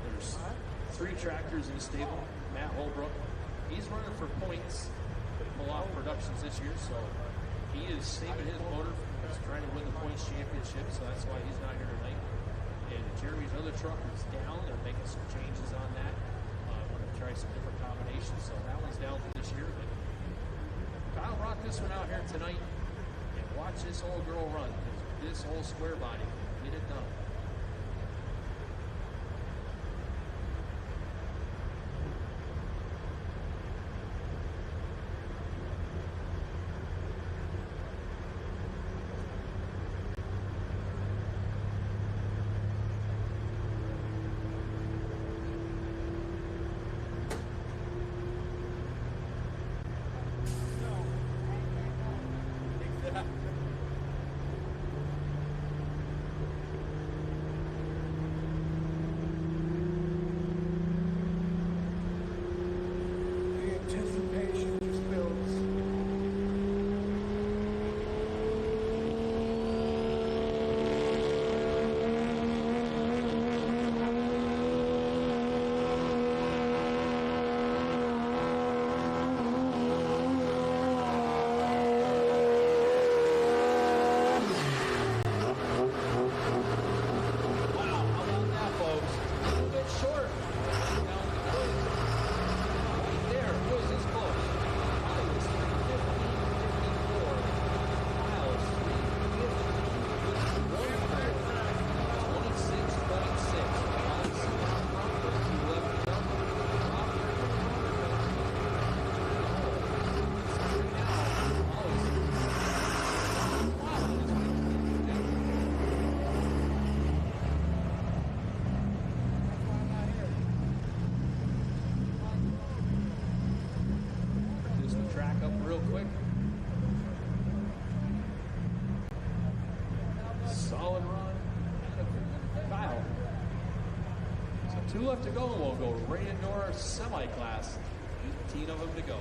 There's 3 tractors in the stable. Matt Holbrook, he's running for points to pull off productions this year, so he is saving his motor. He's trying to win the points championship, so that's why he's not here tonight. And Jeremy's other truck is down. They're making some changes on that. Want to try some different combinations, so that one's down for this year. But Kyle brought this one out here tonight, and watch this old girl run. This old square body can get it done. 2 left to go, and we'll go right into our semi-class. 18 of them to go.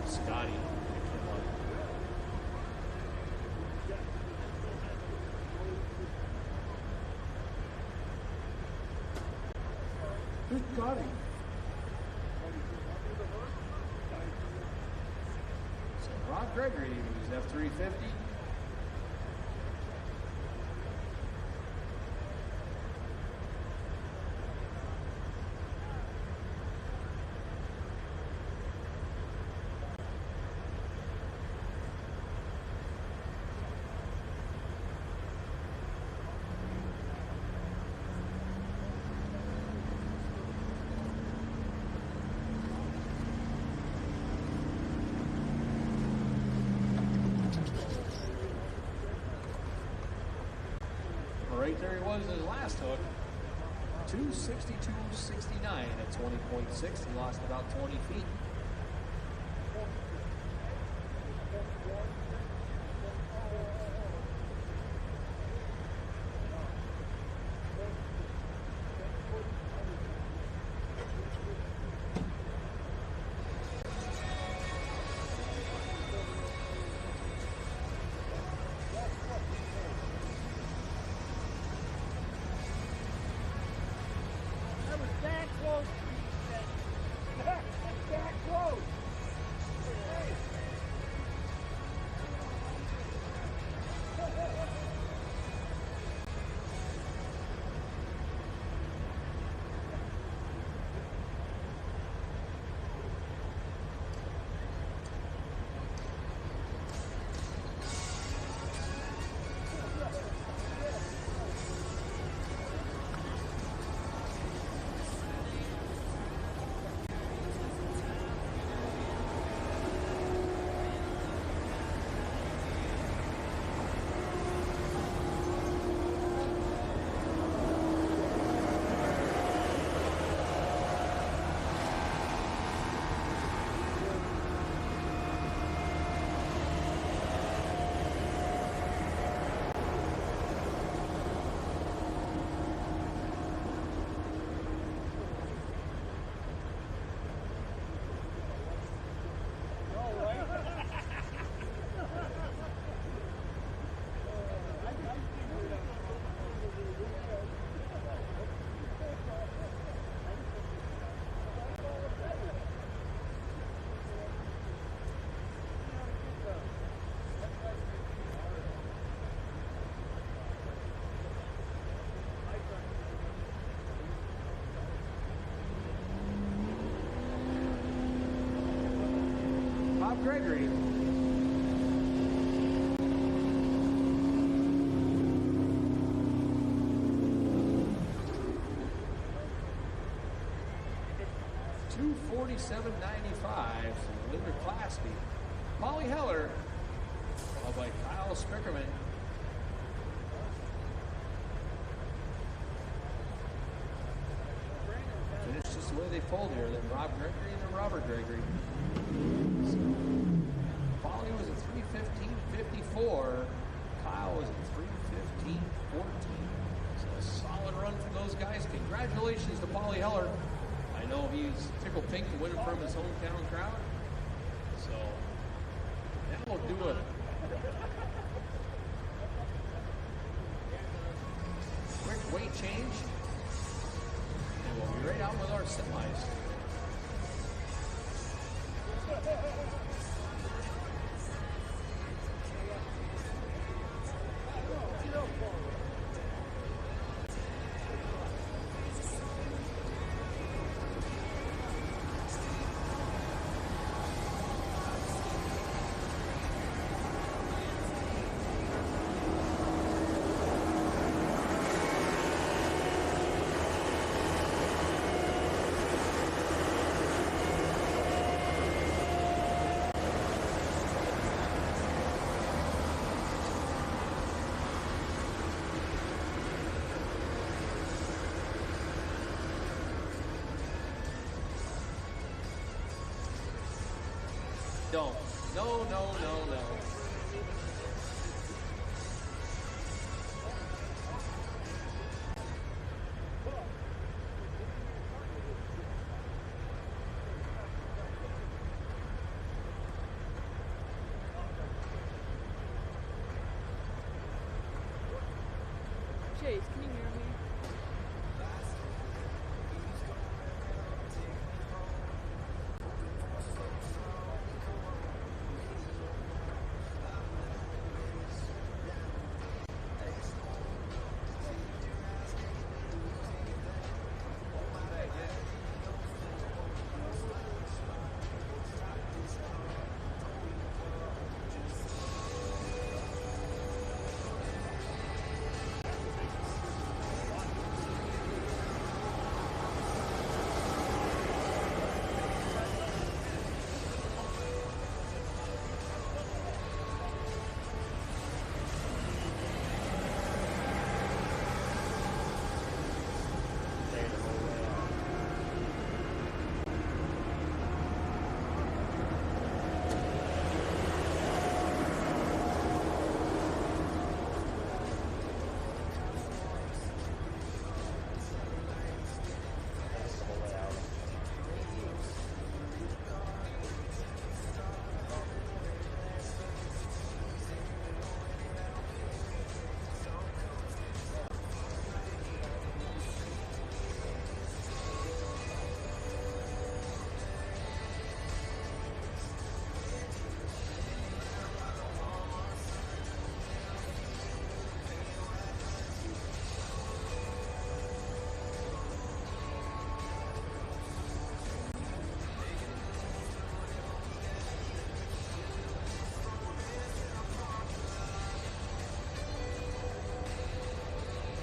Scotty. Who's got him? So Rob Gregory, who's F350. Right there he was in his last hook. 262.69 at 20.6. He lost about 20 feet. Gregory. 2:47.95. So Linda Claspy. Molly Heller, followed by Kyle Spickerman. Finished just the way they pulled here. Then Rob Gregory and then Robert Gregory. So, Molly was at 3:15.54. Kyle was at 3:15.14. So a solid run from those guys. Congratulations to Paulie Heller. I know he's tickled pink to win it from his hometown crowd. So now we'll do a quick weight change. And we'll be right out with our semis. Don't. No, no, no, no. Chase, can you hear me?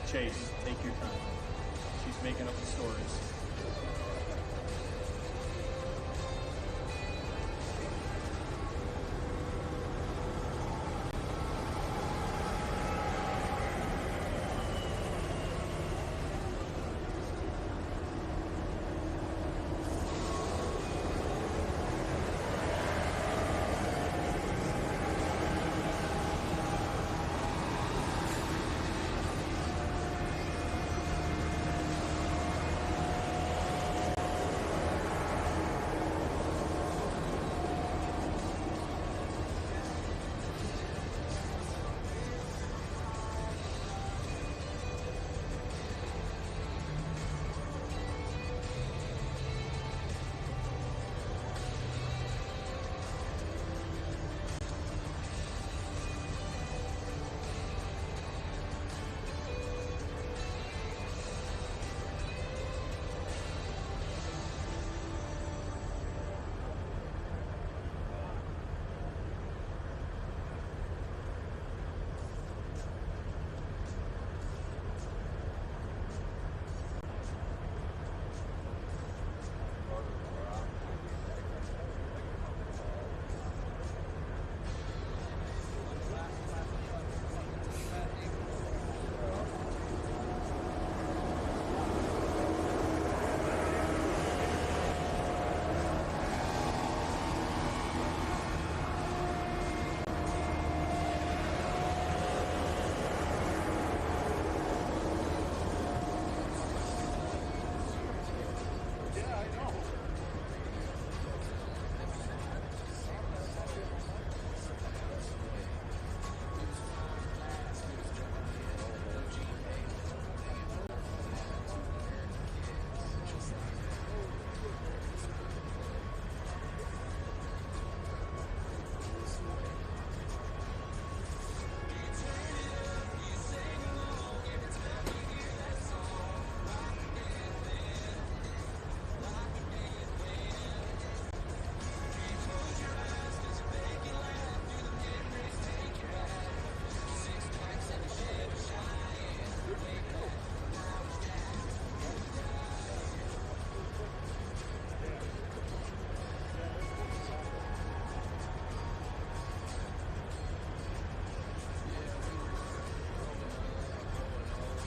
Chase, take your time. She's making up the stories.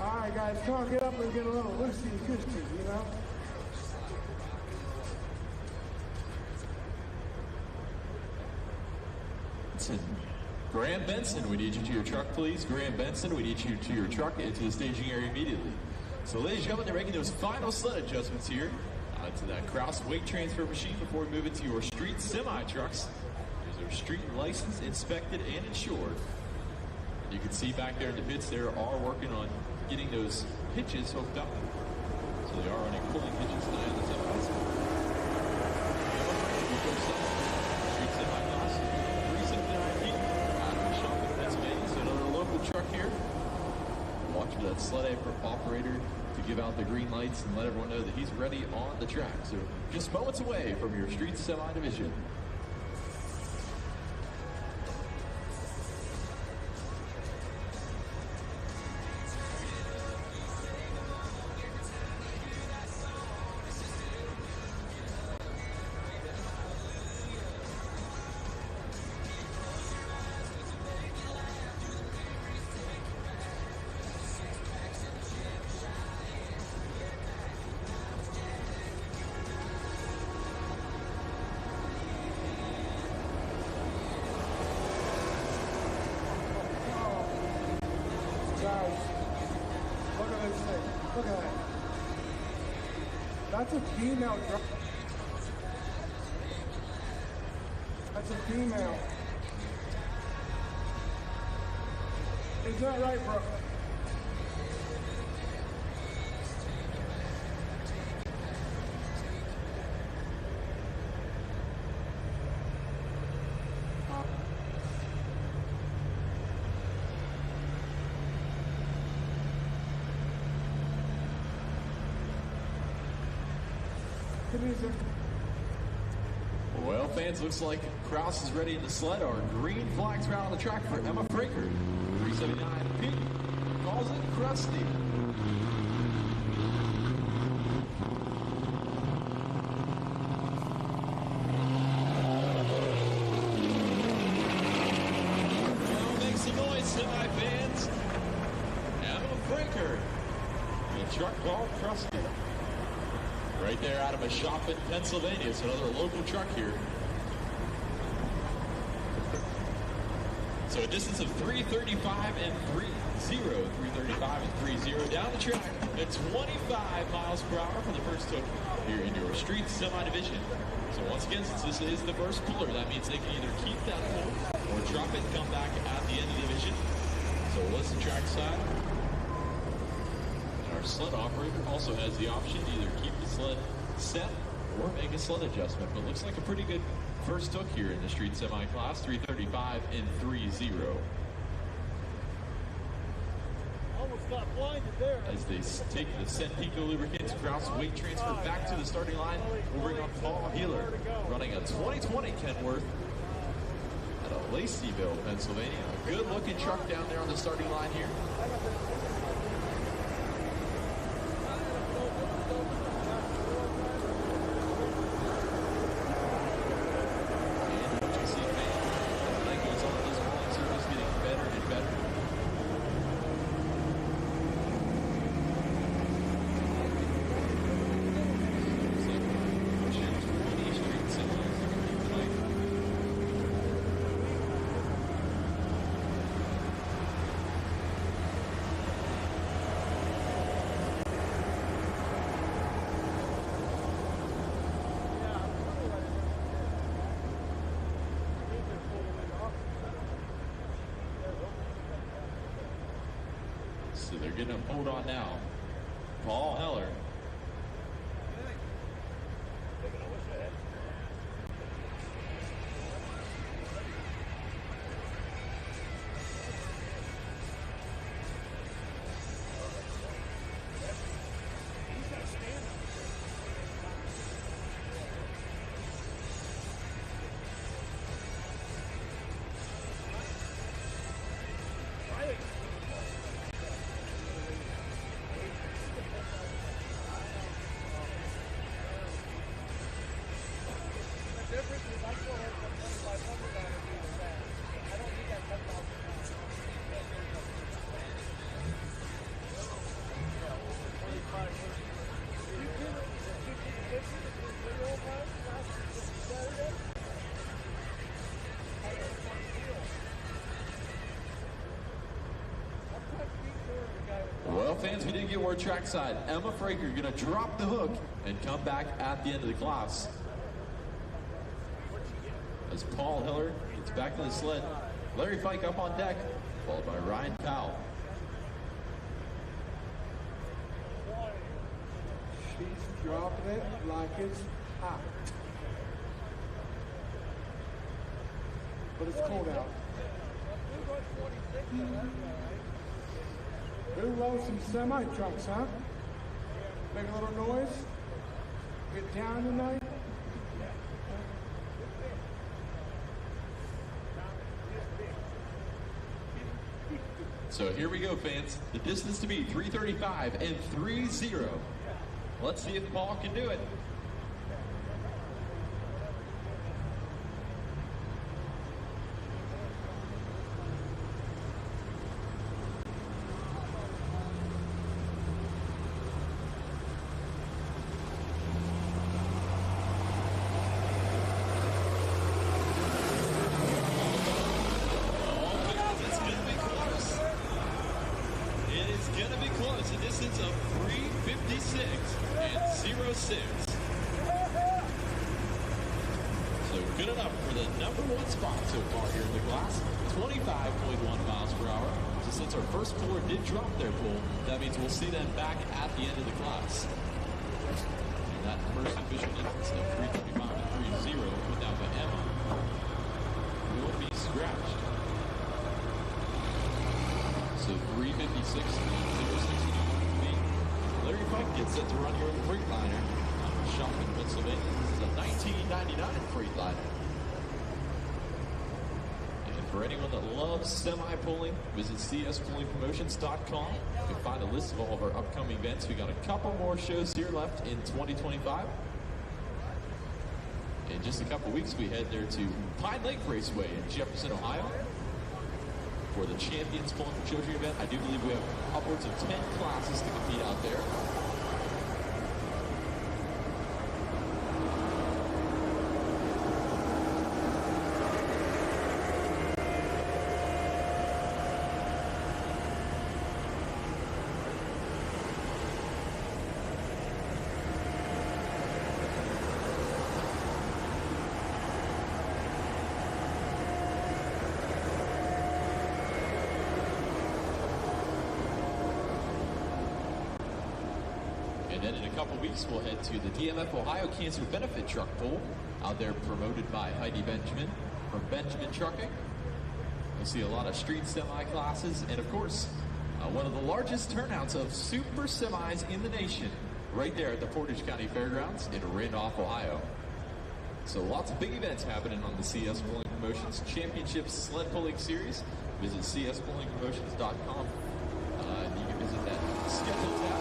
All right, guys, come on, get up and get a little loosey-goosey, you know? Graham Benson, we need you to your truck, please. Graham Benson, we need you to your truck into the staging area immediately. So, ladies and gentlemen, they're making those final sled adjustments here to that Kraus weight transfer machine before we move into your street semi-trucks. Those are street licensed, inspected, and insured. You can see back there in the pits, they are working on getting those hitches hooked up. So they are running pulling hitches tonight. That's awesome. Street semi-class, 379 feet out of Wyoming, Pennsylvania. So another local truck here. Watch for that sled operator to give out the green lights and let everyone know that he's ready on the track. So just moments away from your street semi division. Guys, look at this thing. Look at that. That's a female driver. That's a female. Is that right, bro? Well, fans, looks like Kraus is ready in the sled. Our green flags are out on the track for Emma Fraker. 379 Pete calls it crusty. Now make some noise, semi-fans. Emma Fraker. The truck called crusty. Right there out of a shop in Pennsylvania. It's another local truck here. So a distance of 335 and 30. 335 and 30 down the track at 25 miles per hour for the first hook here in your street semi-division. So once again, since this is the first puller, that means they can either keep that pull or drop it and come back at the end of the division. So let's the track side. Our sled operator also has the option to either keep the sled set or make a sled adjustment. But looks like a pretty good first hook here in the street semi class, 335 and 30. Almost got blinded there. As they take the Senpico lubricants Kraus weight transfer back to the starting line, we'll bring up Paul Healer, running a 2020 Kenworth out of Laceyville, Pennsylvania. A good looking truck down there on the starting line here. So they're getting him pulled on now. Paul Heller. Well, fans, we did get word trackside. Emma Fraker going to drop the hook and come back at the end of the class. As Paul Hiller gets back to the sled, Larry Fike up on deck, followed by Ryan Powell. She's dropping it like it's hot. But it's cold out. Who loves some semi trucks, huh? Make a little noise. Get down tonight. So here we go, fans. The distance to beat, 3:35 and 3:0. Let's see if Paul can do it. See them back at the end of the class. And that first official difference of 3:35 to 3:0 put down by Emma will be scratched. So 3:56 and 0:69. Larry Fike gets set to run here in the Freightliner out of Shopton, Pennsylvania. This is a 1999 Freightliner. For anyone that loves semi-pulling, visit cspullingpromotions.com. You can find a list of all of our upcoming events. We got a couple more shows here left in 2025. In just a couple weeks, we head there to Pine Lake Raceway in Jefferson, Ohio for the Champions Pulling for Children event. I do believe we have upwards of 10 classes to compete out there. And then in a couple weeks, we'll head to the DMF Ohio Cancer Benefit Truck Pull, out there promoted by Heidi Benjamin from Benjamin Trucking. You'll see a lot of street semi classes, and of course, one of the largest turnouts of super semis in the nation, right there at the Portage County Fairgrounds in Randolph, Ohio. So lots of big events happening on the CS Pulling Promotions Championship Sled Pulling Series. Visit cspullingpromotions.com. You can visit that schedule tab.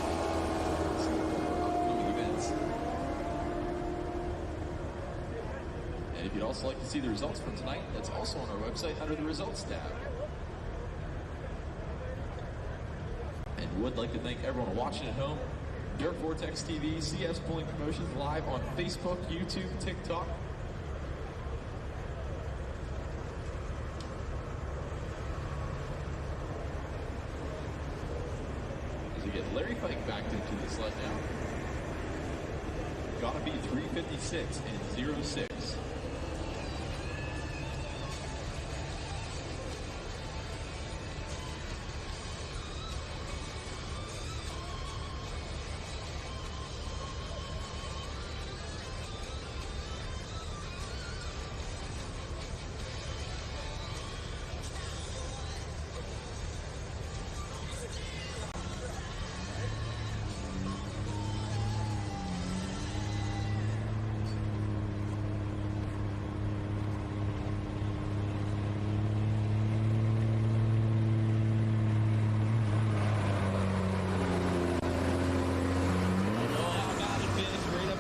And if you'd also like to see the results from tonight, that's also on our website under the results tab. And would like to thank everyone watching at home. Dirt Vortex TV, CS Pulling Promotions live on Facebook, YouTube, TikTok. As we get Larry Fike backed into the sled now. Gotta be 3:56 and 0:6.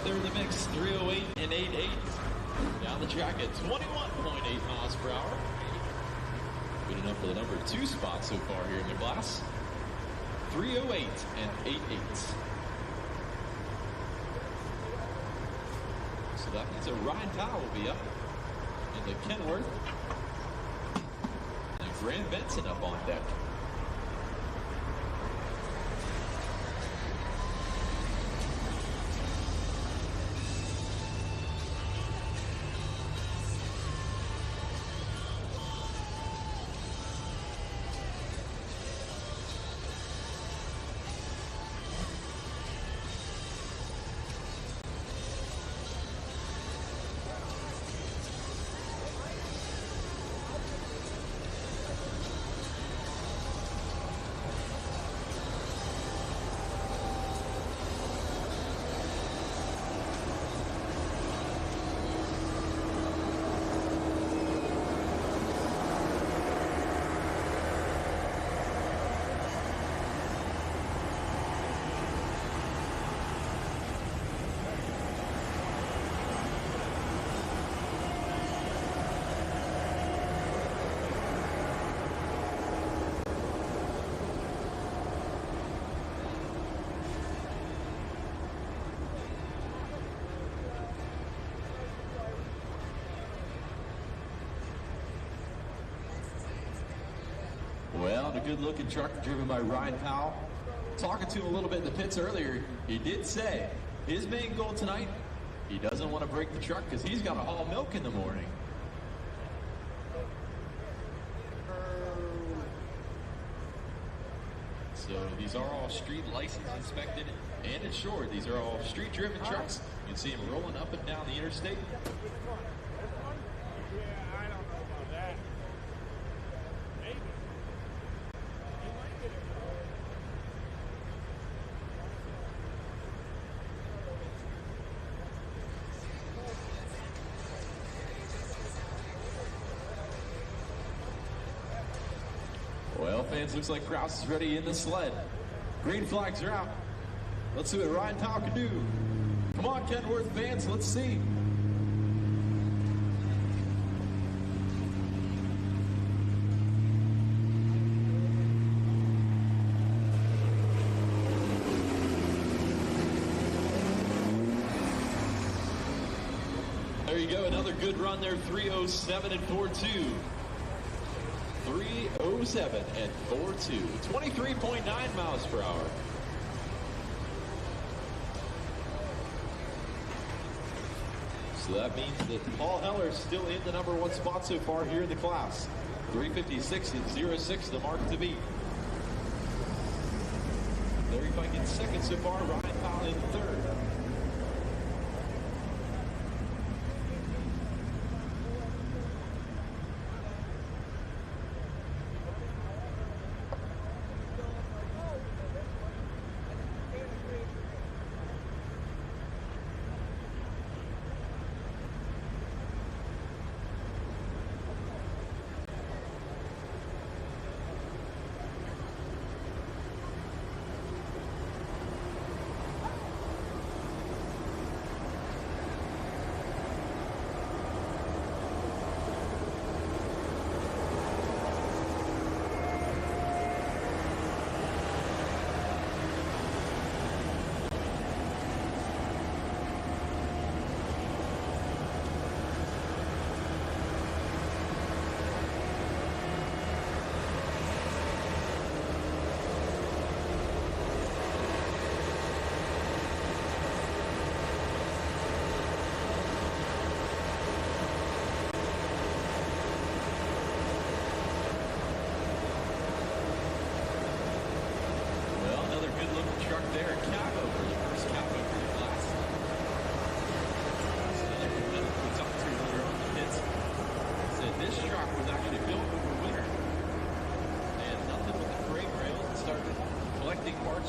The mix, 3:08 and 8:8. Down the track at 21.8 miles per hour. Good enough for the number 2 spot so far here in the class. 3:08 and 8:8. So that means that Ryan Powell will be up into Kenworth. And Graham Benson up on deck. a good-looking truck driven by Ryan Powell. Talking to him a little bit in the pits earlier, he did say his main goal tonight, he doesn't want to break the truck because he's got to haul milk in the morning. So these are all street license inspected and insured. These are all street-driven trucks. You can see them rolling up and down the interstate. Well, fans, looks like Kraus is ready in the sled. Green flags are out. Let's see what Ryan Powell can do. Come on, Kenworth fans, let's see. There you go, another good run there, 3:07 and 4.2. 3:07 and 4.2, 23.9 miles per hour. So that means that Paul Heller is still in the #1 spot so far here in the class. 3:56 and 0.6, the mark to beat. Larry Pike in second so far, Ryan Powell in third.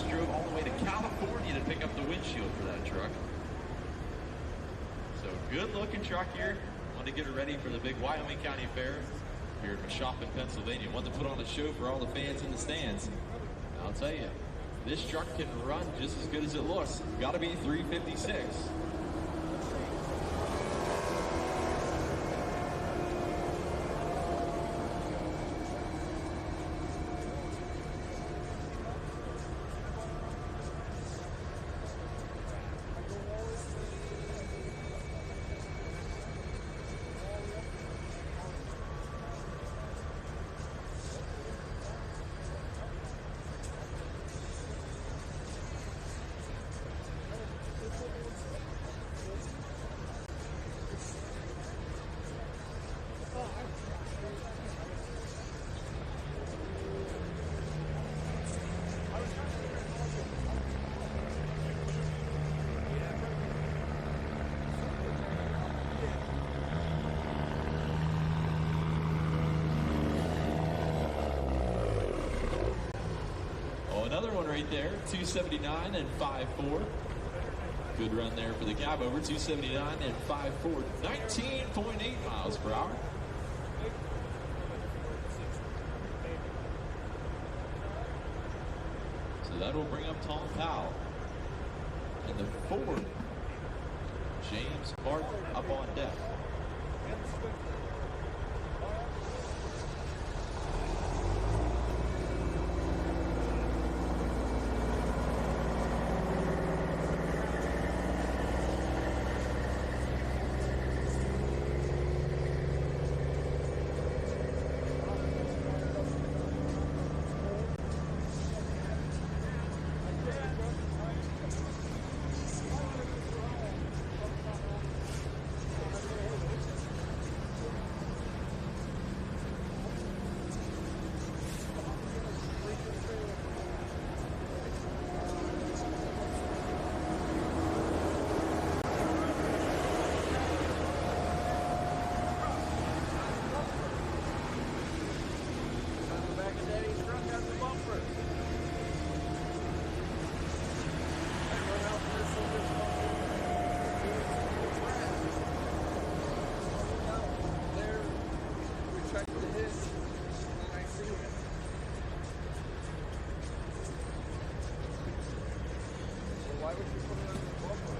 Drove all the way to California to pick up the windshield for that truck. So good looking truck here. Want to get her ready for the big Wyoming County Fair here in Mashopin, Pennsylvania. Want to put on a show for all the fans in the stands. I'll tell you, this truck can run just as good as it looks. Got to be 356. Another one right there, 279 and 5.4. Good run there for the cab over, 279 and 5.4, 19.8 miles per hour. So that will bring up Tom Powell. And the Ford, James Martin up on deck. why would you put it on the 12 foot?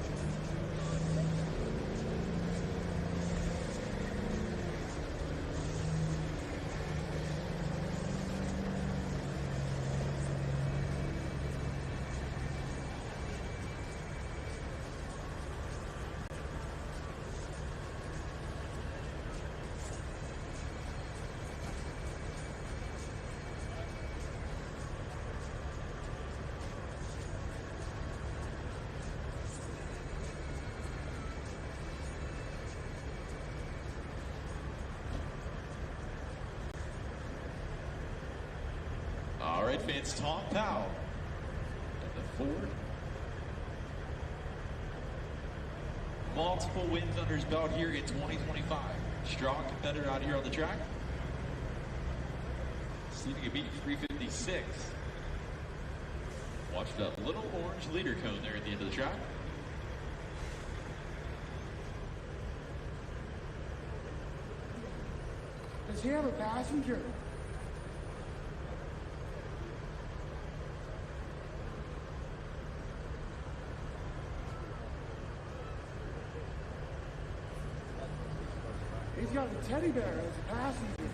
All right, fans, Tom Powell at the Ford. Multiple wins under his belt here in 2025. Strong competitor out here on the track. See if he can beat 356. Watch that little orange leader cone there at the end of the track. Does he have a passenger? He's got a teddy bear as a passenger.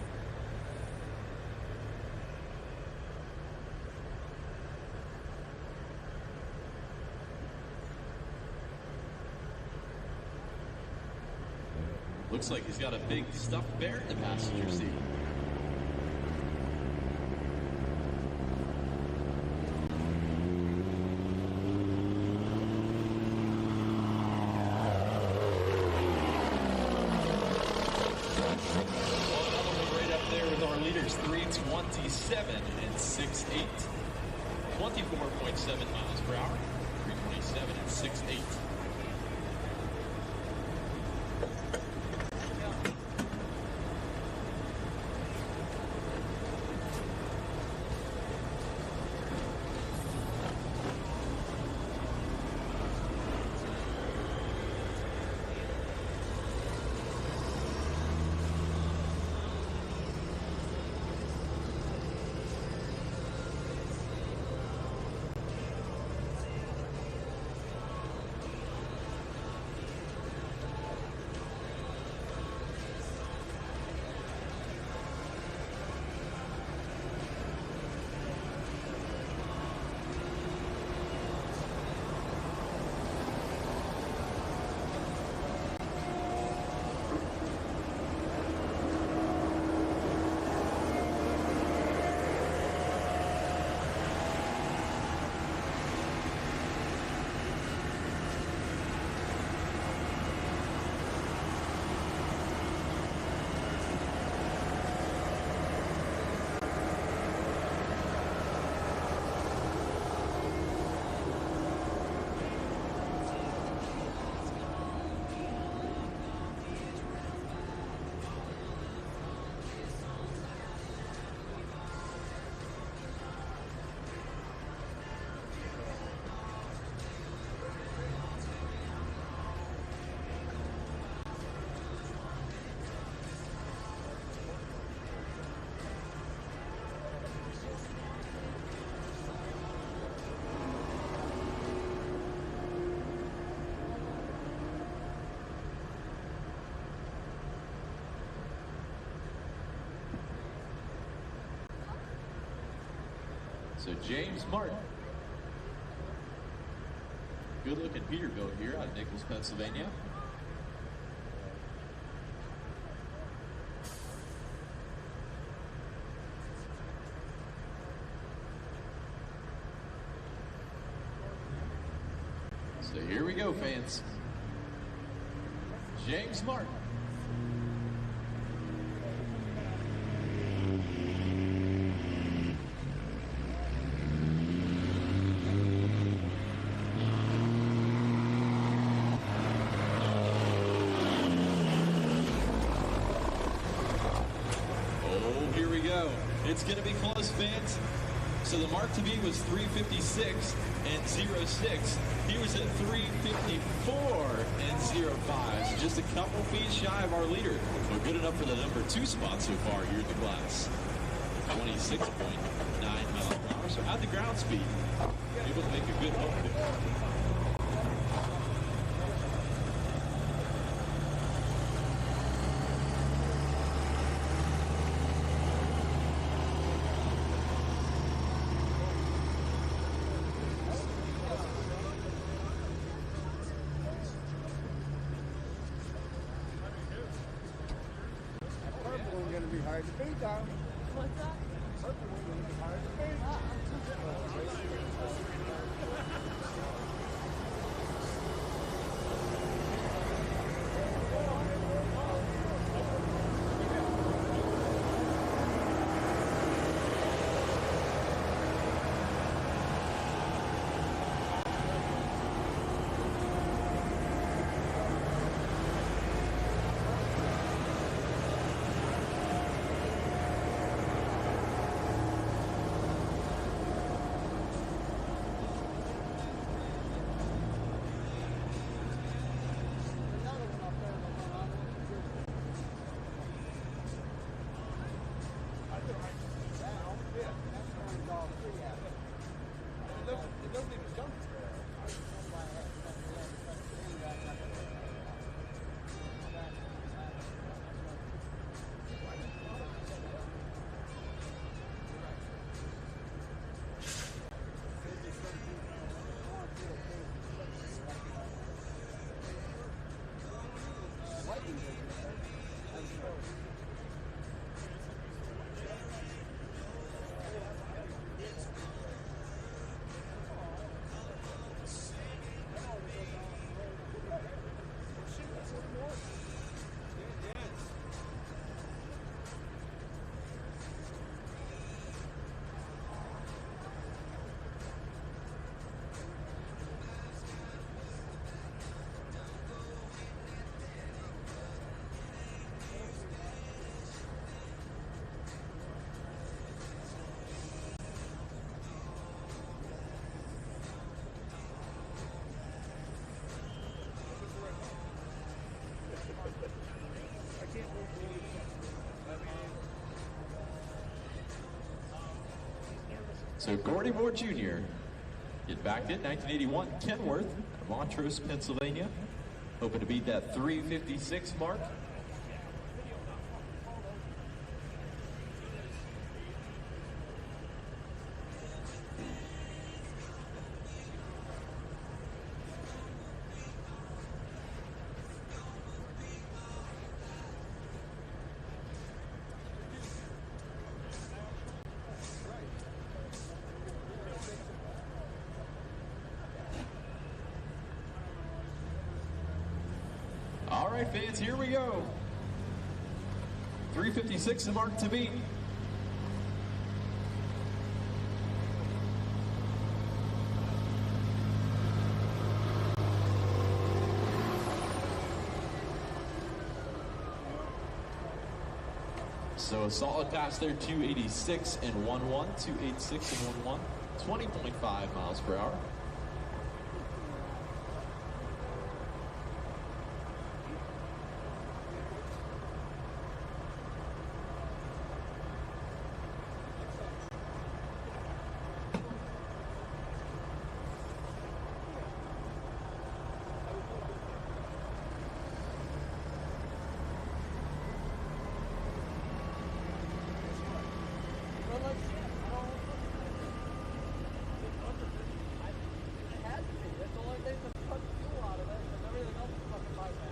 Looks like he's got a big stuffed bear in the passenger seat. Right up there with our leaders, 327 and 6.8. 24.7 miles per hour, 327 and 6.8. So James Martin. Good looking Peterbilt here out of Nichols, Pennsylvania. So here we go, fans. James Martin. It's going to be close, fans. So the mark to beat was 356 and 06. He was at 354 and 05. So just a couple feet shy of our leader, but good enough for the number 2 spot so far here in the class. 26.9 miles per hour. So at the ground speed, able to make a good hook there. Hard to beat, darling. What's that? Hard to So Gordy Moore Jr. get back in 1981, Kenworth, Montrose, Pennsylvania. Hoping to beat that 356 mark. All right, fans, here we go. 356 the mark to beat. So a solid pass there, 286 and 1-1, 286 and 1-1, 20.5 miles per hour.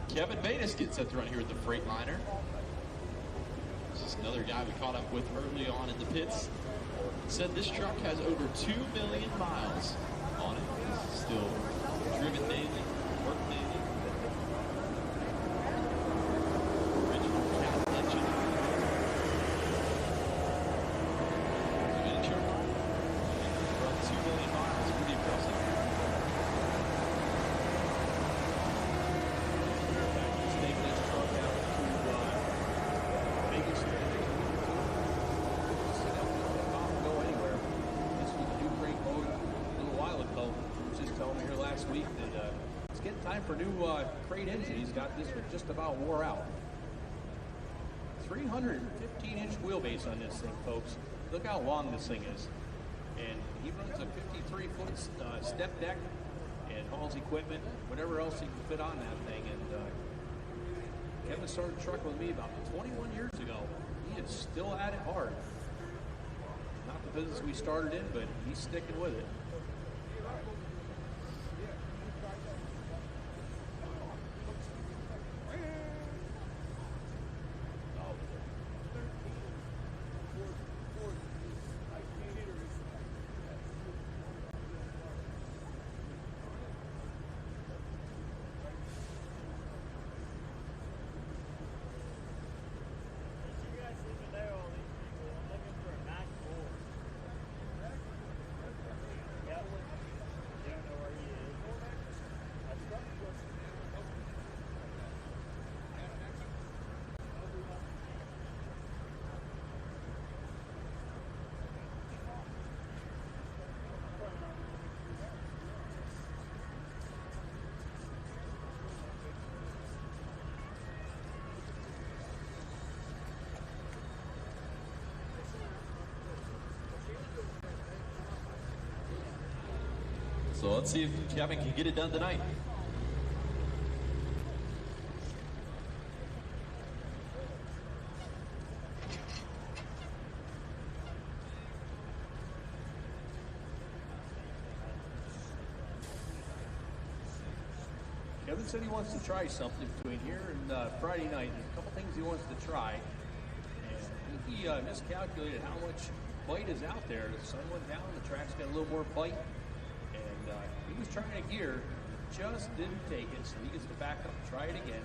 Kevin Banis gets set to run here with the Freightliner. This is another guy we caught up with early on in the pits. Said this truck has over 2 million miles on it. It's still driven daily, worked daily. Original cat engine. Miniature. Run 2 million miles. Pretty impressive. Week that it's getting time for new crate engine. He's got this one just about wore out. 315-inch wheelbase on this thing, folks. Look how long this thing is. And he runs a 53-foot step deck and hauls equipment, whatever else he can fit on that thing. And Kevin started trucking with me about 21 years ago. He is still at it hard. Not the business we started in, but he's sticking with it. So let's see if Kevin can get it done tonight. Kevin said he wants to try something between here and Friday night. There's a couple things he wants to try. And I think he miscalculated how much bite is out there. The sun went down, the track's got a little more bite. And he was trying a gear, just didn't take it, so he gets to back up and try it again.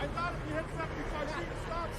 I thought if you hit 75 feet, stop.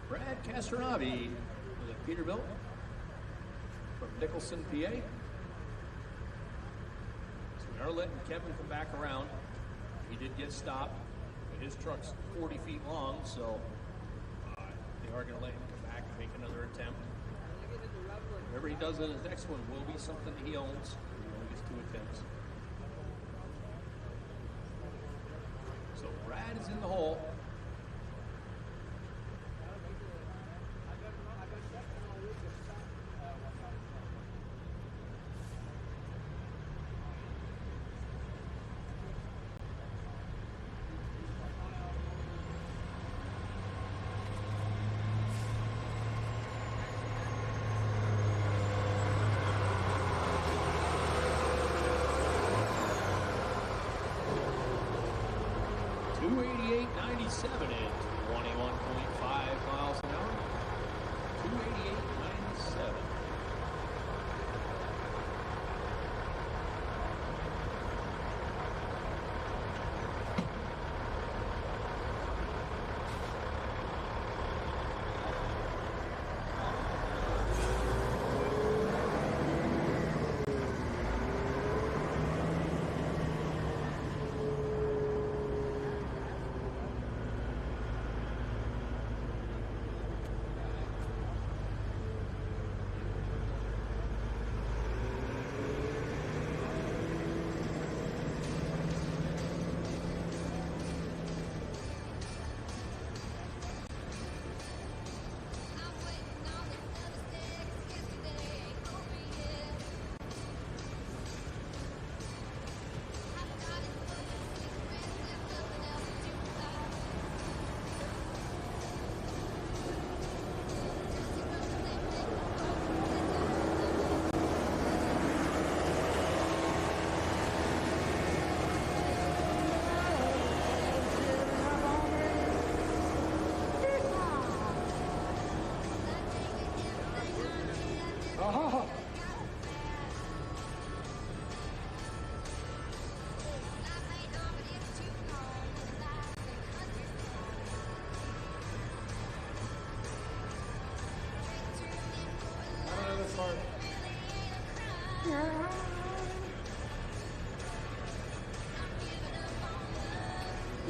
Brad Castronavi with a Peterbilt from Nicholson, PA. So we are letting Kevin come back around. He did get stopped, but his truck's 40 feet long, so they are going to let him come back and make another attempt. Whatever he does in his next one will be something that he owns. He only gets 2 attempts. So Brad is in the hole. 288.97 at 21.5 miles an hour. 288.97.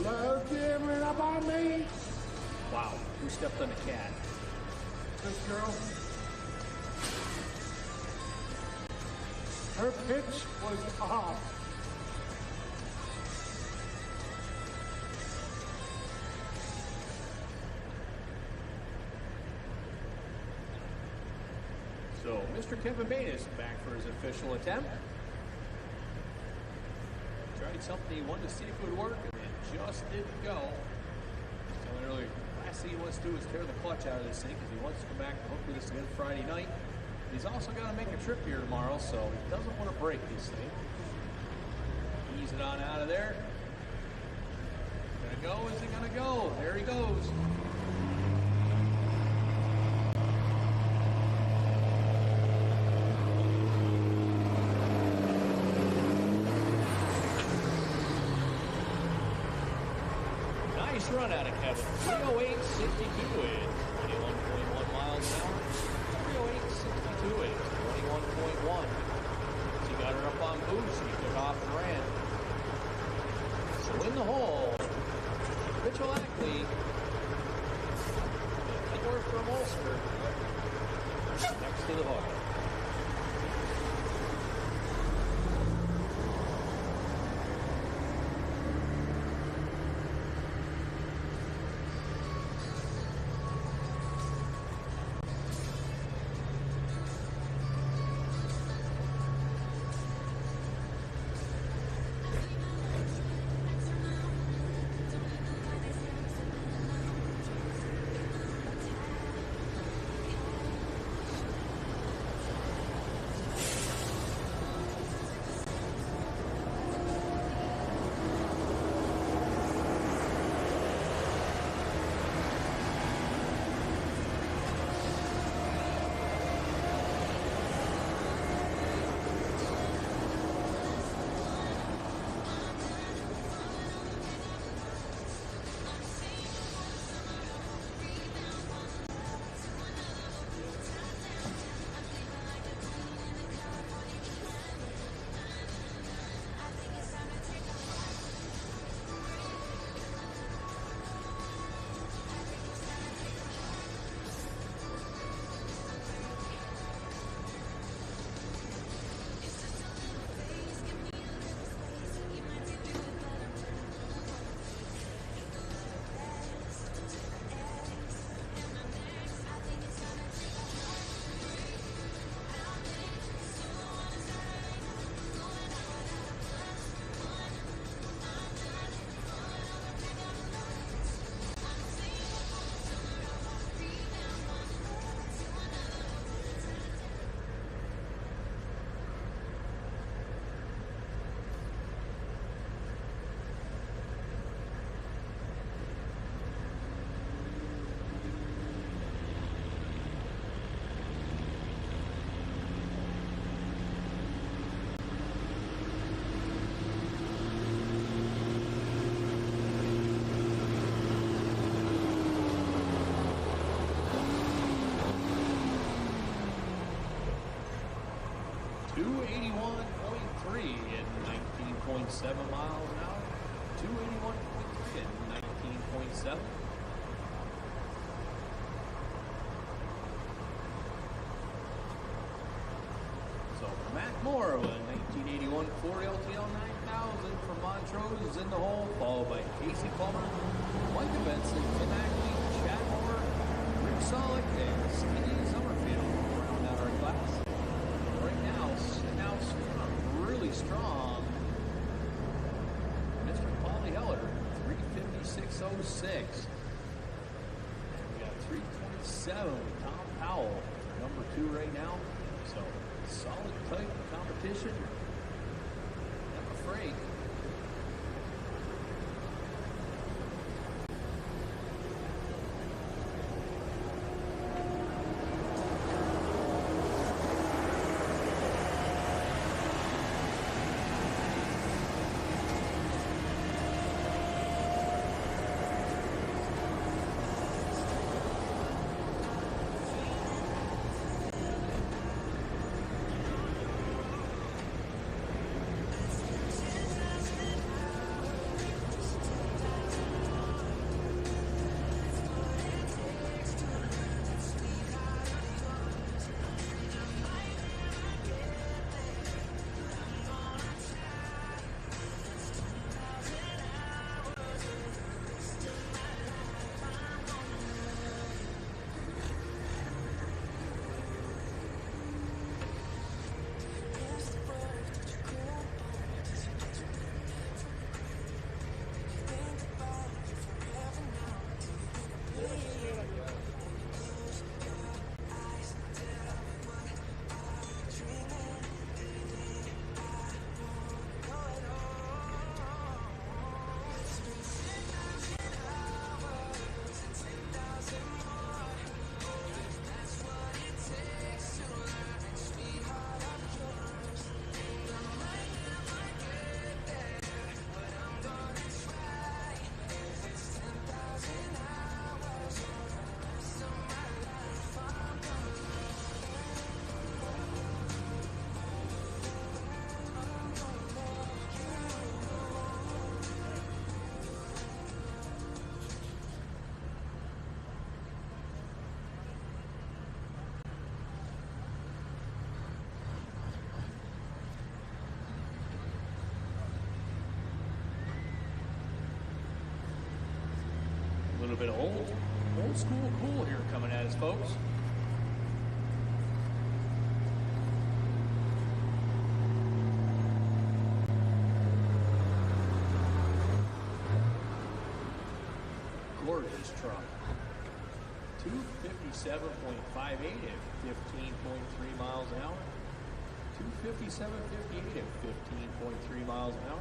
Love giving up on me. Wow, who stepped on the cat? This girl. Her pitch was off. So, Mr. Kevin Bain is back for his official attempt. Tried something he wanted to see if it would work, and it just didn't go. I was telling earlier, last thing he wants to do is tear the clutch out of this thing because he wants to come back and hook with us again Friday night. He's also got to make a trip here tomorrow, so he doesn't want to break this thing. Ease it on out of there. Gonna go, is it gonna go? There he goes. Nice run out of Kevin. 308.62 at 21.1 miles an hour. 308.62 at 21.1. He got her up on boost. He took off and ran. So in the hole, Mitchell Ackley, anywhere from Ulster, next to the hole. 281.3 in 19.7 miles an hour. 281.3 in 19.7. So Matt Moore with a 1981 Ford LTL 9000 from Montrose is in the hole, followed by Casey Plummer, Micah Benson, Tim Ackley, Chad Moore, Rick Sollick, and Stevie Summerfield round out our class. Right now, sitting out really strong, Mr. Paulie Heller, 356.06. And we got 327 with Tom Powell, number 2 right now. So solid, tight competition. I'm afraid. A little bit of old school cool here coming at us, folks. Gorgeous truck. 257.58 at 15.3 miles an hour. 257.58 at 15.3 miles an hour.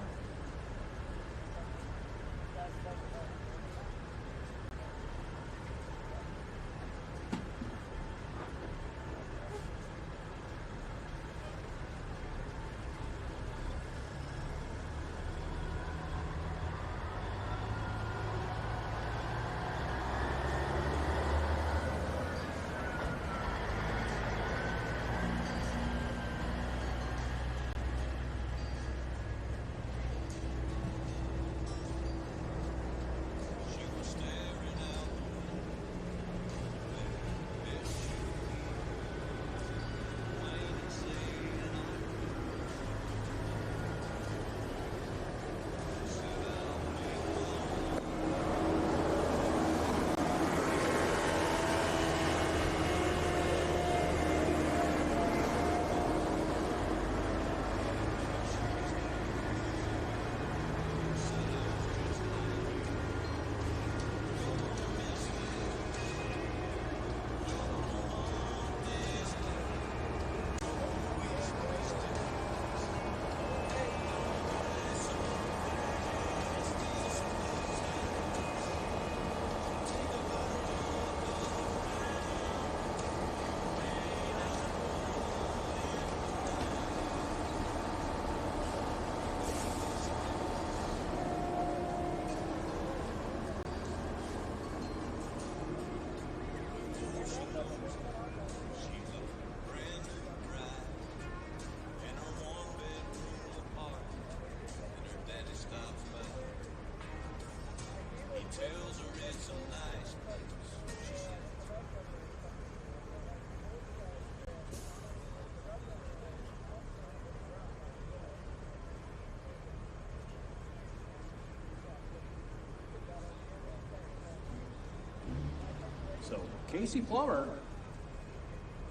Casey Plummer.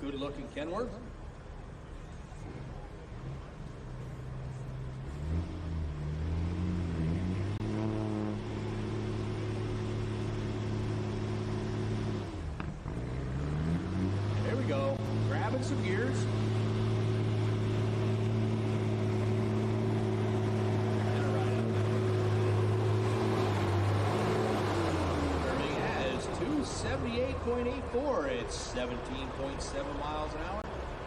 Good looking Kenworth. There we go. Grabbing some gears. Turning as 278.84. It's 17.7 miles an hour.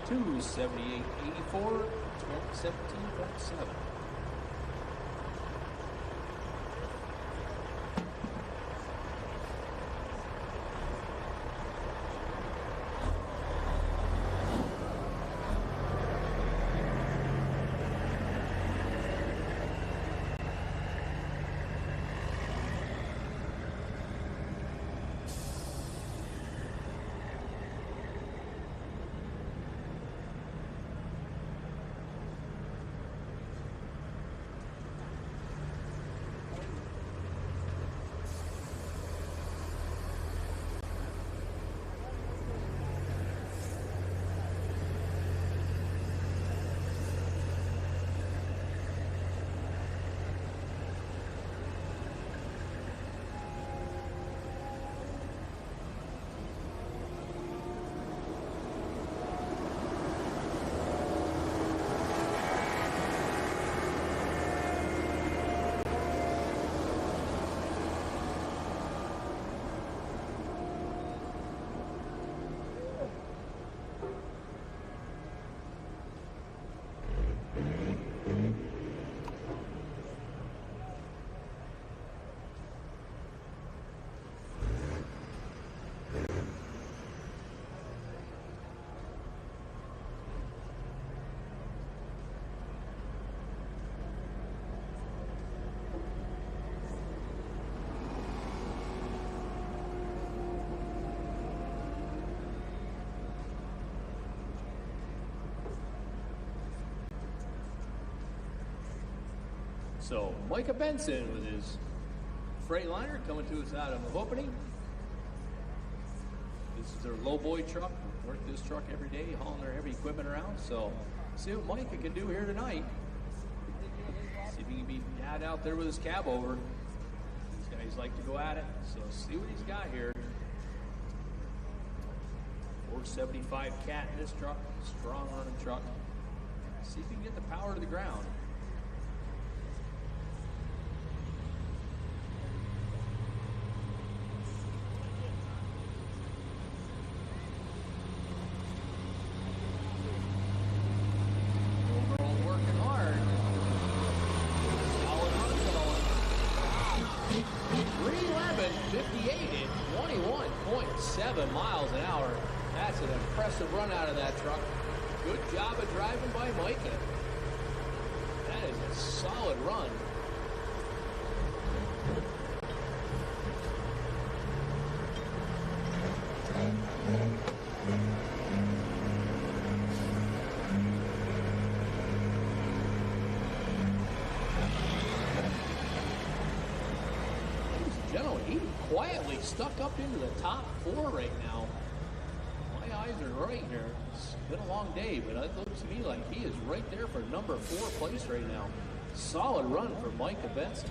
278.84. 17.7. So Micah Benson with his Freightliner coming to us out of the opening. This is their lowboy truck. Work this truck every day, hauling their heavy equipment around. So see what Micah can do here tonight. See if he can be dad out there with his cab over. These guys like to go at it. So see what he's got here. 475 cat in this truck. Strong running truck. See if he can get the power to the ground. Miles an hour. That's an impressive run out of that truck. Good job of driving by Micah. That is a solid run. Gentlemen, he quietly stuck up into the top 4 right now. My eyes are right here. It's been a long day, but it looks to me like he is right there for number 4 place right now. Solid run for Micah Benson.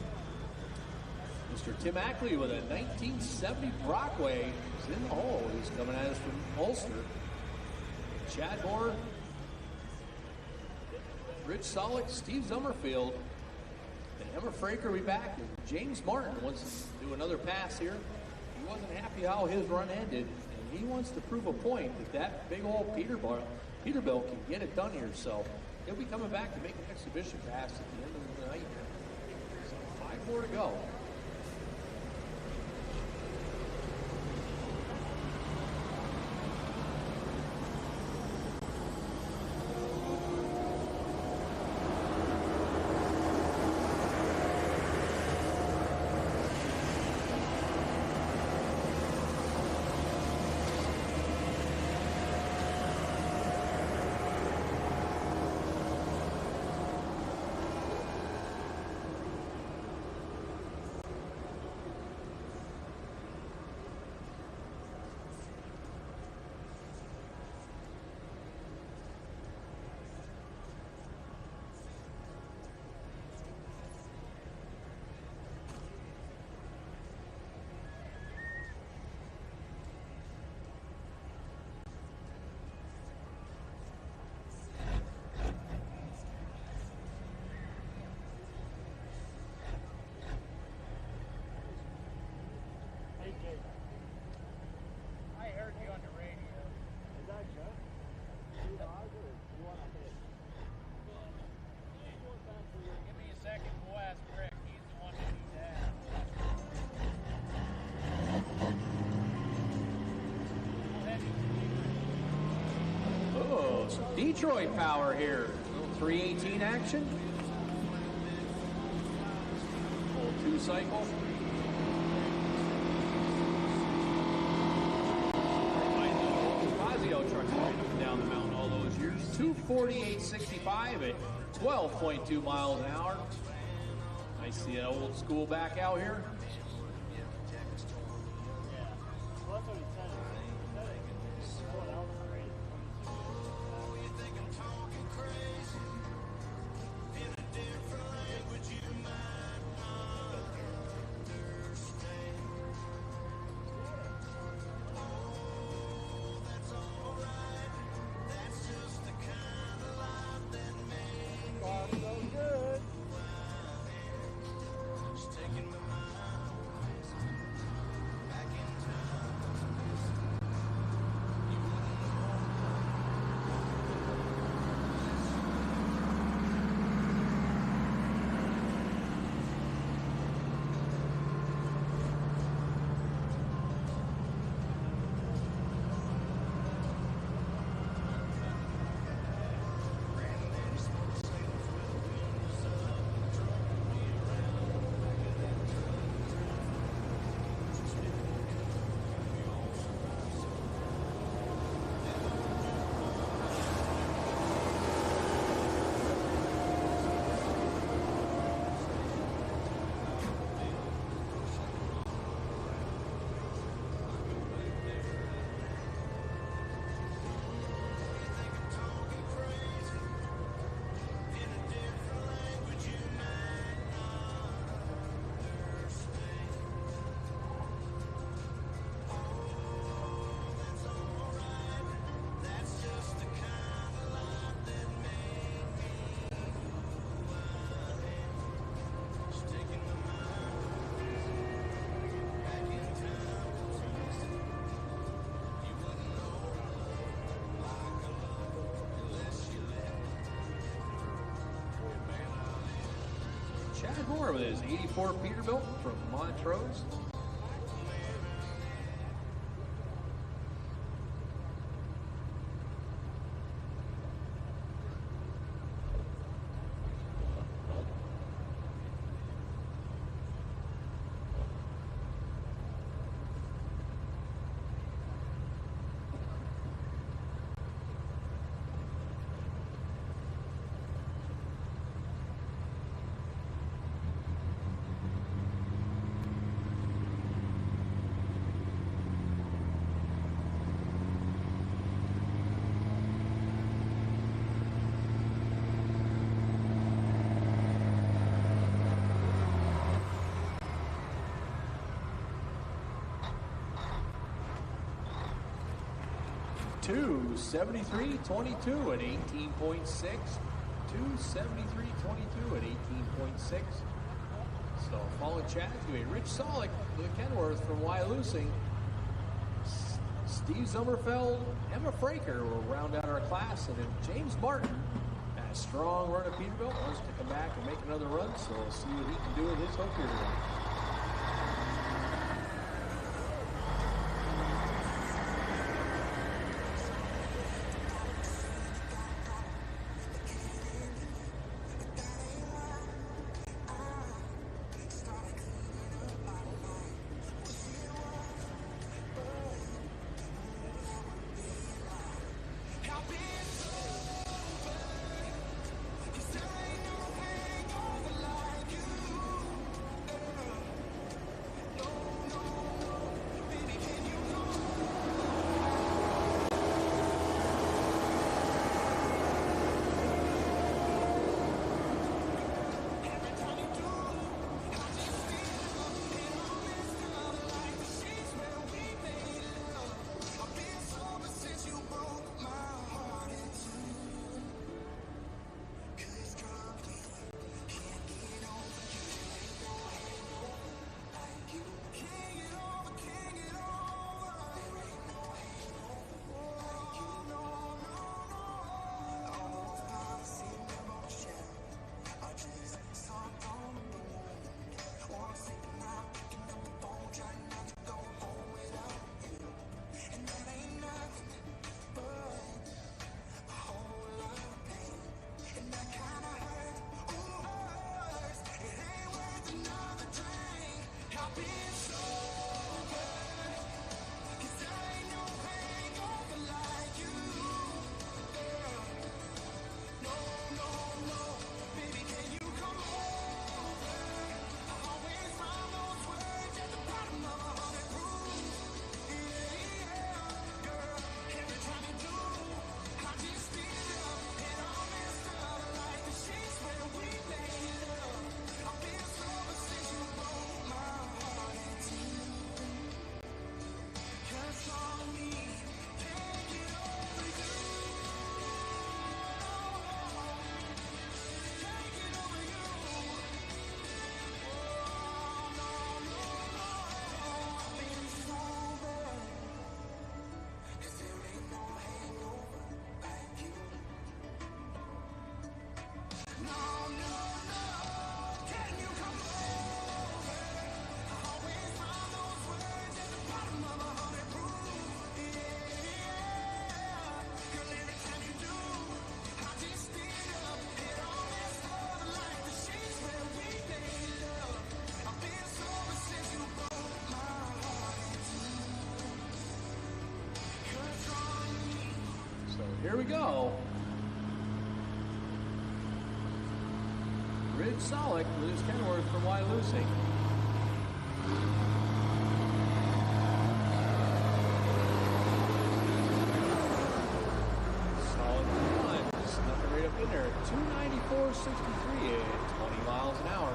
Mr. Tim Ackley with a 1970 Brockway is in the hole. He's coming at us from Ulster. Chad Moore, Rich Solik, Steve Zummerfield, and Emma Fraker will be back. And James Martin wants to do another pass here. He wasn't happy how his run ended, and he wants to prove a point that big old Peterbilt can get it done here. So he'll be coming back to make an exhibition pass at the end of the night. So 5 more to go. some Detroit power here. A little 318 action. Full 2-cycle. Trucks going down the mountain all those years. 248.65 at 12.2 miles an hour. Nice to see an old school back out here. Chad Moore with his 84 Peterbilt from Montrose. Two 73.22 at 18.6. 273.22 at 18.6. So following Chad to a Rich Solik to the Kenworth from Wyalusing. Steve Sommerfeld, Emma Fraker will round out our class, and then James Martin, a strong run of Peterbilt, wants to come back and make another run. So we'll see what he can do with his Hokier run. Here we go. Ridge Solik with his Kenworth from Wyalusing. Solid times. Nothing right up in there. 294.63 at 20 miles an hour.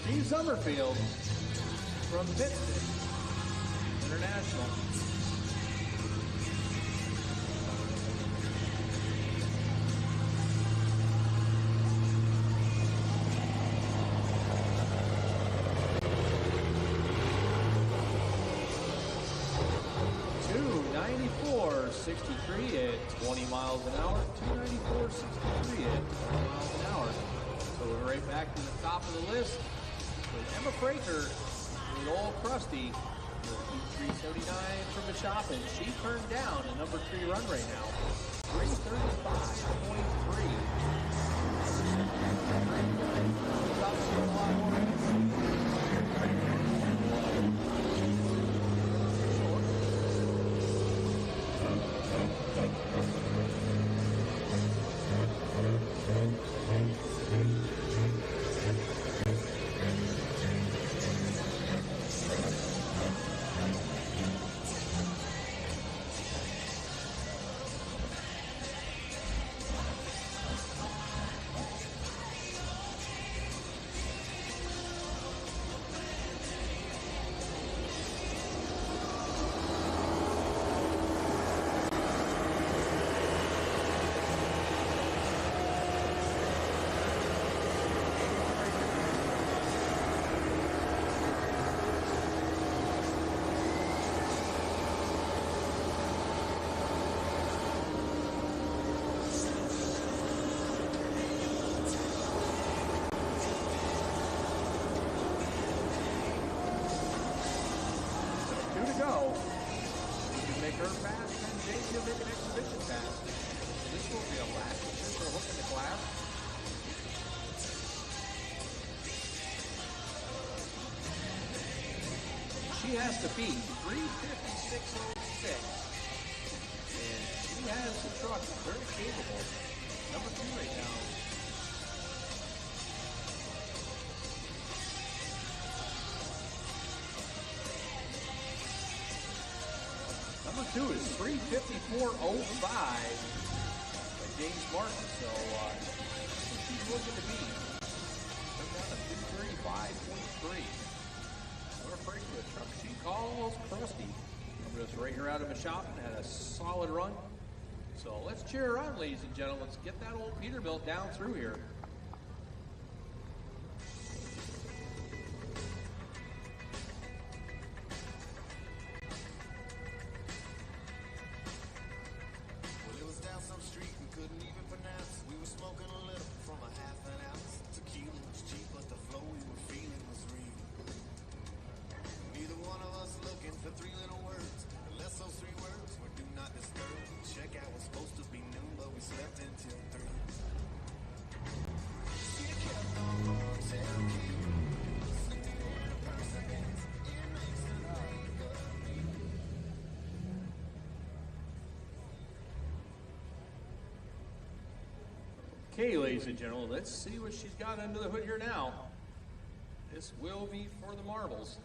Steve Summerfield from Pittston International. .63 at 20 miles an hour. 294.63 at 20 miles an hour. So we're right back to the top of the list with Emma Fraker with Old Krusty with 379 from the shop, and she turned down a number 3 run right now. 335.3. She has to beat 356.06, and she has the truck very capable. Number 2 right now. Number 2 is 354.05. James Martin. So she's looking to be. Come down to 235.3. What a break for the truck. She calls Krusty. I'm just right here out of the shop and had a solid run. So let's cheer her on, ladies and gentlemen. Let's get that old Peterbilt down through here. Well, it was down some street we couldn't even pronounce. We were smoking a little from a half an ounce. Tequila was cheap, but the flow we were feeling was real. Neither one of us looking for three little words, unless those three words were do not disturb. Checkout was supposed to be noon, but we slept until 3. Okay, ladies and gentlemen, let's see what she's got under the hood here now. This will be for the marbles.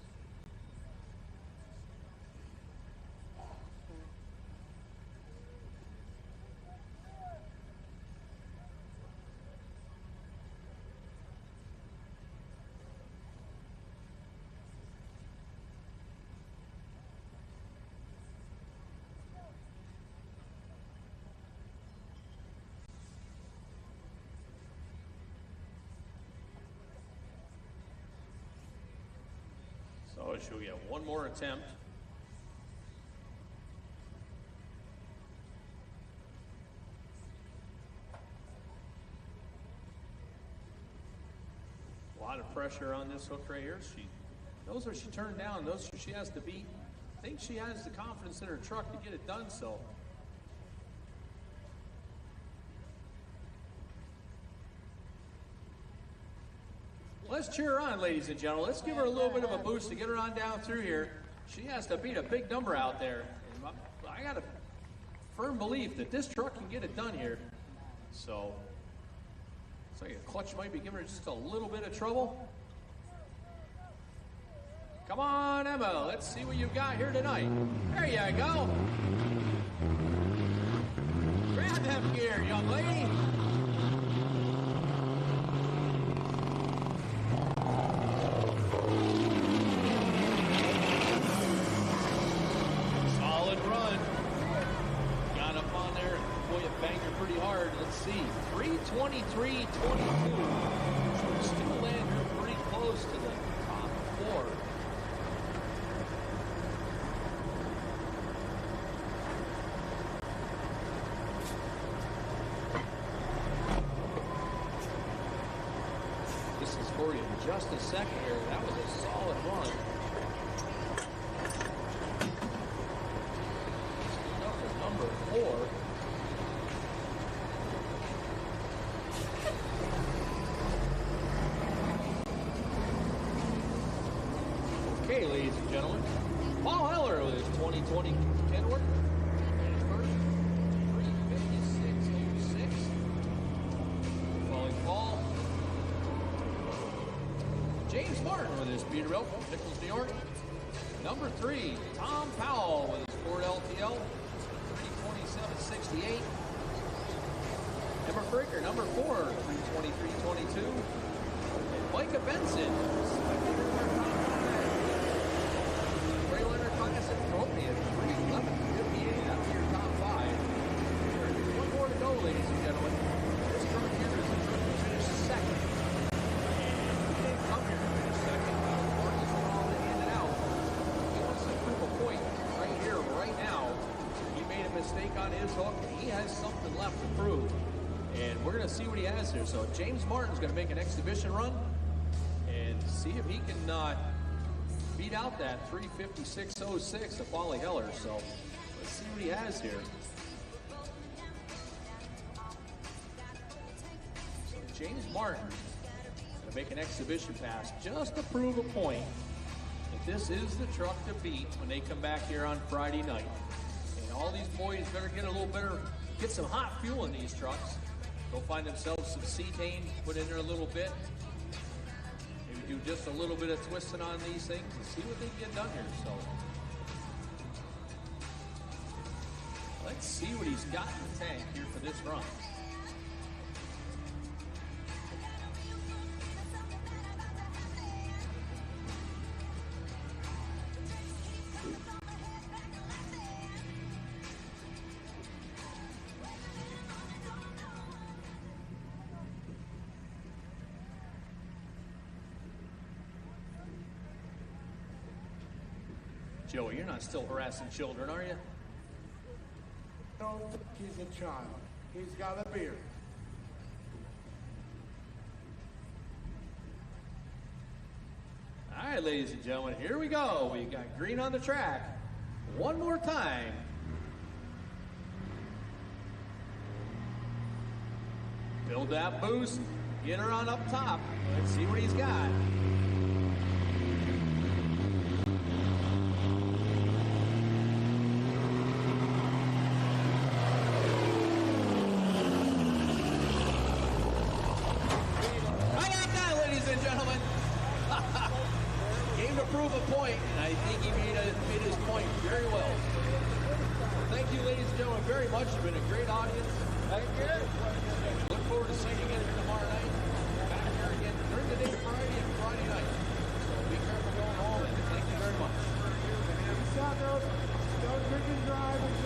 So she'll get one more attempt. A lot of pressure on this hook right here. She knows what she turned down, knows who she has to beat. Thinks she has the confidence in her truck to get it done, so. Let's cheer her on, ladies and gentlemen. Let's give her a little bit of a boost to get her on down through here. She has to beat a big number out there. And I got a firm belief that this truck can get it done here. So, looks like a clutch might be giving her just a little bit of trouble. Come on, Emma. Let's see what you've got here tonight. There you go. Grab them gear, young lady. Solid run. Got up on there. Boy, it banged her pretty hard. Let's see. 323.22. So still landing her pretty close to the top 4. This is for you in just a second here. That was a solid run. Number 4. Okay, ladies and gentlemen, Paul Heller with his 2020 Kenworth. First, 356.06. Following Paul. James Martin with his Peterbilt from Nichols, New York. Number 3, Tom Powell with his Ford LTL. 327.68. Emma Fricker, number 4, 323.22. And Micah Benson, Rayliner Classic Trophy at 311.58 after your top 5. There's one more to go, ladies and gentlemen. This truck here is the truck to finish second. And he didn't come here to finish second. Marcus went on and handed out. He wants to prove a point right here, right now. He made a mistake on his hook, and he has something left to prove. And we're going to see what he has here. So James Martin's going to make an exhibition run and see if he can beat out that 356.06 of Polly Heller. So let's see what he has here. So James Martin going to make an exhibition pass just to prove a point that this is the truck to beat when they come back here on Friday night. And all these boys better get a little better, get some hot fuel in these trucks. Go find themselves some cetane, put in there a little bit. Maybe do just a little bit of twisting on these things and see what they can get done here. So let's see what he's got in the tank here for this run. Joey, you're not still harassing children, are you? Don't think he's a child. He's got a beard. All right, ladies and gentlemen, here we go. We got green on the track. One more time. Build that boost. Get her on up top. Let's see what he's got. I got that, ladies and gentlemen. Came to prove a point, and I think he made his point very well. Thank you, ladies and gentlemen, very much. It's been a great audience. Thank you. Look forward to seeing you again here tomorrow night. Back here again during the day, Friday and Friday night. So be careful going home, and thank you very much. Don't drink and drive.